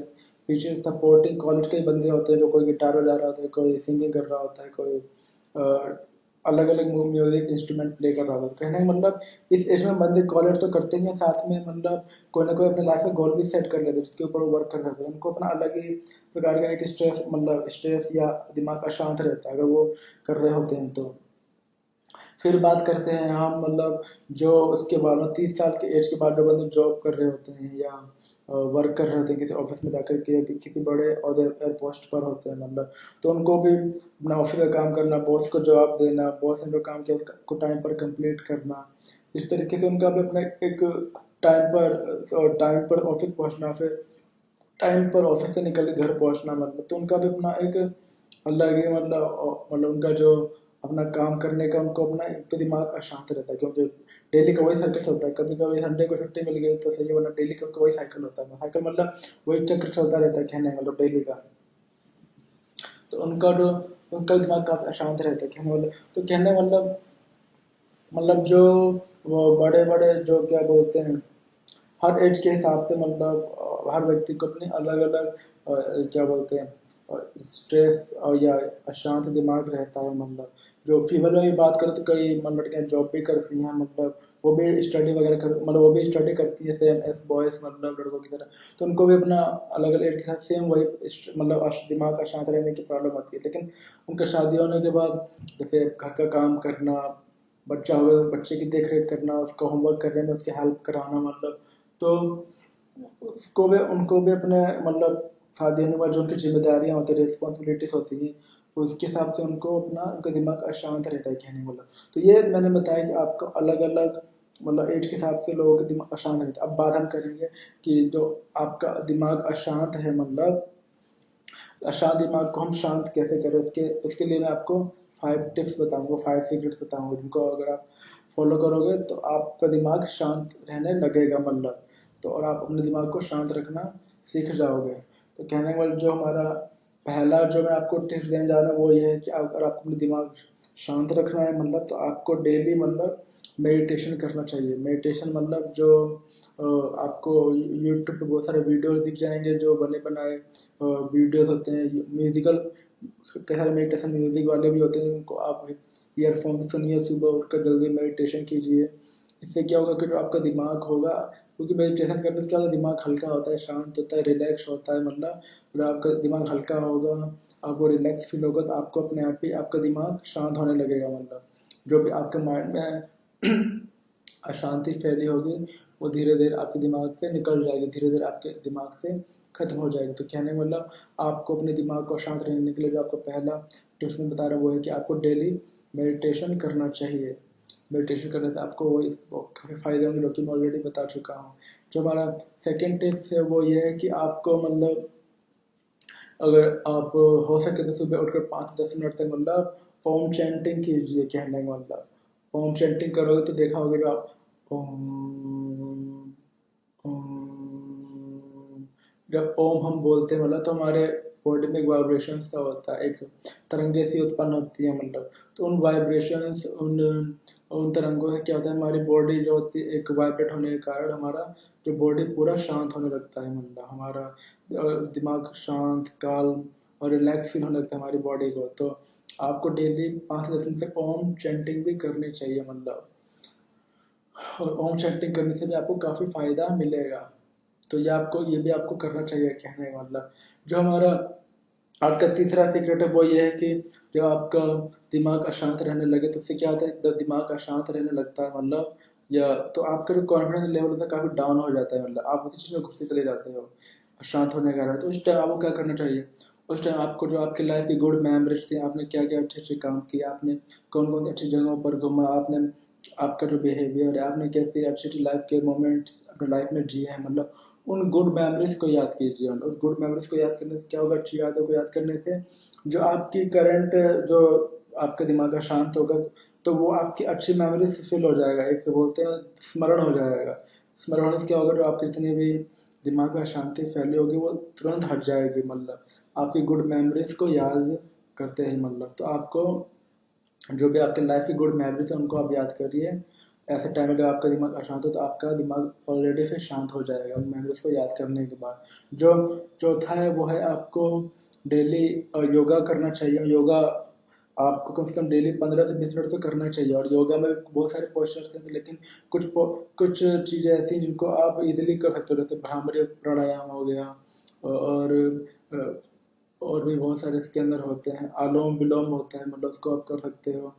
पीछे सपोर्टिंग कॉलेज के ही बंदे होते हैं, जो कोई गिटार बजा रहा होता है, कोई सिंगिंग कर रहा होता है, कोई अलग अलग म्यूजिक इंस्ट्रूमेंट प्ले कर रहा होता है। कहने का मतलब इस एज में बंदे कॉलेज तो करते ही हैं, साथ में मतलब कोई ना कोई अपने लाइफ में गोल भी सेट कर लेते हैं जिसके ऊपर वो वर्क कर रहे थे, उनको अपना अलग ही प्रकार का एक स्ट्रेस मतलब स्ट्रेस या दिमाग अशांत रहता है अगर वो कर रहे होते हैं तो। फिर बात करते हैं हम मतलब जो उसके बाद में 30 साल के एज के बाद जो बंदे जॉब कर रहे होते हैं या वर्क कर रहे होते हैं किसी ऑफिस में जाकर के, किसी बड़े अहदे पर पोस्ट पर होते हैं मतलब, तो उनको भी अपना ऑफिस का काम करना, बॉस को जवाब देना, बॉस ने जो काम किया उसको टाइम पर कंप्लीट करना, इस तरीके से उनका भी अपना एक टाइम पर ऑफिस पहुंचना, फिर टाइम पर ऑफिस से निकल के घर पहुंचना मतलब, तो उनका भी अपना एक अलग ही मतलब उनका जो अपना काम करने का उनको अपना एक तो दिमाग अशांत रहता है, क्योंकि डेली का वही सर्कल चलता है। कभी कभी संडे को छुट्टी मिल गई तो सही है, वरना डेली का उनका वही साइकिल होता है, साइकिल मतलब वही चक्र चलता रहता है कहने का मतलब डेली का। तो उनका जो उनका दिमाग काफी अशांत रहता है कहने मतलब, तो कहने मतलब जो वो बड़े बड़े जो क्या बोलते हैं हर एज के हिसाब से मतलब हर व्यक्ति को अपनी अलग अलग क्या बोलते हैं स्ट्रेस और या अशांत दिमाग रहता है मतलब। जो फीमेल में भी बात करें तो कई मतलब लड़कियां जॉब भी करती हैं मतलब, वो भी स्टडी वगैरह कर मतलब वो भी स्टडी करती है सेम एस बॉयज मतलब लड़कों की तरह। तो उनको भी अपना अलग अलग एज के साथ सेम वही मतलब दिमाग अशांत रहने की प्रॉब्लम होती है। लेकिन उनका शादी होने के बाद जैसे घर का काम करना, बच्चा होगा तो बच्चे की देख रेख करना, उसका होमवर्क करने में उसकी हेल्प कराना मतलब, तो उसको भी उनको भी अपने मतलब शादी होने के बाद जो उनकी जिम्मेदारियां होती है रिस्पॉन्सिबिलिटीज होती हैं उसके हिसाब से उनका दिमाग अशांत रहता है, कहने का मतलब। तो ये मैंने बताया कि आपको अलग अलग मतलब एज के हिसाब से लोगों का दिमाग अशांत रहता है। अब बात हम करेंगे कि जो आपका दिमाग अशांत है, मतलब अशांत दिमाग को हम शांत कैसे करें, उसके उसके लिए मैं आपको 5 टिप्स बताऊंगा, 5 सीक्रेट्स बताऊंगा, जिनको अगर आप फॉलो करोगे तो आपका दिमाग शांत रहने लगेगा, मतलब। तो और आप अपने दिमाग को शांत रखना सीख जाओगे। तो कहने का मतलब जो हमारा पहला जो मैं आपको टिप्स देने जा रहा हूँ वो ये है कि अगर आपको अपना दिमाग शांत रखना है, मतलब तो आपको डेली मतलब मेडिटेशन करना चाहिए। मेडिटेशन मतलब जो आपको यूट्यूब पे बहुत सारे वीडियोस दिख जाएंगे, जो बने बनाए वीडियोस होते हैं, म्यूजिकल, कई सारे मेडिटेशन म्यूजिक वाले भी होते हैं, उनको आप ईयरफोन से सुनिए, सुबह उठकर जल्दी मेडिटेशन कीजिए। इससे क्या होगा कि जो आपका दिमाग होगा, क्योंकि मेडिटेशन करने से क्या होता है, दिमाग हल्का होता है, शांत होता है, रिलैक्स होता है, मतलब जब आपका दिमाग हल्का होगा, आपको रिलैक्स फील होगा, तो आपको अपने आप ही आपका दिमाग शांत होने लगेगा, मतलब जो भी आपके माइंड में अशांति फैली होगी वो धीरे धीरे आपके दिमाग से निकल जाएगी, धीरे धीरे आपके दिमाग से खत्म हो जाएगी। तो कहने का मतलब आपको अपने दिमाग को शांत रहने के लिए जो आपको पहला टिप्स में बता रहा हूँ वो है कि आपको डेली मेडिटेशन करना चाहिए। मेडिटेशन करने से आपको वो काफ़ी फायदे होंगे, जो कि मैं ऑलरेडी बता चुका हूँ। जो हमारा सेकेंड टिप्स है वो ये है कि आपको मतलब अगर आप हो सके तो सुबह उठकर 5 से 10 मिनट तक मतलब ओम चैंटिंग कीजिए, कहने का मतलब ओम चैंटिंग करोगे तो देखा होगा जो आप ओम ओम, जब ओम हम बोलते हैं मतलब तो हमारे बॉडी में एक वाइब्रेशन सा होता है, एक तरंगे सी उत्पन्न होती है, मतलब तो उन वाइब्रेशंस उन उन तरंगों से क्या होता है, हमारी बॉडी जो होती है एक वाइब्रेट होने के कारण हमारा जो बॉडी पूरा शांत होने लगता है, मतलब हमारा दिमाग शांत काल्म और रिलैक्स फील होने लगता है हमारी बॉडी को। तो आपको डेली 5 से 10 मिनट तक ओम चैंटिंग भी करनी चाहिए, मतलब और ओम चैंटिंग करने से भी आपको काफ़ी फायदा मिलेगा। तो ये भी आपको करना चाहिए, कहने का मतलब। जो हमारा आज का तीसरा सीक्रेट है वो ये है कि जब आपका दिमाग अशांत रहने लगे तो उससे क्या होता है, जब दिमाग अशांत रहने लगता है, मतलब या तो आपका जो कॉन्फिडेंस लेवल होता है काफ़ी डाउन हो जाता है, मतलब आप उसी चीज़ में घुसते चले जाते हो अशांत होने के कारण। तो उस टाइम आपको क्या करना चाहिए, उस टाइम आपको जो आपकी लाइफ की गुड मेमोरीज थी, आपने क्या क्या अच्छे अच्छे काम किए, आपने कौन कौन सी अच्छी जगहों पर घूमा, आपने आपका जो बिहेवियर है, आपने कैसे अच्छी अच्छी लाइफ के मोमेंट्स अपने लाइफ में जिए हैं, मतलब उन गुड मेमोरीज को याद कीजिए। उस गुड मेमोरीज को याद करने से क्या होगा, अच्छी यादों को याद करने से जो आपकी करंट जो आपका दिमाग का शांत होगा तो वो आपकी अच्छी मेमोरी से फिल हो जाएगा, एक बोलते हैं स्मरण हो जाएगा। स्मरण होने से क्या होगा, जो आपकी जितनी भी दिमाग में अशांति फैली होगी वो तुरंत हट जाएगी, मतलब आपकी गुड मेमोरीज को याद करते हैं, मतलब तो आपको जो भी आपके लाइफ की गुड मेमोरीज है उनको आप याद करिए। ऐसे टाइम अगर आपका दिमाग अशांत हो तो आपका दिमाग ऑलरेडी फिर शांत हो जाएगा उन मेमोरीज को याद करने के बाद। जो चौथा है वो है आपको डेली योगा करना चाहिए। योगा आपको कम से कम डेली 15 से 20 मिनट तो करना चाहिए। और योगा में बहुत सारे पोस्चर्स हैं, लेकिन कुछ चीज़ें ऐसी हैं जिनको आप इजीली कर सकते हो, जैसे भ्रामरी प्राणायाम हो गया, और और भी बहुत सारे इसके अंदर होते हैं, आलोम विलोम होता है, मतलब उसको आप कर सकते हो।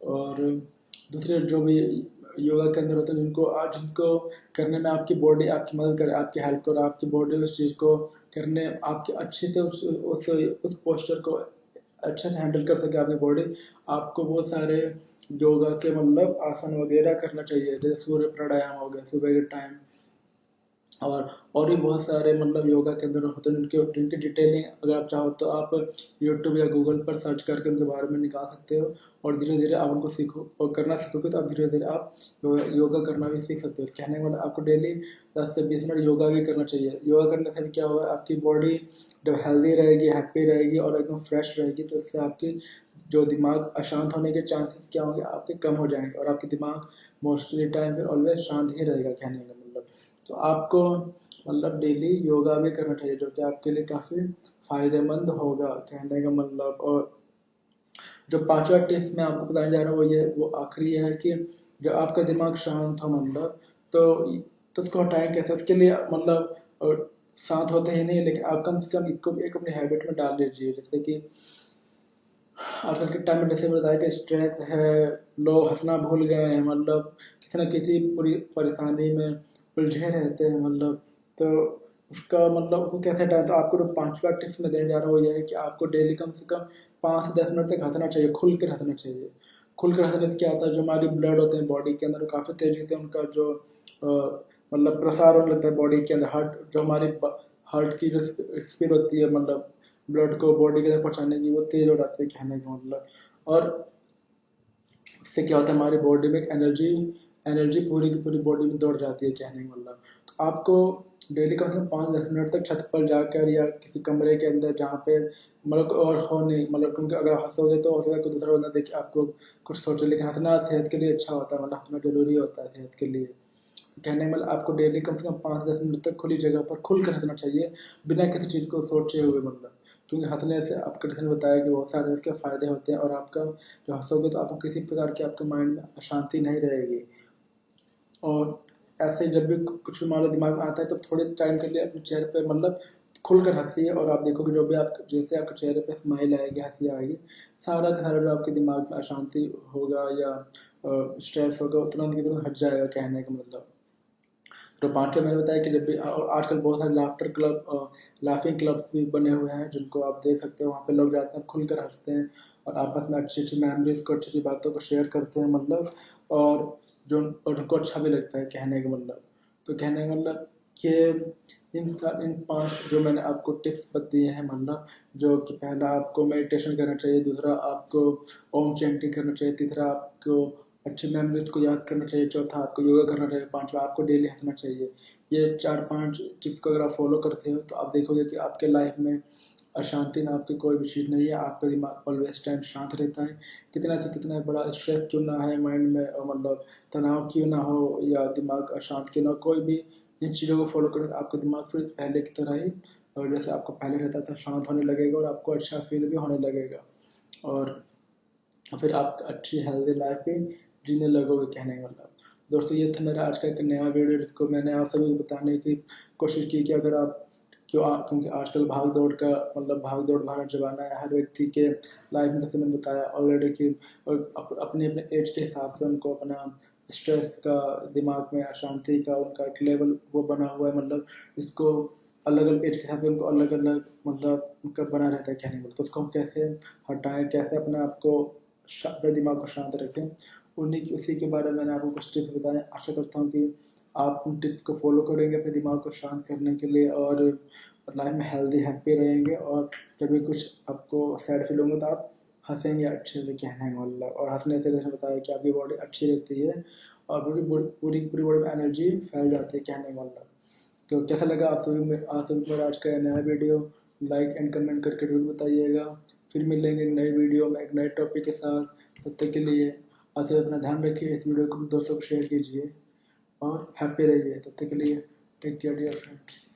और दूसरे जो भी योगा के अंदर होते हैं जिनको करने में आपकी बॉडी आपकी मदद करे, आपकी हेल्प करे, आपकी बॉडी उस चीज़ को करने आपके अच्छे से उस पोस्चर को अच्छे से हैंडल कर सके आपकी बॉडी, आपको बहुत सारे योगा के मतलब आसन वगैरह करना चाहिए, जैसे सूर्य प्राणायाम हो गया सुबह के टाइम। और भी बहुत सारे मतलब योगा के अंदर होते हैं जिनकी डिटेलिंग अगर आप चाहो तो आप यूट्यूब या गूगल पर सर्च करके उनके बारे में निकाल सकते हो। और धीरे धीरे आप उनको सीखो और करना सीखोगे तो आप धीरे धीरे आप योगा करना भी सीख सकते हो। कहने का मतलब आपको डेली 10 से 20 मिनट योगा भी करना चाहिए। योगा करने से भी क्या होगा, आपकी बॉडी जब हेल्दी रहेगी, हैप्पी रहेगी और एकदम फ्रेश रहेगी, तो इससे आपकी जो दिमाग अशांत होने के चांसेस क्या होंगे, आपके कम हो जाएंगे और आपके दिमाग मोस्टली टाइम फिर ऑलवेज शांत ही रहेगा, कहने का मतलब। तो आपको मतलब डेली योगा भी करना चाहिए, जो कि आपके लिए काफ़ी फायदेमंद होगा, कहने का मतलब। और जो पांचवा टिप्स मैं आपको बताने जा रहा हूँ वो आखिरी है कि जब आपका दिमाग शांत हो, मतलब तो उसको हटाएं कैसे, उसके लिए मतलब शांत होते ही नहीं, लेकिन आप कम से कम इसको एक अपनी हैबिट में डाल लीजिए। जैसे कि आजकल के टाइम में जैसे बताया कि स्ट्रेस है, लोग हंसना भूल गए हैं, मतलब किसी न किसी पूरी परेशानी में उलझे रहते हैं, मतलब तो उसका मतलब उसको कैसे हटाएं। तो आपको जो पांचवा टिप्स मैं देने जा रहा हूँ वो ये है कि आपको डेली कम से कम 5 से 10 मिनट तक हंसना चाहिए, खुल कर हंसना चाहिए। खुल कर हंसने से क्या होता है, जो हमारी ब्लड होते हैं बॉडी के अंदर, काफ़ी तेज़ी से उनका जो मतलब प्रसार होने लगता है बॉडी के अंदर। हार्ट जो हमारी हार्ट की जो स्पीड होती है, मतलब ब्लड को बॉडी के अंदर पहुँचाने की, वो तेज़ हो जाती है कहने का मतलब। और इससे क्या होता है, हमारी बॉडी में एक एनर्जी एनर्जी पूरी की पूरी बॉडी में दौड़ जाती है कहने का मतलब। तो आपको डेली कम से कम 5-10 मिनट तक छत पर जाकर या किसी कमरे के अंदर जहाँ पे मतलब और हो नहीं, मतलब क्योंकि अगर हंसोगे तो हो सकता है कोई दूसरा बंदा देख के आपको कुछ सोचे, लेकिन हंसना सेहत के लिए अच्छा होता है, मतलब हंसना जरूरी होता है सेहत के लिए। कहने का मतलब आपको डेली कम से कम 5-10 मिनट तक खुली जगह पर खुल कर हंसना चाहिए, बिना किसी चीज़ को सोचे हुए मतलब। क्योंकि हंसने से आपके किसी ने बताया कि बहुत सारे इसके फ़ायदे होते हैं, और आपका जो हंसोगे तो आपको किसी प्रकार की आपके माइंड में अशांति नहीं रहेगी। और ऐसे जब भी कुछ भी मान लो दिमाग में आता है तो थोड़े टाइम के लिए अपने चेहरे पे मतलब खुलकर हंसिए, और आप देखोगे जो भी आप जैसे आपके चेहरे पे स्माइल आएगी, हंसी आएगी, सारा का सारा जो आपके दिमाग में अशांति होगा या स्ट्रेस होगा, वो तुरंत की तुरंत हट जाएगा कहने का मतलब। तो पांचवा मैंने बताया कि जब भी, और आजकल बहुत सारे लाफ्टर क्लब, लाफिंग क्लब्स भी बने हुए हैं जिनको आप देख सकते हो, वहाँ पे लोग जाते हैं, खुलकर हंसते हैं और आपस में अच्छी अच्छी मेमोरीज को, अच्छी अच्छी बातों को शेयर करते हैं मतलब। और जो और उनको अच्छा भी लगता है कहने का मतलब। तो कहने का मतलब कि इन 5 जो मैंने आपको टिप्स दिए हैं मतलब, जो कि पहला आपको मेडिटेशन करना चाहिए, दूसरा आपको ओम चैंटिंग करना चाहिए, तीसरा आपको अच्छी मेमोरीज को याद करना चाहिए, चौथा आपको योगा करना चाहिए, पांचवा आपको डेली हंसना चाहिए। ये 4-5 टिप्स को अगर आप फॉलो करते हो तो आप देखोगे कि आपके लाइफ में अशांति नाम की कोई भी चीज़ नहीं है, आपका दिमाग ऑलवेज टाइम शांत रहता है। कितना से कितना बड़ा स्ट्रेस क्यों ना है माइंड में, और मतलब तनाव क्यों ना हो या दिमाग अशांत क्यों ना हो, कोई भी इन चीज़ों को फॉलो करें तो आपका दिमाग फिर पहले की तरह ही, और जैसे आपको पहले रहता था, शांत होने लगेगा और आपको अच्छा फील भी होने लगेगा। और फिर आप अच्छी हेल्दी लाइफ भी जीने लगोगे कहने का मतलब। दोस्तों ये था मेरा आज का एक नया वीडियो, जिसको मैंने आप सभी को बताने की कोशिश की कि अगर आप क्योंकि आजकल भाग दौड़ का मतलब भाग दौड़ भरा जमाना है, हर व्यक्ति के लाइफ में, जैसे मैंने बताया ऑलरेडी कि अपने अपने एज के हिसाब से उनको अपना स्ट्रेस का, दिमाग में अशांति का उनका एक लेवल वो बना हुआ है मतलब। इसको अलग अलग एज के हिसाब से उनको अलग अलग मतलब उनका बना रहता है कहने में। तो उसको हम कैसे हटाएं, कैसे अपने आप को अपने दिमाग को शांत रखें, उन्हीं की उसी के बारे में मैंने आपको कुछ टिप्स बताए। आशा करता हूँ कि आप उन टिप्स को फॉलो करेंगे अपने दिमाग को शांत करने के लिए, और लाइफ में हेल्दी हैप्पी रहेंगे। और जब भी कुछ आपको सैड फील होंगे तो आप हंसेंगे अच्छे से कहने का मतलब। और हंसने से जैसे बताया कि आपकी बॉडी अच्छी रहती है और पूरी पूरी पूरी बॉडी में एनर्जी फैल जाती है कहने का मतलब। तो कैसा लगा आप सभी को मेरा आज का नया वीडियो, लाइक एंड कमेंट करके जरूर बताइएगा। फिर मिलेंगे एक नई वीडियो में एक नए टॉपिक के साथ। तब तक के लिए आप सभी अपना ध्यान रखिए, इस वीडियो को दोस्तों को शेयर कीजिए और हैप्पी रहिए। तब तक के लिए take care dear friends.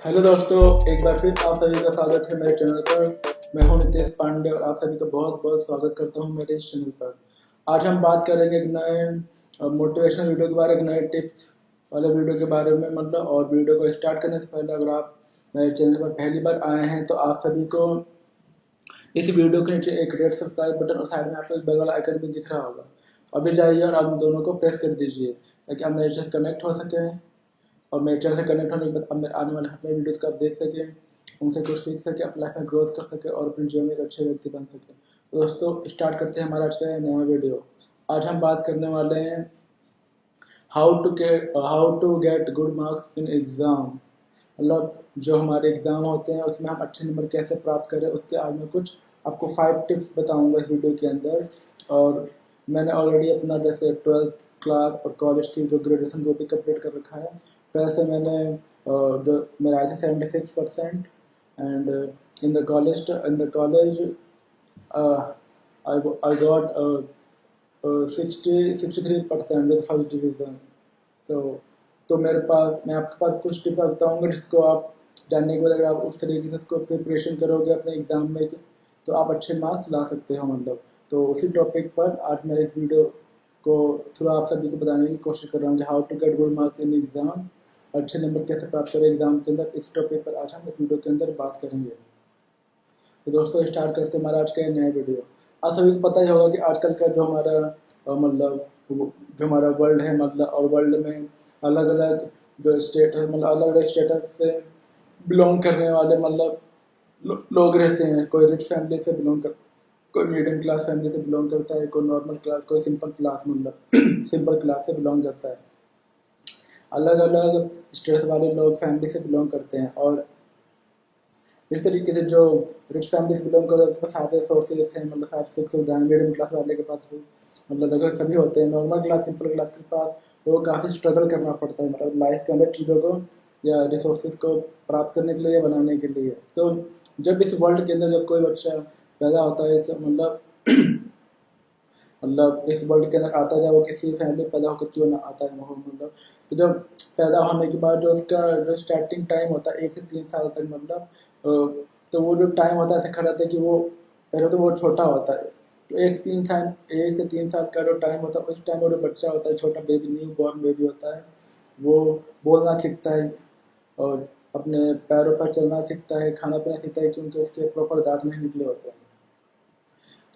Hello दोस्तों, एक बार फिर आप सभी का स्वागत है मेरे चैनल पर। मैं हूं नितेश पांडे और आप सभी का बहुत बहुत स्वागत करता हूं मेरे इस चैनल पर। आज हम बात करेंगे एक नए मोटिवेशनल वीडियो के बारे में, नए टिप्स वाले वीडियो के बारे में मतलब। और वीडियो को स्टार्ट करने से पहले अगर आप मेरे चैनल पर पहली बार आए हैं तो आप सभी को इस वीडियो के नीचे एक रेड सब्सक्राइब बटन और साइड में आपको एक बेल वाला आइकन भी दिख रहा होगा। अभी जाइए और आप दोनों को प्रेस कर दीजिए ताकि आप मेरे से कनेक्ट हो सकें, और मेरे चैनल से कनेक्ट होने के बाद अब मेरे आने वाले हर नए वीडियोज़ को आप देख सकें, उनसे कुछ सीख सकें, अपनी लाइफ में ग्रोथ कर सकें और अपने जीवन में एक अच्छे व्यक्ति बन सकें। तो दोस्तों स्टार्ट करते हैं हमारा आज का नया वीडियो। आज हम बात करने वाले हैं how to get good marks in exam. मतलब जो हमारे एग्ज़ाम होते हैं उसमें हम अच्छे नंबर कैसे प्राप्त करें, उसके आज मैं कुछ आपको 5 टिप्स बताऊंगा इस वीडियो के अंदर। और मैंने ऑलरेडी अपना जैसे 12th क्लास और कॉलेज की जो ग्रेजुएशन वो भी कंप्लीट कर रखा है। वैसे मैंने जो मेरा आया था 76%, and in the college I got 63% with first division. तो मेरे पास मैं आपके पास कुछ टिप्स बताऊंगा जिसको आप जानने के बाद अगर आप उस तरीके से उसको प्रिपरेशन करोगे अपने एग्जाम में तो आप अच्छे मार्क्स ला सकते हो मतलब। तो उसी टॉपिक पर आज मैं इस वीडियो को थोड़ा आप सभी को बताने की कोशिश कर रहा हूँ कि how to get good marks in exam, अच्छे नंबर कैसे प्राप्त करें एग्जाम के अंदर। इस टॉपिक पर आज हम इस वीडियो के अंदर बात करेंगे। तो दोस्तों स्टार्ट करते हैं हमारा आज का नया वीडियो। आप सभी को पता ही होगा कि आजकल का जो हमारा जो हमारा वर्ल्ड है और वर्ल्ड में अलग अलग जो स्टेट है अलग अलग स्टेटस से बिलोंग करने वाले लोग रहते हैं। कोई रिच फैमिली से बिलोंग कर, कोई मिडिल क्लास फैमिली से बिलोंग करता है, कोई नॉर्मल क्लास, कोई सिंपल क्लास सिंपल क्लास से बिलोंग करता है। अलग अलग स्टेट वाले लोग फैमिली से बिलोंग करते हैं और इस तरीके से जो रिच फैमिली से बिलोंग करते हैं उनके पास सारे सोर्सेज हैं, सारी सुख सुविधाएं मिडिल क्लास वाले के पास भी लगभग सभी होते हैं। नॉर्मल क्लास सिंपल क्लास के पास तो काफ़ी स्ट्रगल करना पड़ता है लाइफ के अंदर चीज़ों को या रिसोर्सेज को प्राप्त करने के लिए या बनाने के लिए। तो जब इस वर्ल्ड के अंदर जब कोई बच्चा पैदा होता है इस वर्ल्ड के अंदर आता है, वो किसी फैमिली में पैदा होकर क्यों ना आता है तो जब पैदा होने के बाद जो उसका जो स्टार्टिंग टाइम होता है 1 से 3 साल तक तो वो जो टाइम होता है ऐसा खड़ा रहता है कि वो पहले तो वो छोटा होता है। तो 1 से 3 साल का जो टाइम होता है उस टाइम वो जो बच्चा होता है, छोटा बेबी, न्यू बॉर्न बेबी होता है, वो बोलना सीखता है और अपने पैरों पर चलना सीखता है, खाना पीना सीखता है क्योंकि उसके प्रॉपर दांत नहीं निकले होते हैं।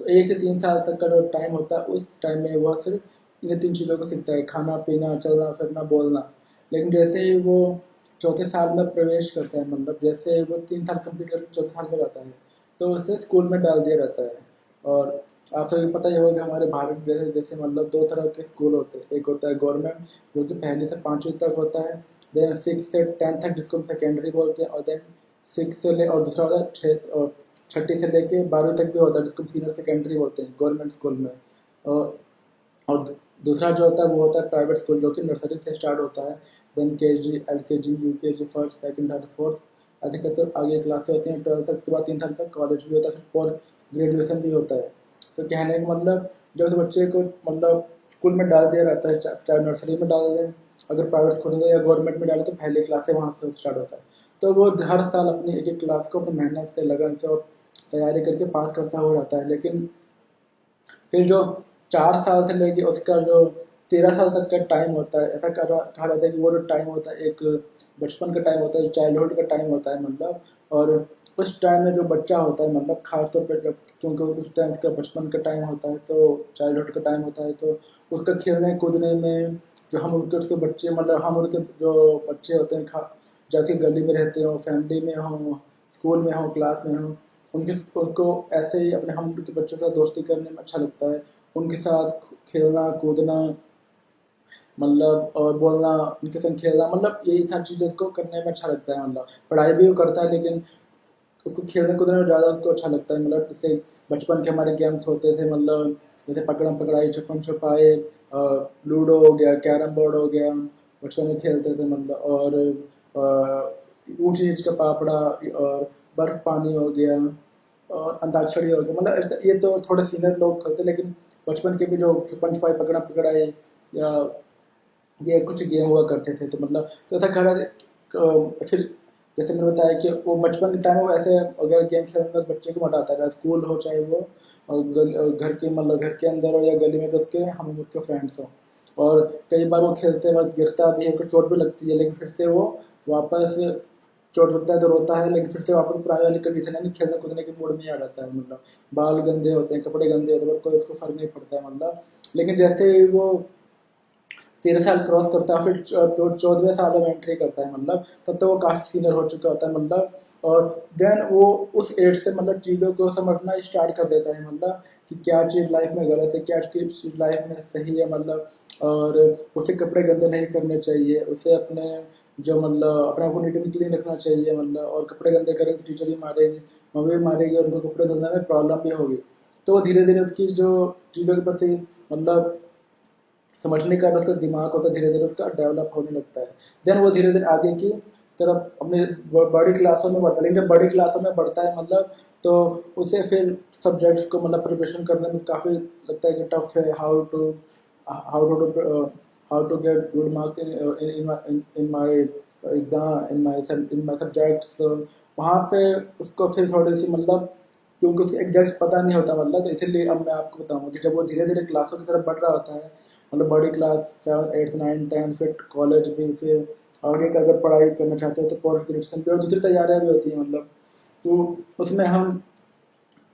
तो 1 से 3 साल तक का जो टाइम होता है उस टाइम में वह सिर्फ इन 3 चीज़ों को सीखता है, खाना पीना, चलना फिरना, बोलना। लेकिन जैसे ही वो चौथे साल में प्रवेश करता है, जैसे वो 3 साल कंप्लीट करके चौथे साल में जाता है तो उसे स्कूल में डाल दिया जाता है। और आप सभी को पता ही होगा कि हमारे भारत जैसे जैसे 2 तरह के स्कूल होते हैं। एक होता है गवर्नमेंट जो कि 1 से 5वीं तक होता है, देन 6 से 10 तक जिसको हम सेकेंडरी बोलते हैं, और देन 6 से ले और दूसरा होता है 6 से लेके 12वीं तक भी होता है जिसको सीनियर सेकेंडरी बोलते हैं गवर्नमेंट स्कूल में। और और दूसरा जो होता है वो होता है प्राइवेट स्कूल जो कि नर्सरी से स्टार्ट होता है, then KG, LKG, UKG, first, second, third, fourth ऐसे करते आगे क्लासें होती हैं 12 तक के बाद 3 साल का कॉलेज भी होता है, फिर पोस्ट ग्रेजुएशन भी होता है। तो कहने का जब उस बच्चे को स्कूल में डाल दिया जाता है, चाहे नर्सरी में डाल दें, अगर प्राइवेट स्कूल में या गवर्नमेंट में डाले तो पहले क्लास से वहाँ से स्टार्ट होता है। तो वो हर साल अपनी एक एक क्लास को अपनी मेहनत से, लगन से और तैयारी करके पास करता हो जाता है। लेकिन फिर जो 4 साल से लेके उसका जो 13 साल तक का टाइम होता है, ऐसा कहा जाता है कि वो जो टाइम होता है एक बचपन का टाइम होता है, चाइल्डहुड का टाइम होता है और उस टाइम में जो बच्चा होता है खास तौर पर जब, क्योंकि उस टाइम का बचपन का टाइम होता है तो चाइल्डहुड का टाइम होता है तो उसका खेलने कूदने में जो हम उनके उसके बच्चे हम उनके जो बच्चे होते हैं जैसे गली में रहते हो, फैमिली में हो, स्कूल में हो, क्लास में हो, उनको ऐसे ही अपने हम उनके बच्चों का दोस्ती करने में अच्छा लगता है। उनके साथ खेलना कूदना और बोलना, उनके संग खेलना यही सारी चीज़ें उसको करने में अच्छा लगता है। पढ़ाई भी वो करता है लेकिन उसको खेलने कूदने में ज़्यादा उसको अच्छा लगता है। जैसे बचपन के हमारे गेम्स होते थे जैसे पकड़म पकड़ाई, छुपन छुपाई, लूडो हो गया, कैरम बोर्ड हो गया, बचपन में खेलते थे और ऊंच नीच का पापड़ा और बर्फ पानी हो गया और अंताक्षरी हो गया। ये तो थोड़े सीनियर लोग खेलते, लेकिन बचपन के भी जो छुपन छुपाई, पकड़ा पकड़ाई या ये कुछ गेम हुआ करते थे। तो ऐसा कह रहा था फिर जैसे मैंने बताया कि वो बचपन के टाइम में ऐसे अगर गेम खेलने में बच्चे को मजा आता है, स्कूल हो चाहे वो घर के अंदर हो या गली में उसके हम उम्र के फ्रेंड्स हो। और कई बार वो खेलते वक्त गिरता भी है, चोट भी लगती है, लेकिन फिर से वो वापस चोट लगता है तो रोता है, लेकिन फिर से वापस पुरानी वाली कंडीशन है, खेलने कूदने के मूड में ही आ जाता है। बाल गंदे होते हैं, कपड़े गंदे होते हैं, कोई उसको फर्क नहीं पड़ता है लेकिन जैसे ही वो 13 साल क्रॉस करता है, फिर 14वें साल में एंट्री करता है तब तो वो काफी सीनियर हो चुका होता है और देन वो उस एज से चीजों को समझना स्टार्ट कर देता है कि क्या चीज लाइफ में गलत है, क्या चीज लाइफ में सही है और उसे कपड़े गंदे नहीं करने चाहिए, उसे अपने जो अपने आप को नीट एंड क्लीन रखना चाहिए और कपड़े गंदे करेंगे तो टीचर भी मारेगी, मम्मी भी मारेगी और उनको कपड़े धोने में प्रॉब्लम भी होगी। तो धीरे धीरे उसकी जो चीज़ों के प्रति समझने का उसका दिमाग होता है, धीरे धीरे उसका डेवलप होने लगता है। देन वो धीरे धीरे आगे की तरफ अपने बड़ी क्लासों में बढ़ता है। लेकिन जब बड़ी क्लासों में बढ़ता है तो उसे फिर सब्जेक्ट्स को प्रिपरेशन करने में काफ़ी लगता है कि टफ है। How to how to get good marks in my exam, in my subjects. वहाँ पे उसको फिर थोड़ी सी क्योंकि उसको एग्जैक्ट पता नहीं होता मतलब। तो इसलिए अब मैं आपको बताऊंगा कि जब वो धीरे धीरे क्लासों की तरफ बढ़ रहा होता है, मतलब बड़ी क्लास 7, 8, 9, 10, फिर कॉलेज भी, फिर आगे का अगर पढ़ाई करना चाहते हैं तो पोस्ट ग्रेजुएशन की और दूसरी तैयारियां भी होती हैं मतलब। तो उसमें हम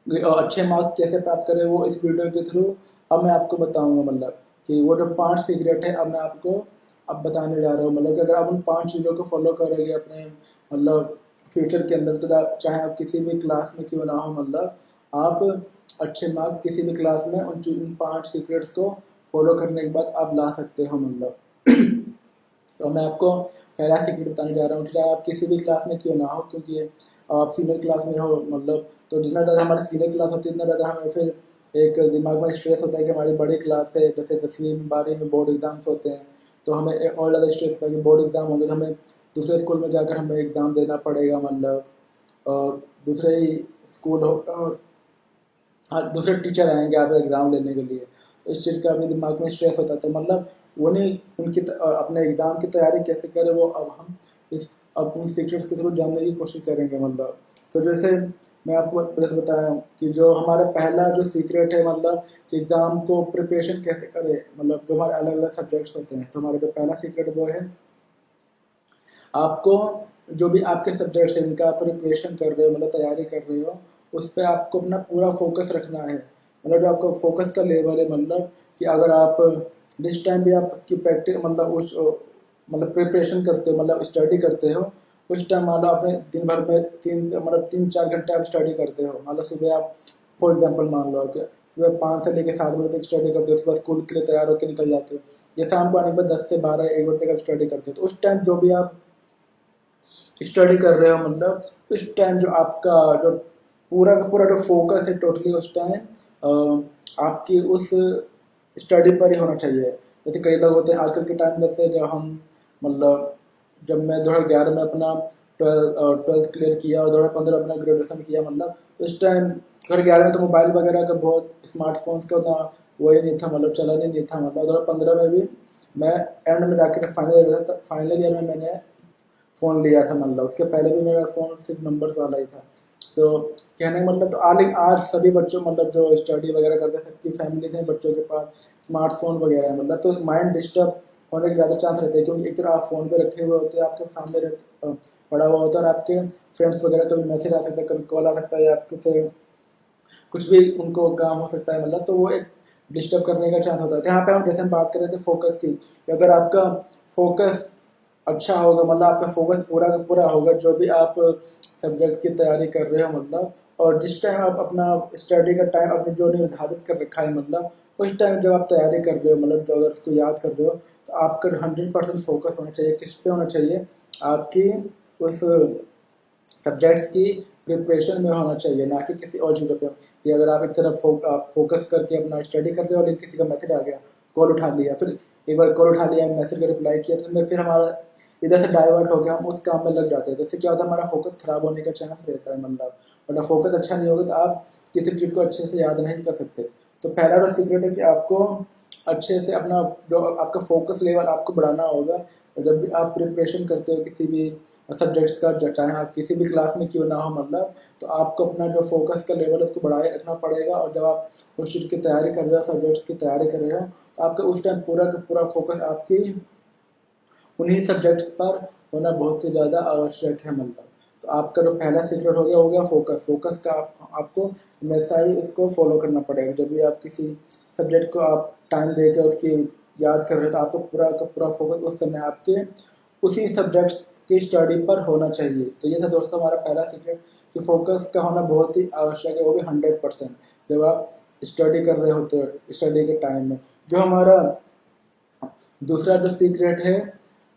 अच्छे मार्क्स कैसे प्राप्त करें वो इस वीडियो के थ्रू अब मैं आपको बताऊंगा मतलब। कि वो जो 5 सीक्रेट है अब मैं आपको अब बताने जा रहा हूँ मतलब कि अगर आप उन 5 चीज़ों को फॉलो करोगे अपने मतलब फ्यूचर के अंदर, तो चाहे आप किसी भी क्लास में क्यों ना हो मतलब, आप अच्छे मार्क्स किसी भी क्लास में उन 5 सीक्रेट्स को फॉलो करने के बाद आप ला सकते हो मतलब। तो मैं आपको पहला सीक्रेट बताने जा रहा हूँ कि चाहे आप किसी भी क्लास में क्यों ना हो, क्योंकि आप सीनियर क्लास में हो मतलब, तो जितना ज़्यादा हमारी सीनियर क्लास होती है उतना ज़्यादा हमें फिर एक दिमाग में स्ट्रेस होता है कि हमारी बड़ी क्लास है, जैसे 10वीं 12वीं में बोर्ड एग्जाम्स होते हैं, तो हमें और ज़्यादा स्ट्रेस होता है कि बोर्ड एग्जाम होंगे तो हमें दूसरे स्कूल में जाकर हमें एग्ज़ाम देना पड़ेगा मतलब। और दूसरे ही स्कूल हो, हाँ दूसरे टीचर आएंगे आपका एग्ज़ाम लेने के लिए, तो इस चीज़ का अपने दिमाग में स्ट्रेस होता है। तो मतलब उन्हें अपने एग्ज़ाम की तैयारी कैसे करें वो अब हम इस अपनी सीक्रेट्स के थ्रू जानने की कोशिश करेंगे मतलब। तो जैसे मैं आपको पहले से बताया कि जो हमारा पहला जो सीक्रेट है मतलब कि एग्ज़ाम को प्रिपरेशन कैसे करें मतलब, जो हमारे अलग अलग सब्जेक्ट्स होते हैं, तो हमारा जो पहला सीक्रेट वो है आपको जो भी आपके सब्जेक्ट्स हैं इनका आप प्रिपरेशन कर रहे हो मतलब तैयारी कर रहे हो, उस पर आपको अपना पूरा फोकस रखना है मतलब। जो आपका फोकस का लेवल है मतलब कि अगर आप जिस टाइम भी आप उसकी प्रैक्टिस मतलब उस मतलब प्रिपरेशन करते हो मतलब स्टडी करते हो, उस टाइम मान लो आपने दिन भर में 3 4 घंटे आप स्टडी करते हो, मान लो सुबह आप फॉर एग्जाम्पल मान लो कि सुबह 5 से लेकर 7 बजे तक स्टडी करते हो, उसके बाद स्कूल के लिए तैयार होकर निकल जाते हो, या शाम को आने के बाद 10 से 12 1 बजे तक आप स्टडी करते हो, तो उस टाइम जो भी आप स्टडी कर रहे हो मतलब, उस टाइम जो आपका जो पूरा का पूरा जो फोकस है टोटली उस टाइम आपकी उस स्टडी पर ही होना चाहिए। जैसे कई लोग होते हैं आजकल के टाइम में से, जब हम मतलब जब मैं 2011 में अपना ट्वेल्थ क्लियर किया और 2015 अपना ग्रेजुएशन किया मतलब, तो इस टाइम 2011 में तो मोबाइल वगैरह का बहुत स्मार्टफोन्स का ना वो ही नहीं था मतलब, चलन ही नहीं था मतलब। 2015 में भी मैं एंड में जाकर फाइनल ईयर में मैंने फ़ोन लिया था मतलब, उसके पहले भी मेरा फ़ोन सिर्फ नंबर वाला ही था। तो कहने का मतलब तो आज सभी बच्चों मतलब जो स्टडी वगैरह करते हैं सबकी फैमिलीज हैं बच्चों के पास स्मार्टफोन वगैरह है मतलब, तो माइंड डिस्टर्ब होने के ज़्यादा चांस रहते हैं, क्योंकि एक तरह आप फ़ोन पे रखे हुए होते हैं, आपके सामने पड़ा हुआ होता है, और आपके फ्रेंड्स वगैरह कभी मैसेज आ सकता है, कभी कॉल आ सकता है, या आपके से कुछ भी उनको काम हो सकता है मतलब, तो वो एक डिस्टर्ब करने का चांस होता है। तो यहाँ पे हम जैसे हम बात कर रहे थे फोकस की, कि अगर आपका फोकस अच्छा होगा मतलब आपका फोकस पूरा का पूरा होगा जो भी आप सब्जेक्ट की तैयारी कर रहे हो मतलब, और जिस टाइम आप अपना स्टडी का टाइम आपने जो निर्धारित कर रखा है मतलब, उस टाइम जब आप तैयारी कर रहे हो मतलब, जो अगर उसको याद कर रहे हो, तो आपका 100% फोकस होना चाहिए किस पे होना चाहिए, आपकी उस सब्जेक्ट्स की प्रिपरेशन में होना चाहिए, ना कि किसी और चीज़ों पे। कि अगर आप एक तरफ आप फोकस करके अपना स्टडी कर रहे हो, लेकिन किसी का मैसेज आ गया, कॉल उठा लिया, फिर एक बार कॉल उठा लिया, मैसेज का रिप्लाई किया, तो फिर हमारा इधर से डाइवर्ट हो गया, हम उस काम में लग जाते हैं, जिससे क्या होता है हमारा फोकस खराब होने का चांस रहता है मतलब। वरना फोकस अच्छा नहीं होगा तो आप किसी चीज़ को अच्छे से याद नहीं कर सकते। तो पहला तो सीक्रेट है कि आपको अच्छे से अपना जो आपका फोकस लेवल आपको बढ़ाना होगा। और जब भी आप प्रिपरेशन करते हो किसी भी सब्जेक्ट्स का, चाहे आप किसी भी क्लास में क्यों ना हो मतलब, तो आपको अपना जो फोकस का लेवल है उसको बढ़ाए रखना पड़ेगा। और जब आप उस चीज़ की तैयारी कर रहे हो, सब्जेक्ट की तैयारी कर रहे हो, तो आपका उस टाइम पूरा का पूरा फोकस आपकी उन्हीं सब्जेक्ट्स पर होना बहुत ही ज़्यादा आवश्यक है मतलब। तो आपका जो पहला सीक्रेट हो गया फोकस। फोकस का आपको हमेशा ही इसको फॉलो करना पड़ेगा। जब भी आप किसी सब्जेक्ट को आप टाइम देकर उसकी याद कर रहे हो, तो आपको पूरा का पूरा फोकस उस समय आपके उसी सब्जेक्ट की स्टडी पर होना चाहिए। तो ये था दोस्तों हमारा पहला सीक्रेट, कि फोकस का होना बहुत ही आवश्यक है, वो भी 100% जब आप स्टडी कर रहे होते हो स्टडी के टाइम में। जो हमारा दूसरा जो सीक्रेट है,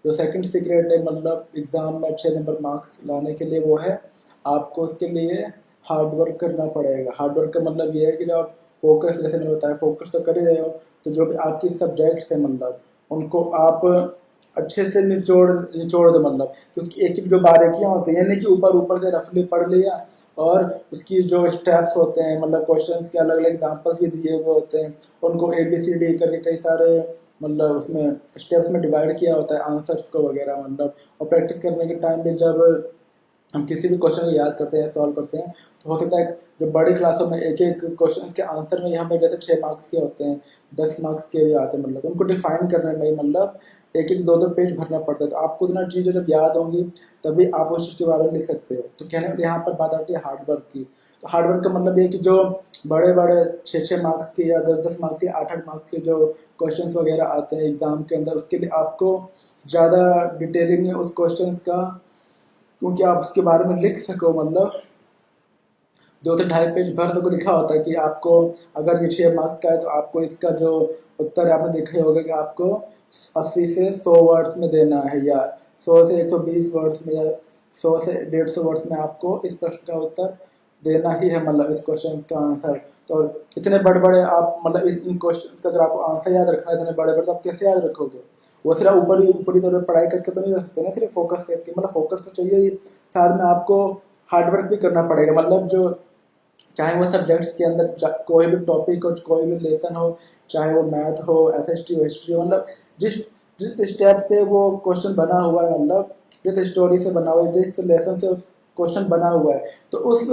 जो सेकंड सीक्रेट है मतलब एग्जाम में अच्छे नंबर मार्क्स लाने के लिए, वो है आपको उसके लिए हार्ड वर्क करना पड़ेगा। हार्ड वर्क का मतलब ये है कि जब आप फोकस, जैसे मैंने बताया फोकस तो कर ही रहे हो, तो जो भी आपकी सब्जेक्ट्स है मतलब, उनको आप अच्छे से निचोड़ निचोड़ दो मतलब, कि उसकी एक एक जो बारीकियां होती हैं, यानी कि ऊपर ऊपर से रफली पढ़ लिया, और उसकी जो स्टेप्स होते हैं मतलब क्वेश्चंस के अलग अलग एग्जाम्पल्स भी दिए हुए होते हैं, उनको ABCD करके कई सारे मतलब उसमें स्टेप्स में डिवाइड किया होता है आंसर्स को वगैरह मतलब। और प्रैक्टिस करने के टाइम पे जब हम किसी भी क्वेश्चन को याद करते हैं, सॉल्व करते हैं, तो हो सकता है जो बड़ी क्लासों में एक एक क्वेश्चन के आंसर में ही हमें जैसे 6 मार्क्स के होते हैं, 10 मार्क्स के भी आते हैं, मतलब उनको डिफाइन करने में ही मतलब एक एक दो दो पेज भरना पड़ता है। तो आपको इतना चीज़ें जब याद होंगी तभी आप उस चीज़ के बारे में लिख सकते हो। तो कहने यहाँ पर बात आती है हार्डवर्क की। तो हार्डवर्क का मतलब ये कि जो बड़े बड़े 6 6 मार्क्स के या 10 10 मार्क्स के 8 8 मार्क्स के जो क्वेश्चन वगैरह आते हैं एग्जाम के अंदर, उसके लिए आपको ज़्यादा डिटेलिंग में उस क्वेश्चन का, क्योंकि आप उसके बारे में लिख सको, मतलब 2 से ढाई पेज भर सको लिखा होता है कि आपको अगर ये 6 मार्क्स का है तो आपको इसका जो उत्तर है, आपने देखा ही होगा कि आपको 80 से 100 वर्ड्स में देना है, या 100 से 120 वर्ड्स में, या 100 से 150 वर्ड्स में आपको इस प्रश्न का उत्तर देना ही है, मतलब इस क्वेश्चन का आंसर। तो इतने बड़े बड़े आप मतलब इन क्वेश्चन का अगर आपको आंसर याद रखना है इतने बड़े बड़े, तो आप कैसे याद रखोगे? वो सिर्फ ऊपरी ऊपरी तौर पर पढ़ाई करके तो नहीं रह सकते ना, सिर्फ फोकस करके, मतलब फोकस तो चाहिए ही, साथ में आपको हार्डवर्क भी करना पड़ेगा। मतलब जो चाहे वो सब्जेक्ट्स के अंदर कोई भी टॉपिक हो, कोई भी लेसन हो, चाहे वो मैथ हो, एसएसटी हो, हिस्ट्री हो, मतलब जिस जिस स्टेप से वो क्वेश्चन बना हुआ है, मतलब जिस स्टोरी से बना हुआ है, जिस लेसन से उस क्वेश्चन बना हुआ है, तो उस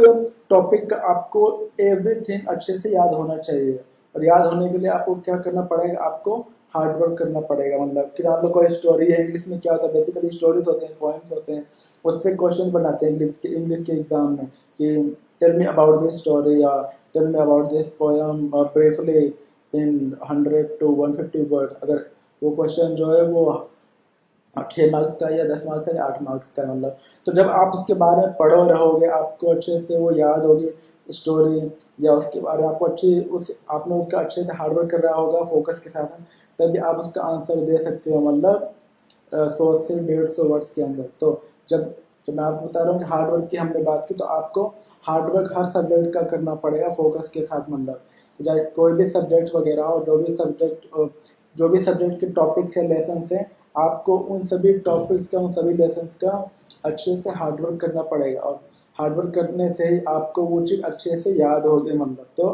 टॉपिक का आपको एवरीथिंग अच्छे से याद होना चाहिए। और याद होने के लिए आपको क्या करना पड़ेगा? आपको हार्ड वर्क करना पड़ेगा। मतलब कि आप लोग कोई स्टोरी है, इंग्लिश में क्या होता है, बेसिकली स्टोरीज होते हैं, पोएम्स होते हैं, उससे क्वेश्चन बनाते हैं इंग्लिश के एग्जाम में कि tell me about this story, या tell me about this poem briefly in 100 to 150 word. अगर वो क्वेश्चन जो है वो 6 मार्क्स का या 10 मार्क्स का या 8 मार्क्स का, मतलब तो जब आप उसके बारे में पढ़ो रहोगे, आपको अच्छे से वो याद होगी स्टोरी, या उसके बारे में आपको अच्छी उस आपने उसका अच्छे से हार्डवर्क कर रहा होगा फोकस के साथ, तभी आप उसका आंसर दे सकते हो, मतलब 100 से 150 वर्ड्स के अंदर। तो जब जब मैं आपको बता रहा हूँ कि हार्डवर्क की हमने बात की, तो आपको हार्डवर्क हर सब्जेक्ट का करना पड़ेगा फोकस के साथ। मतलब तो चाहे कोई भी सब्जेक्ट वगैरह हो, जो भी सब्जेक्ट के टॉपिक्स है, लेसन है, आपको उन सभी टॉपिक्स का, उन सभी लेसन का अच्छे से हार्डवर्क करना पड़ेगा। और हार्डवर्क करने से ही आपको वो चीज़ अच्छे से याद होगी। मतलब तो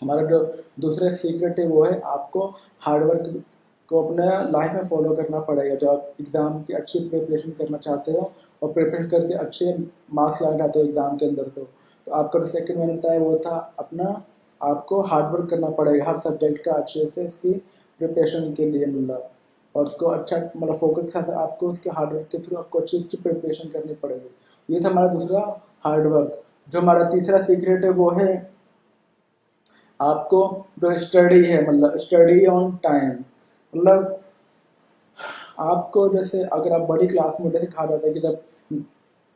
हमारा जो दूसरा सीक्रेट है वो है आपको हार्डवर्क को अपने लाइफ में फॉलो करना पड़ेगा। जब आप एग्जाम की अच्छी प्रिपरेशन करना चाहते हो और प्रिपरेशन करके अच्छे मार्क्स लाना चाहते हो एग्जाम के अंदर, तो आपका जो सेकंड मैंने बताया वो था अपना, आपको हार्डवर्क करना पड़ेगा हर सब्जेक्ट का अच्छे से उसकी प्रिपरेशन के लिए। मतलब और उसको अच्छा मतलब फोकस के साथ आपको उसके हार्डवर्क के थ्रू आपको अच्छी अच्छी प्रिपरेशन करनी पड़ेगी। ये था हमारा दूसरा हार्डवर्क। जो हमारा तीसरा सीक्रेट है वो है आपको जो स्टडी है, मतलब स्टडी ऑन टाइम। मतलब आपको जैसे अगर आप बड़ी क्लास में, जैसे कहा जाता है कि जब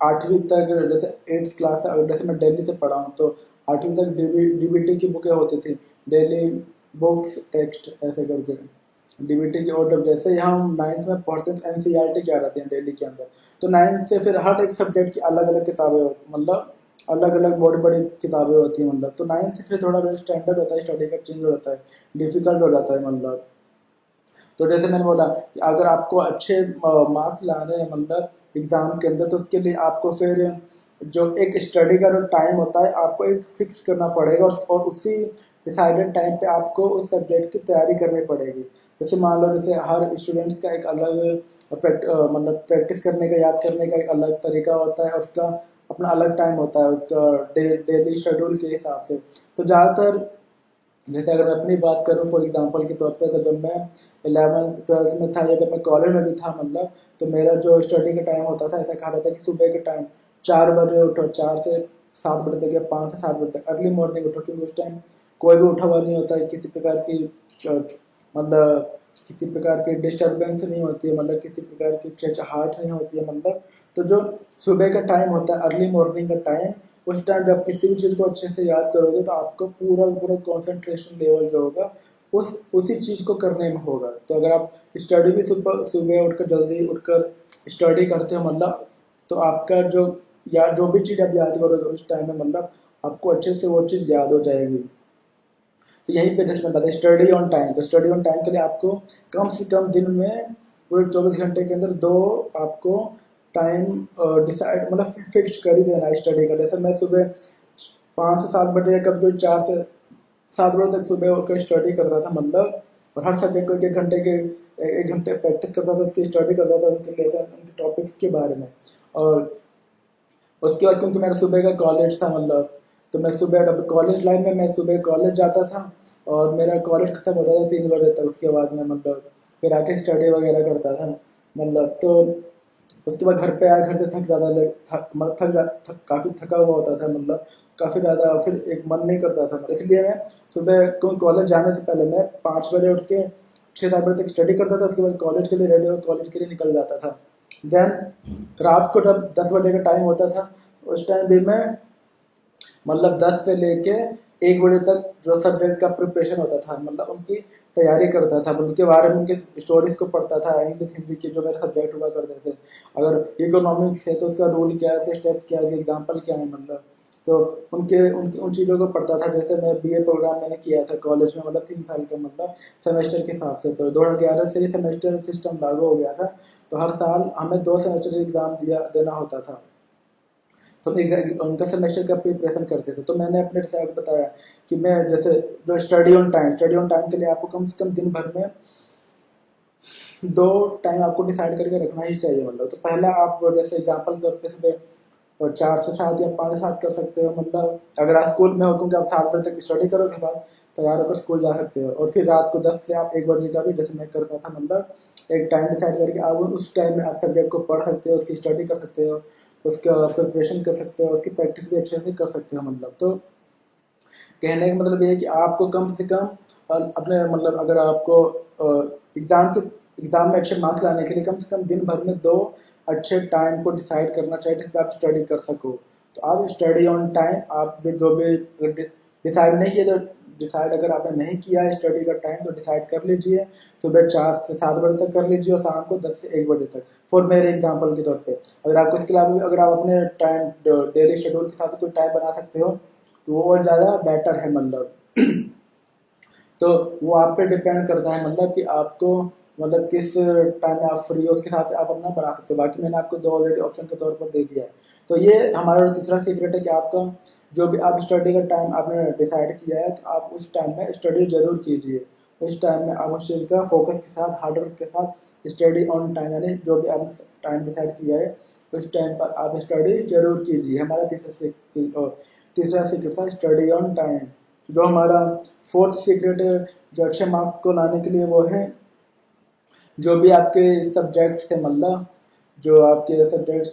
8वीं तक, जैसे 8th क्लास तक, अगर जैसे मैं दिल्ली से पढ़ा हूँ, तो 8वीं तक डीबीटी की बुकें होती थी, डेली बुक्स टेक्स्ट ऐसे करके डीबीटी की। और जब जैसे ही हम 9th में पढ़ते हैं एनसीईआरटी क्या रहती है डेली के अंदर, तो 9th से फिर हर एक सब्जेक्ट की अलग अलग किताबें होती, मतलब अलग अलग बड़ी बड़ी किताबें होती हैं। मतलब तो 9th से फिर थोड़ा जो स्टैंडर्ड होता है स्टडी का चेंज हो जाता है, डिफिकल्ट हो जाता है। मतलब तो जैसे मैंने बोला कि अगर आपको अच्छे मार्क्स लाने हैं मतलब एग्जाम के अंदर, तो उसके लिए आपको फिर जो एक स्टडी का जो टाइम होता है आपको एक फिक्स करना पड़ेगा, और उसी डिसाइडेड टाइम पे आपको उस सब्जेक्ट की तैयारी करनी पड़ेगी। जैसे मान लो जैसे हर स्टूडेंट्स का एक अलग मतलब प्रैक्टिस करने का, याद करने का एक अलग तरीका होता है, और उसका अपना अलग टाइम होता है उसका डेली शेड्यूल के हिसाब से। तो ज़्यादातर जैसे अगर मैं अपनी बात करूँ फॉर एग्जांपल के तौर पे, तो जब मैं 11th 12th में था या जब मैं कॉलेज में भी था, मतलब तो मेरा जो स्टडी का टाइम होता था, ऐसा कहा जाता है कि सुबह के टाइम 4 बजे उठो, 4 से 7 बजे तक या 5 से 7 बजे तक अर्ली मॉर्निंग उठो, क्योंकि उस टाइम कोई भी उठा हुआ नहीं होता है, किसी प्रकार की मतलब किसी प्रकार की डिस्टर्बेंस नहीं होती है, मतलब किसी प्रकार की चहचहाट नहीं होती है। मतलब तो जो सुबह का टाइम होता है, अर्ली मॉर्निंग का टाइम, उस टाइम जब किसी भी चीज़ को अच्छे से याद करोगे तो आपको पूरा पूरा कंसंट्रेशन लेवल जो होगा उसी चीज़ को करने में होगा। तो अगर आप स्टडी भी सुबह सुबह उठकर जल्दी उठकर स्टडी करते हो, मतलब तो आपका जो या जो भी चीज़ आप याद करोगे उस टाइम में, मतलब आपको अच्छे से वो चीज़ याद हो जाएगी। तो यहीं पे जैसे मैं बताया स्टडी ऑन टाइम, तो स्टडी ऑन टाइम के लिए आपको कम से कम दिन में पूरे 24 घंटे के अंदर दो आपको टाइम डिसाइड मतलब फिक्स कर ही देना है स्टडी का। जैसे मैं सुबह 5 से 7 बजे या कभी कभी 4 से 7 बजे तक सुबह होकर स्टडी करता था, मतलब और हर सब्जेक्ट को 1 घंटे प्रैक्टिस करता था, उसकी स्टडी करता था, उनके लेसन उनके टॉपिक्स के बारे में। और उसके बाद क्योंकि मेरा सुबह का कॉलेज था मतलब, तो मैं सुबह कॉलेज लाइफ में मैं सुबह कॉलेज जाता था और मेरा कॉलेज खत्म होता था 3 बजे तक। उसके बाद मैं मतलब फिर आके स्टडी वगैरह करता था मतलब। तो उसके बाद घर पे आया, घर पे थक ज़्यादा मतलब काफ़ी थका हुआ होता था मतलब, काफ़ी ज़्यादा फिर एक मन नहीं करता था मतलब। इसलिए मैं सुबह क्योंकि कॉलेज जाने से पहले मैं 5 बजे उठ के 6-7 बजे तक स्टडी करता था। उसके बाद कॉलेज के लिए रेडी होकर कॉलेज के लिए निकल जाता था। देन रात को जब 10 बजे का टाइम होता था, उस टाइम भी मैं मतलब 10 से लेके 1 बजे तक जो सब्जेक्ट का प्रिपरेशन होता था मतलब उनकी तैयारी करता था, उनके बारे में उनके स्टोरीज को पढ़ता था, इंग्लिश हिंदी के जो मेरे सब्जेक्ट हुआ करते थे। अगर इकोनॉमिक्स है तो उसका रूल क्या है, उसके स्टेप्स क्या है, उसके एग्जाम्पल क्या है मतलब। तो उनके उनकी उन चीज़ों को पढ़ता था। जैसे मैं बीए प्रोग्राम मैंने किया था कॉलेज में मतलब 3 साल का मतलब सेमेस्टर के हिसाब से। तो 2011 से ही सेमेस्टर सिस्टम लागू हो गया था, तो हर साल हमें 2 सेमेस्टर एग्जाम देना होता था। तो उनका सेमेस्टर का प्रिपरेशन करते थे। तो मैंने अपने से आपको बताया कि मैं जैसे जो स्टडी ऑन टाइम के लिए आपको कम से कम दिन भर में 2 टाइम आपको डिसाइड करके रखना ही चाहिए मतलब। तो पहला आप जैसे एग्जाम्पल तौर पे सुबह और 4 से 7 या 5 से 7 कर सकते हो मतलब। अगर आप स्कूल में हो क्योंकि आप 7 बजे तक स्टडी करोगे बाद तैयार होकर स्कूल जा सकते हो। और फिर रात को 10 से आप 1 बजे का भी जैसे मैं करता था मतलब, एक टाइम डिसाइड करके आप उस टाइम में आप सब्जेक्ट को पढ़ सकते हो, उसकी स्टडी कर सकते हो, उसका प्रिपरेशन कर सकते हो, उसकी प्रैक्टिस भी अच्छे से कर सकते हो मतलब। तो कहने का मतलब ये है कि आपको कम से कम अपने मतलब अगर आपको एग्जाम में अच्छे मार्क्स लाने के लिए कम से कम दिन भर में 2 अच्छे टाइम को डिसाइड करना चाहिए जिसपे आप स्टडी कर सको। तो आप स्टडी ऑन टाइम आप जो भी डिसाइड नहीं किया, तो डिसाइड अगर आपने नहीं किया है स्टडी का टाइम तो डिसाइड कर लीजिए। सुबह 4 से 7 बजे तक कर लीजिए और शाम को 10 से 1 बजे तक, फॉर मेरे एग्जाम्पल के तौर पे। अगर आपको इसके अलावा भी अगर आप अपने टाइम डेली शेड्यूल के साथ कोई टाइम बना सकते हो तो वो और ज़्यादा बेटर है मतलब। तो वो आप पे डिपेंड करता है मतलब कि आपको मतलब किस टाइम में आप फ्री हो उसके हिसाब से आप अपना बना सकते हो। बाकी मैंने आपको 2 ऑलरेडी ऑप्शन के तौर पर दे दिया है। तो ये हमारा जो तीसरा सीक्रेट है कि आपका जो भी आप स्टडी का टाइम आपने डिसाइड किया है तो आप उस टाइम में स्टडी जरूर कीजिए। उस टाइम में आप उस चीज़ का फोकस के साथ हार्डवर्क के साथ स्टडी ऑन टाइम यानी जो भी आपने टाइम डिसाइड किया है उस टाइम पर आप स्टडी जरूर कीजिए। हमारा तीसरा सीक्रेट था स्टडी ऑन टाइम। जो हमारा फोर्थ सीक्रेट है जो अच्छे मार्क्स को लाने के लिए वो है जो भी आपके सब्जेक्ट्स है मतलब, जो आपके सब्जेक्ट्स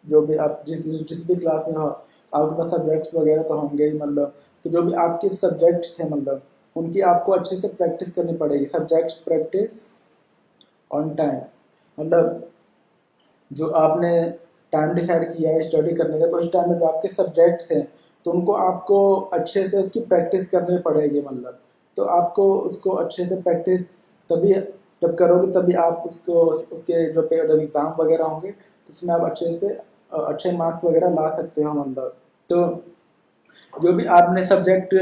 जो भी आप जिस भी क्लास में हो आपके पास सब्जेक्ट्स वगैरह तो होंगे ही मतलब। तो जो भी आपके सब्जेक्ट्स हैं मतलब उनकी आपको अच्छे से प्रैक्टिस करनी पड़ेगी। सब्जेक्ट्स प्रैक्टिस ऑन टाइम मतलब जो आपने टाइम डिसाइड किया है स्टडी करने का तो उस टाइम में जो आपके सब्जेक्ट्स हैं तो उनको आपको अच्छे से उसकी प्रैक्टिस करनी पड़ेगी मतलब। तो आपको उसको अच्छे से प्रैक्टिस तभी जब करोगे तभी आप उसको उसके जो एग्ज़ाम वगैरह होंगे तो उसमें आप अच्छे से अच्छे मार्क्स वगैरह ला सकते हो मतलब। तो जो भी आपने सब्जेक्ट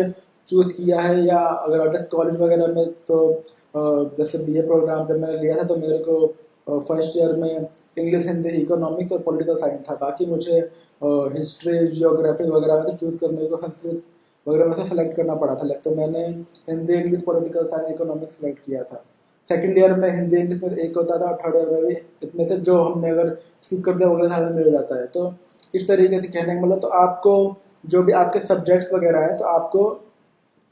चूज किया है या अगर आप जैसे कॉलेज वगैरह में तो जैसे बीए प्रोग्राम जब मैंने लिया था तो मेरे को फर्स्ट ईयर में इंग्लिश हिंदी इकोनॉमिक्स और पॉलिटिकल साइंस था। बाकी मुझे हिस्ट्री जियोग्राफी वगैरह में तो चूज करने को संस्कृत वगैरह में से सेलेक्ट करना पड़ा था। तो मैंने Hindi English political science economics select किया था। सेकंड ईयर में हिंदी इंग्लिश में एक होता था और थर्ड ईयर में भी इतने से जो हमने अगर स्किप कर दिया अगले साल में मिल जाता है। तो इस तरीके से कहने का मतलब तो आपको जो भी आपके सब्जेक्ट्स वगैरह है तो आपको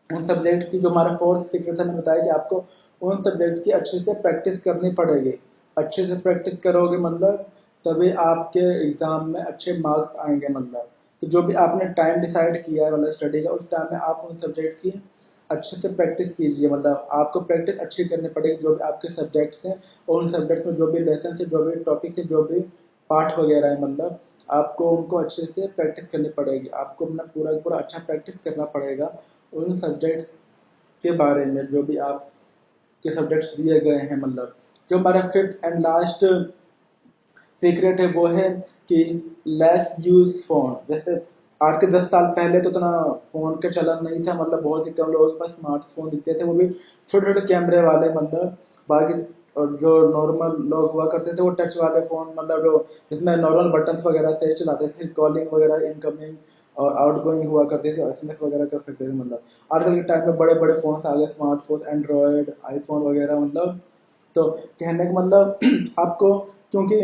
उन सब्जेक्ट की जो हमारा फोर्थ सीक्रेट है मैंने बताया कि आपको उन सब्जेक्ट की अच्छे से प्रैक्टिस करनी पड़ेगी। अच्छे से प्रैक्टिस करोगे मतलब तभी आपके एग्जाम में अच्छे मार्क्स आएंगे मतलब। तो जो भी आपने टाइम डिसाइड किया है मतलब स्टडी का उस टाइम में आप उन सब्जेक्ट की अच्छे से प्रैक्टिस कीजिए मतलब। आपको प्रैक्टिस अच्छी करनी पड़ेगी जो भी आपके सब्जेक्ट्स हैं और उन सब्जेक्ट्स में जो भी लेसन है जो भी टॉपिक है जो भी पाठ वगैरह है मतलब आपको उनको अच्छे से प्रैक्टिस करनी पड़ेगी। आपको अपना पूरा पूरा अच्छा प्रैक्टिस करना पड़ेगा उन सब्जेक्ट्स के बारे में जो भी आपके सब्जेक्ट्स दिए गए हैं मतलब। जो हमारा फिफ्थ एंड लास्ट सीक्रेट है वो है कि लेस यूज फोन। जैसे आज के 10 साल पहले तो इतना फोन का चलन नहीं था मतलब, बहुत ही कम लोगों के पास स्मार्टफोन दिखते थे वो भी छोटे छोटे कैमरे वाले मतलब। बाकी और जो नॉर्मल लोग हुआ करते थे वो टच वाले फोन मतलब जो जिसमें नॉर्मल बटन्स वगैरह से चलाते थे, कॉलिंग वगैरह इनकमिंग और आउटगोइंग हुआ करते थे, एसएमएस वगैरह कर सकते थे मतलब। आजकल के टाइम में बड़े बड़े फोन आ गए, स्मार्टफोन एंड्रॉयड आईफोन वगैरह मतलब। तो कहने का मतलब आपको क्योंकि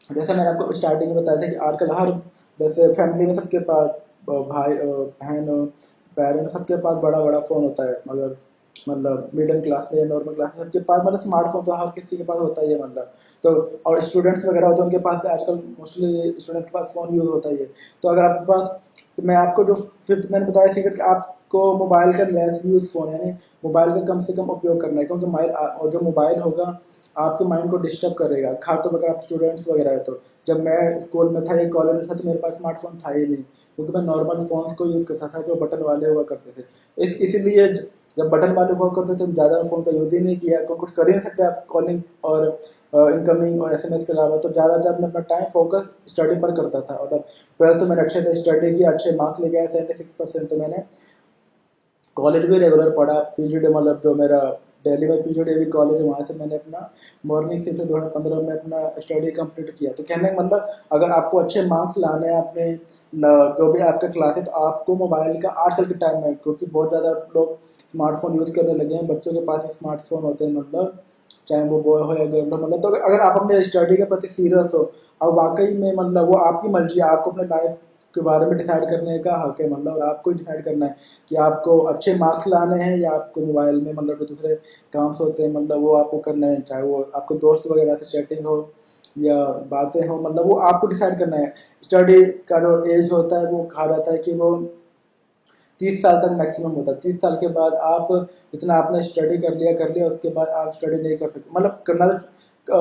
जैसे मैंने आपको स्टार्टिंग में बताया था कि आजकल हर जैसे फैमिली में सबके पास भाई बहन पेरेंट्स सबके पास बड़ा बड़ा फ़ोन होता है, मगर मतलब मिडिल क्लास में या नॉर्मल क्लास में सबके पास मतलब स्मार्टफोन तो हर किसी के पास होता ही है मतलब। तो और स्टूडेंट्स वगैरह होते हैं उनके पास भी आजकल मोस्टली स्टूडेंट्स के पास फ़ोन यूज़ होता ही है। तो अगर आपके पास, तो मैं आपको जो फिफ्थ मैंने बताया सीक्रेट कि आपको मोबाइल का लेस यूज़ फ़ोन यानी मोबाइल का कम से कम उपयोग करना है, क्योंकि मोबाइल जो मोबाइल होगा आपके माइंड को डिस्टर्ब करेगा, खासतौर पर अगर आप स्टूडेंट्स वगैरह है तो। जब मैं स्कूल में था या कॉलेज में था तो मेरे पास स्मार्टफोन था ही नहीं, क्योंकि मैं नॉर्मल फ़ोन्स को यूज़ करता था जो बटन वाले हुआ करते थे। इसीलिए जब बटन वाले हुआ करते थे तो ज़्यादा फ़ोन का यूज़ ही नहीं किया, तो कुछ कर ही नहीं सकते आप कॉलिंग और इनकमिंग और एसएमएस के अलावा। तो ज़्यादा मैं अपना टाइम फोकस स्टडी पर करता था, और ट्वेल्थ तो मैंने अच्छे से स्टडी किया, अच्छे मार्क्स लेके आया 76%। तो मैंने कॉलेज भी रेगुलर पढ़ा, पीजीडी मतलब जो मेरा दिल्ली में पीजीडी कॉलेज है वहाँ से मैंने अपना मॉर्निंग से 2015 में अपना स्टडी कंप्लीट किया। तो कहने का मतलब अगर आपको अच्छे मार्क्स लाने हैं अपने जो भी आपका क्लास है, तो आपको मोबाइल का आजकल के टाइम में, क्योंकि बहुत ज़्यादा लोग स्मार्टफोन यूज़ करने लगे हैं, बच्चों के पास स्मार्टफोन होते हैं मतलब, चाहे वो बॉय हो या गर्ल हो मतलब। तो अगर आप अपने स्टडी के प्रति सीरियस हो और वाकई में मतलब वो आपकी मर्जी है, आपको अपने लाइफ के बारे में डिसाइड करने का हक है मतलब, और आपको ही डिसाइड करना है कि आपको अच्छे मार्क्स लाने हैं या आपको मोबाइल में मतलब जो दूसरे काम होते हैं मतलब वो आपको करना है, चाहे वो आपको दोस्त वगैरह से चैटिंग हो या बातें हो मतलब वो आपको डिसाइड करना है। स्टडी का जो एज होता है वो कहा जाता है कि वो 30 साल तक मैक्सिमम होता है। 30 साल के बाद आप जितना आपने स्टडी कर लिया उसके बाद आप स्टडी नहीं कर सकते, मतलब करना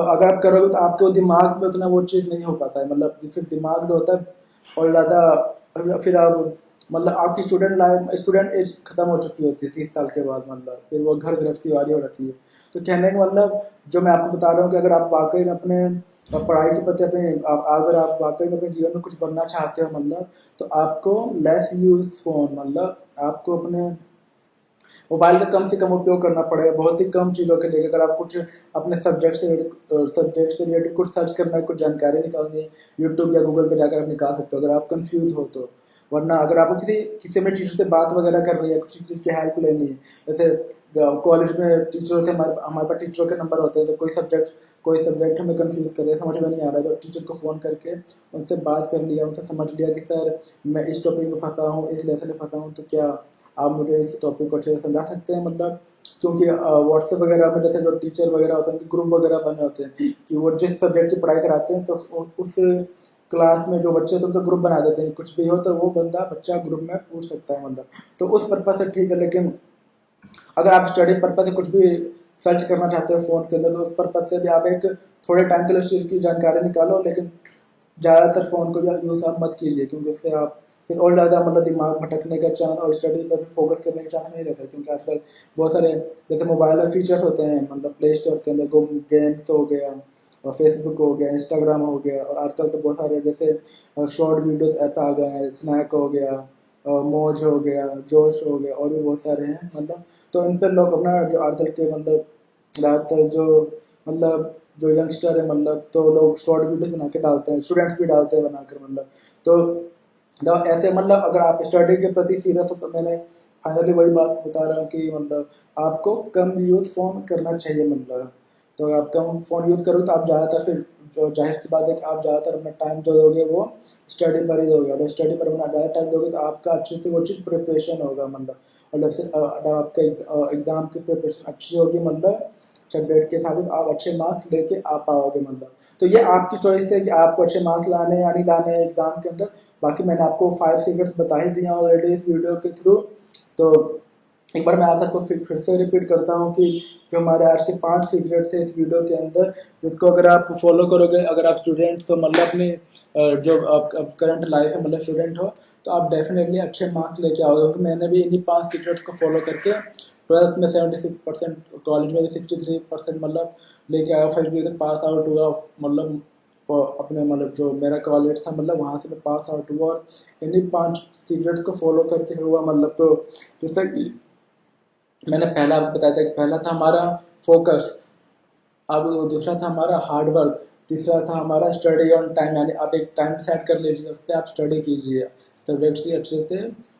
अगर आप करोगे तो आपके दिमाग में उतना वो चीज़ नहीं हो पाता है मतलब, फिर दिमाग जो होता है और ज़्यादा, फिर आप मतलब आपकी स्टूडेंट एज खत्म हो चुकी होती है 30 साल के बाद मतलब, फिर वो घर गृहस्थी वाली हो जाती है। तो कहने का मतलब जो मैं आपको बता रहा हूँ कि अगर आप वाकई में अपने पढ़ाई के प्रति अपने अगर आप वाकई में अपने जीवन में कुछ बनना चाहते हो मतलब, तो आपको लेस यूज फोन मतलब आपको अपने मोबाइल का कम से कम उपयोग करना पड़ेगा, बहुत ही कम चीज़ों के लिए। अगर आप कुछ अपने सब्जेक्ट से रिलेटेड कुछ सर्च करना है, कुछ जानकारी निकालनी है, यूट्यूब या गूगल पे जाकर आप निकाल सकते हो अगर आप कंफ्यूज हो तो। वरना अगर आपको किसी किसी में टीचर से बात वगैरह कर रही है, किसी चीज़ की हेल्प लेनी है, जैसे कॉलेज में टीचरों से हमारे पास टीचरों के नंबर होते हैं, तो कोई सब्जेक्ट हमें कंफ्यूज कर रहे हैं, समझ में नहीं आ रहा है, तो टीचर को फ़ोन करके उनसे बात कर लिया, उनसे समझ लिया कि सर मैं इस टॉपिक में फंसा हूँ, इस लेसन में फंसा हूँ, तो क्या आप मुझे इस टॉपिक को अच्छे से समझा सकते हैं मतलब। क्योंकि व्हाट्सएप वगैरह में जैसे जो टीचर वगैरह होते हैं उनके ग्रुप वगैरह बने होते हैं कि वो जिस सब्जेक्ट की पढ़ाई कराते हैं, तो उस क्लास में जो बच्चे होते हैं उनका ग्रुप बना देते हैं, कुछ भी हो तो वो बच्चा ग्रुप में पूछ सकता है मतलब। तो उस पर्पज से ठीक है, लेकिन अगर आप स्टडी पर्पज से कुछ भी सर्च करना चाहते हो फोन के अंदर, तो उस पर्पज से भी आप एक थोड़े टाइम के लिए उस चीज़ की जानकारी निकालो, लेकिन ज़्यादातर फ़ोन को यूज़ आप मत कीजिए, क्योंकि उससे आप फिर और ज़्यादा मतलब दिमाग भटकने का चांस और स्टडी पर भी फोकस करने का चांस नहीं रहता है। क्योंकि आजकल बहुत सारे जैसे मोबाइल में फीचर्स होते हैं मतलब प्ले स्टोर के अंदर गेम्स हो गया और फेसबुक हो गया, इंस्टाग्राम हो गया, और आजकल तो बहुत सारे जैसे शॉर्ट वीडियोस ऐप आ गए हैं, स्नैक हो गया और मौज हो गया, जोश हो गया, और भी बहुत सारे हैं मतलब। तो इन पर लोग अपना जो आजकल के मतलब ज़्यादातर जो मतलब जो यंगस्टर है मतलब, तो लोग शॉर्ट वीडियोस बना के डालते हैं, स्टूडेंट्स भी डालते हैं बनाकर मतलब। तो ऐसे मतलब अगर आप स्टडी के प्रति सीरियस हो तो मैंने फाइनली वही बात बता रहा हूँ कि मतलब आपको कम यूज़ फ़ोन करना चाहिए मतलब। तो अगर आप कम फ़ोन यूज़ करोगे तो आप ज़्यादातर फिर जो जाहिर सी बात है कि आप ज़्यादातर अपना टाइम जो दोगे वो स्टडी पर ही दोगे, और स्टडी पर अपना ज़्यादा टाइम दोगे तो आपका अच्छे से वो चीज़ प्रिपरेशन होगा मतलब। मतलब से अगर आपका एग्ज़ाम की प्रिपरेशन अच्छी होगी मतलब सब्जेक्ट के साथ, तो आप अच्छे मार्क्स लेके आ पाओगे मतलब। तो ये आपकी चॉइस है कि आपको अच्छे मार्क्स लाने हैं या नहीं लाने हैं एग्जाम के अंदर। बाकी मैंने आपको 5 सीक्रेट्स बता ही दिए हैं ऑलरेडी इस वीडियो के थ्रू। तो एक बार मैं आप सबको फिर से रिपीट करता हूँ कि जो हमारे आज के 5 सीक्रेट्स थे इस वीडियो के अंदर, जिसको अगर आप फॉलो करोगे, अगर आप स्टूडेंट तो मतलब अपनी जो आप करंट लाइफ है मतलब स्टूडेंट हो, तो आप डेफिनेटली अच्छे मार्क्स लेके आओगे, क्योंकि मैंने भी इन्हीं 5 सीक्रेट्स को फॉलो करके ट्वेल्थ में 76%, कॉलेज में भी 63% मतलब लेके आया, फर्स्ट डिवीजन पास आउट हुआ मतलब। अपने मतलब जो मेरा कॉलेज था मतलब वहाँ से मैं पास आउट हुआ, और इन्हीं 5 सीक्रेट्स को फॉलो करके हुआ मतलब। तो जिस तक मैंने पहला बताया था कि पहला था हमारा फोकस, अब दूसरा था हमारा हार्ड वर्क, तीसरा था हमारा स्टडी ऑन टाइम, यानी आप एक टाइम सेट कर लीजिए, उस पर आप स्टडी कीजिए। सब्जेक्ट्स की अच्छे से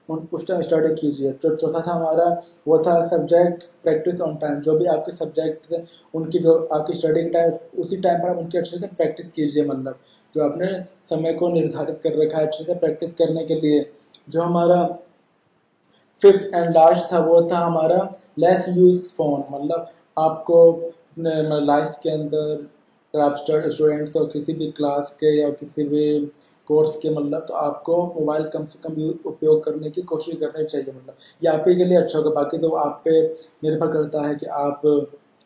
उस टाइम स्टडी कीजिए। तो चौथा था हमारा, वो था सब्जेक्ट प्रैक्टिस ऑन टाइम। जो भी आपके सब्जेक्ट हैं उनकी जो आपकी स्टडी के टाइम उसी टाइम पर आप उनकी अच्छे से प्रैक्टिस कीजिए। मतलब जो आपने समय को निर्धारित कर रखा है अच्छे से प्रैक्टिस करने के लिए। जो हमारा फिफ्थ एंड लास्ट था वो था हमारा लेस यूज फोन। मतलब आपको अपने लाइफ के अंदर अगर आप स्टूडेंट्स हो किसी भी क्लास के या किसी भी कोर्स के, मतलब तो आपको मोबाइल कम से कम उपयोग करने की कोशिश करनी चाहिए। मतलब ये आप ही के लिए अच्छा होगा, बाकी तो आप पे निर्भर करता है कि आप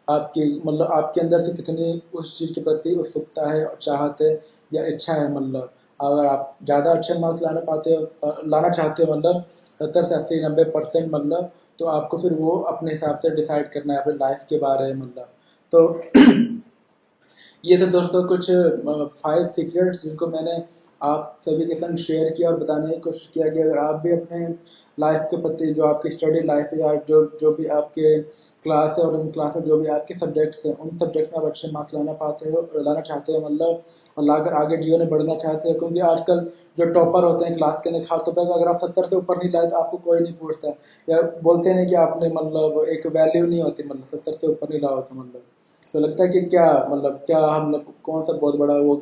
आपकी मतलब आपके अंदर से कितनी उस चीज़ के प्रति उत्सुकता है और चाहत है या इच्छा है। मतलब अगर आप ज़्यादा अच्छे मार्क्स लाना पाते हो लाना चाहते हो, मतलब 70 से 80 90% मतलब, तो आपको फिर वो अपने हिसाब से डिसाइड करना है अपने लाइफ के बारे में। मतलब तो ये थे दोस्तों कुछ 5 सीक्रेट्स जिनको मैंने आप सभी के संग शेयर किया और बताने की कोशिश किया कि अगर आप भी अपने लाइफ के प्रति जो आपकी स्टडी लाइफ है या जो जो भी आपके क्लास है और उन क्लास में जो भी आपके सब्जेक्ट्स हैं उन सब्जेक्ट्स में आप अच्छे मार्क्स लाना चाहते हो, मतलब और लाकर आगे जीवन में बढ़ना चाहते हो। क्योंकि आजकल जो टॉपर होते हैं क्लास के अंदर, खासतौर पर अगर आप 70 से ऊपर नहीं लाए तो आपको कोई नहीं पूछता या बोलते नहीं कि आपने मतलब एक वैल्यू नहीं होती, मतलब 70 से ऊपर नहीं लाओ तो मतलब तो लगता है कि क्या मतलब क्या हम लोग कौन सा बहुत बड़ा वो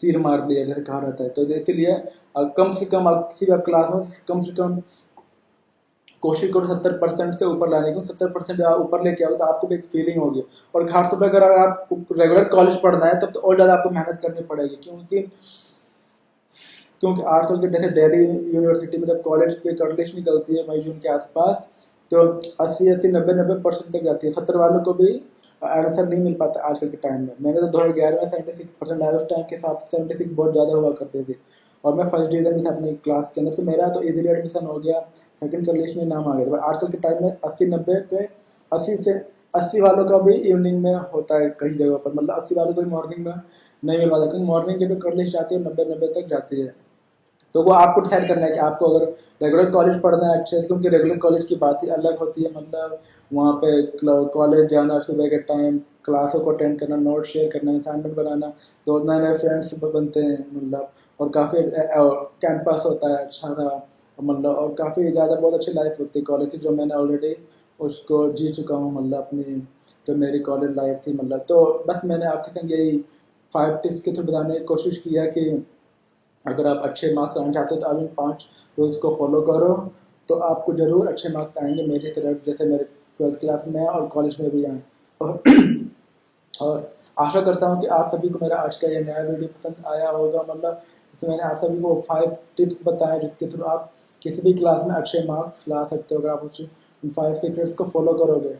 तीर मार लिया जैसे कहा रहता है। तो इसीलिए कम से कम आप किसी भी क्लास में कम से कम कोशिश करो 70% से ऊपर लाने की। 70% आप ऊपर लेके आओ तो आपको भी एक फीलिंग होगी। और खासतौर पर अगर आप रेगुलर कॉलेज पढ़ना है तब तो और ज़्यादा आपको मेहनत करनी पड़ेगी। क्योंकि क्योंकि आजकल के जैसे दिल्ली यूनिवर्सिटी में जब कॉलेज की कट लिस्ट निकलती है मई जून के आसपास, तो 80 80 90 90% तक जाती है। 70 वालों को भी आंसर नहीं मिल पाता आजकल के टाइम में। मैंने तो 2011 में 76% आया, उस टाइम के हिसाब से 76 बहुत ज़्यादा हुआ करते थे और मैं फर्स्ट डिवीजन में था अपनी क्लास के अंदर, तो मेरा तो इजीली एडमिशन हो गया, सेकंड कर लिस्ट में नाम आ गया। आजकल के टाइम में 80 90 पे 80 वालों का भी इवनिंग में होता है कई जगह पर, मतलब 80 वालों को भी मॉर्निंग में नहीं मिल पाता क्योंकि मॉर्निंग की जो कर लिस्ट आती है 90 90 तक जाती है। तो वो आपको डिसाइड करना है कि आपको अगर रेगुलर कॉलेज पढ़ना है अच्छे से, क्योंकि रेगुलर कॉलेज की बात ही अलग होती है। मतलब वहाँ पे कॉलेज जाना सुबह के टाइम, क्लासों को अटेंड करना, नोट शेयर करना, असाइनमेंट बनाना, तो नए नए फ्रेंड्स बनते हैं। मतलब और काफ़ी कैंपस होता है अच्छा था, मतलब और काफ़ी ज़्यादा बहुत अच्छी लाइफ होती है कॉलेज की, जो मैंने ऑलरेडी उसको जी चुका हूँ। मतलब अपनी जो मेरी कॉलेज लाइफ थी, मतलब तो बस मैंने आपके संग यही 5 टिप्स के थ्रू बताने की कोशिश किया कि अगर आप अच्छे मार्क्स लाना चाहते हो तो आप इन 5 रूल्स को फॉलो करो, तो आपको ज़रूर अच्छे मार्क्स आएंगे मेरी तरह, जैसे मेरे 12th क्लास में और कॉलेज में भी आए। और, और आशा करता हूँ कि आप सभी को मेरा आज का ये नया वीडियो पसंद आया होगा। मतलब इसमें मैंने आप सभी को 5 टिप्स बताए जिसके थ्रू आप किसी भी क्लास में अच्छे मार्क्स ला सकते हो अगर आप उन 5 सीक्रेट्स को फॉलो करोगे।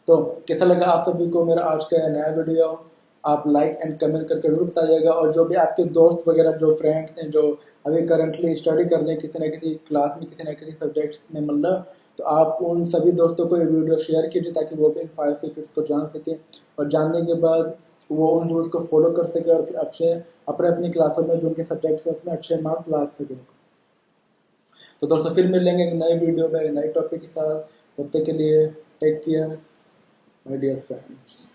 तो कैसा लगा आप सभी को मेरा आज का नया वीडियो? आप लाइक एंड कमेंट करके जरूर बताइएगा। और जो भी आपके दोस्त वगैरह जो फ्रेंड्स हैं जो अभी करंटली स्टडी कर रहे हैं किसी न किसी क्लास में किसी न किसी सब्जेक्ट्स में, मतलब तो आप उन सभी दोस्तों को ये वीडियो शेयर कीजिए ताकि वो भी इन 5 सीक्रेट्स को जान सके और जानने के बाद वो उन रूल्स को फॉलो कर सके और फिर अच्छे अपने अपनी क्लासों में जो उनके सब्जेक्ट्स हैं उसमें अच्छे मार्क्स ला सकें। तो दोस्तों फिर मिलेंगे एक नए वीडियो में एक नए टॉपिक के साथ। तब तक के लिए take care my dear friends।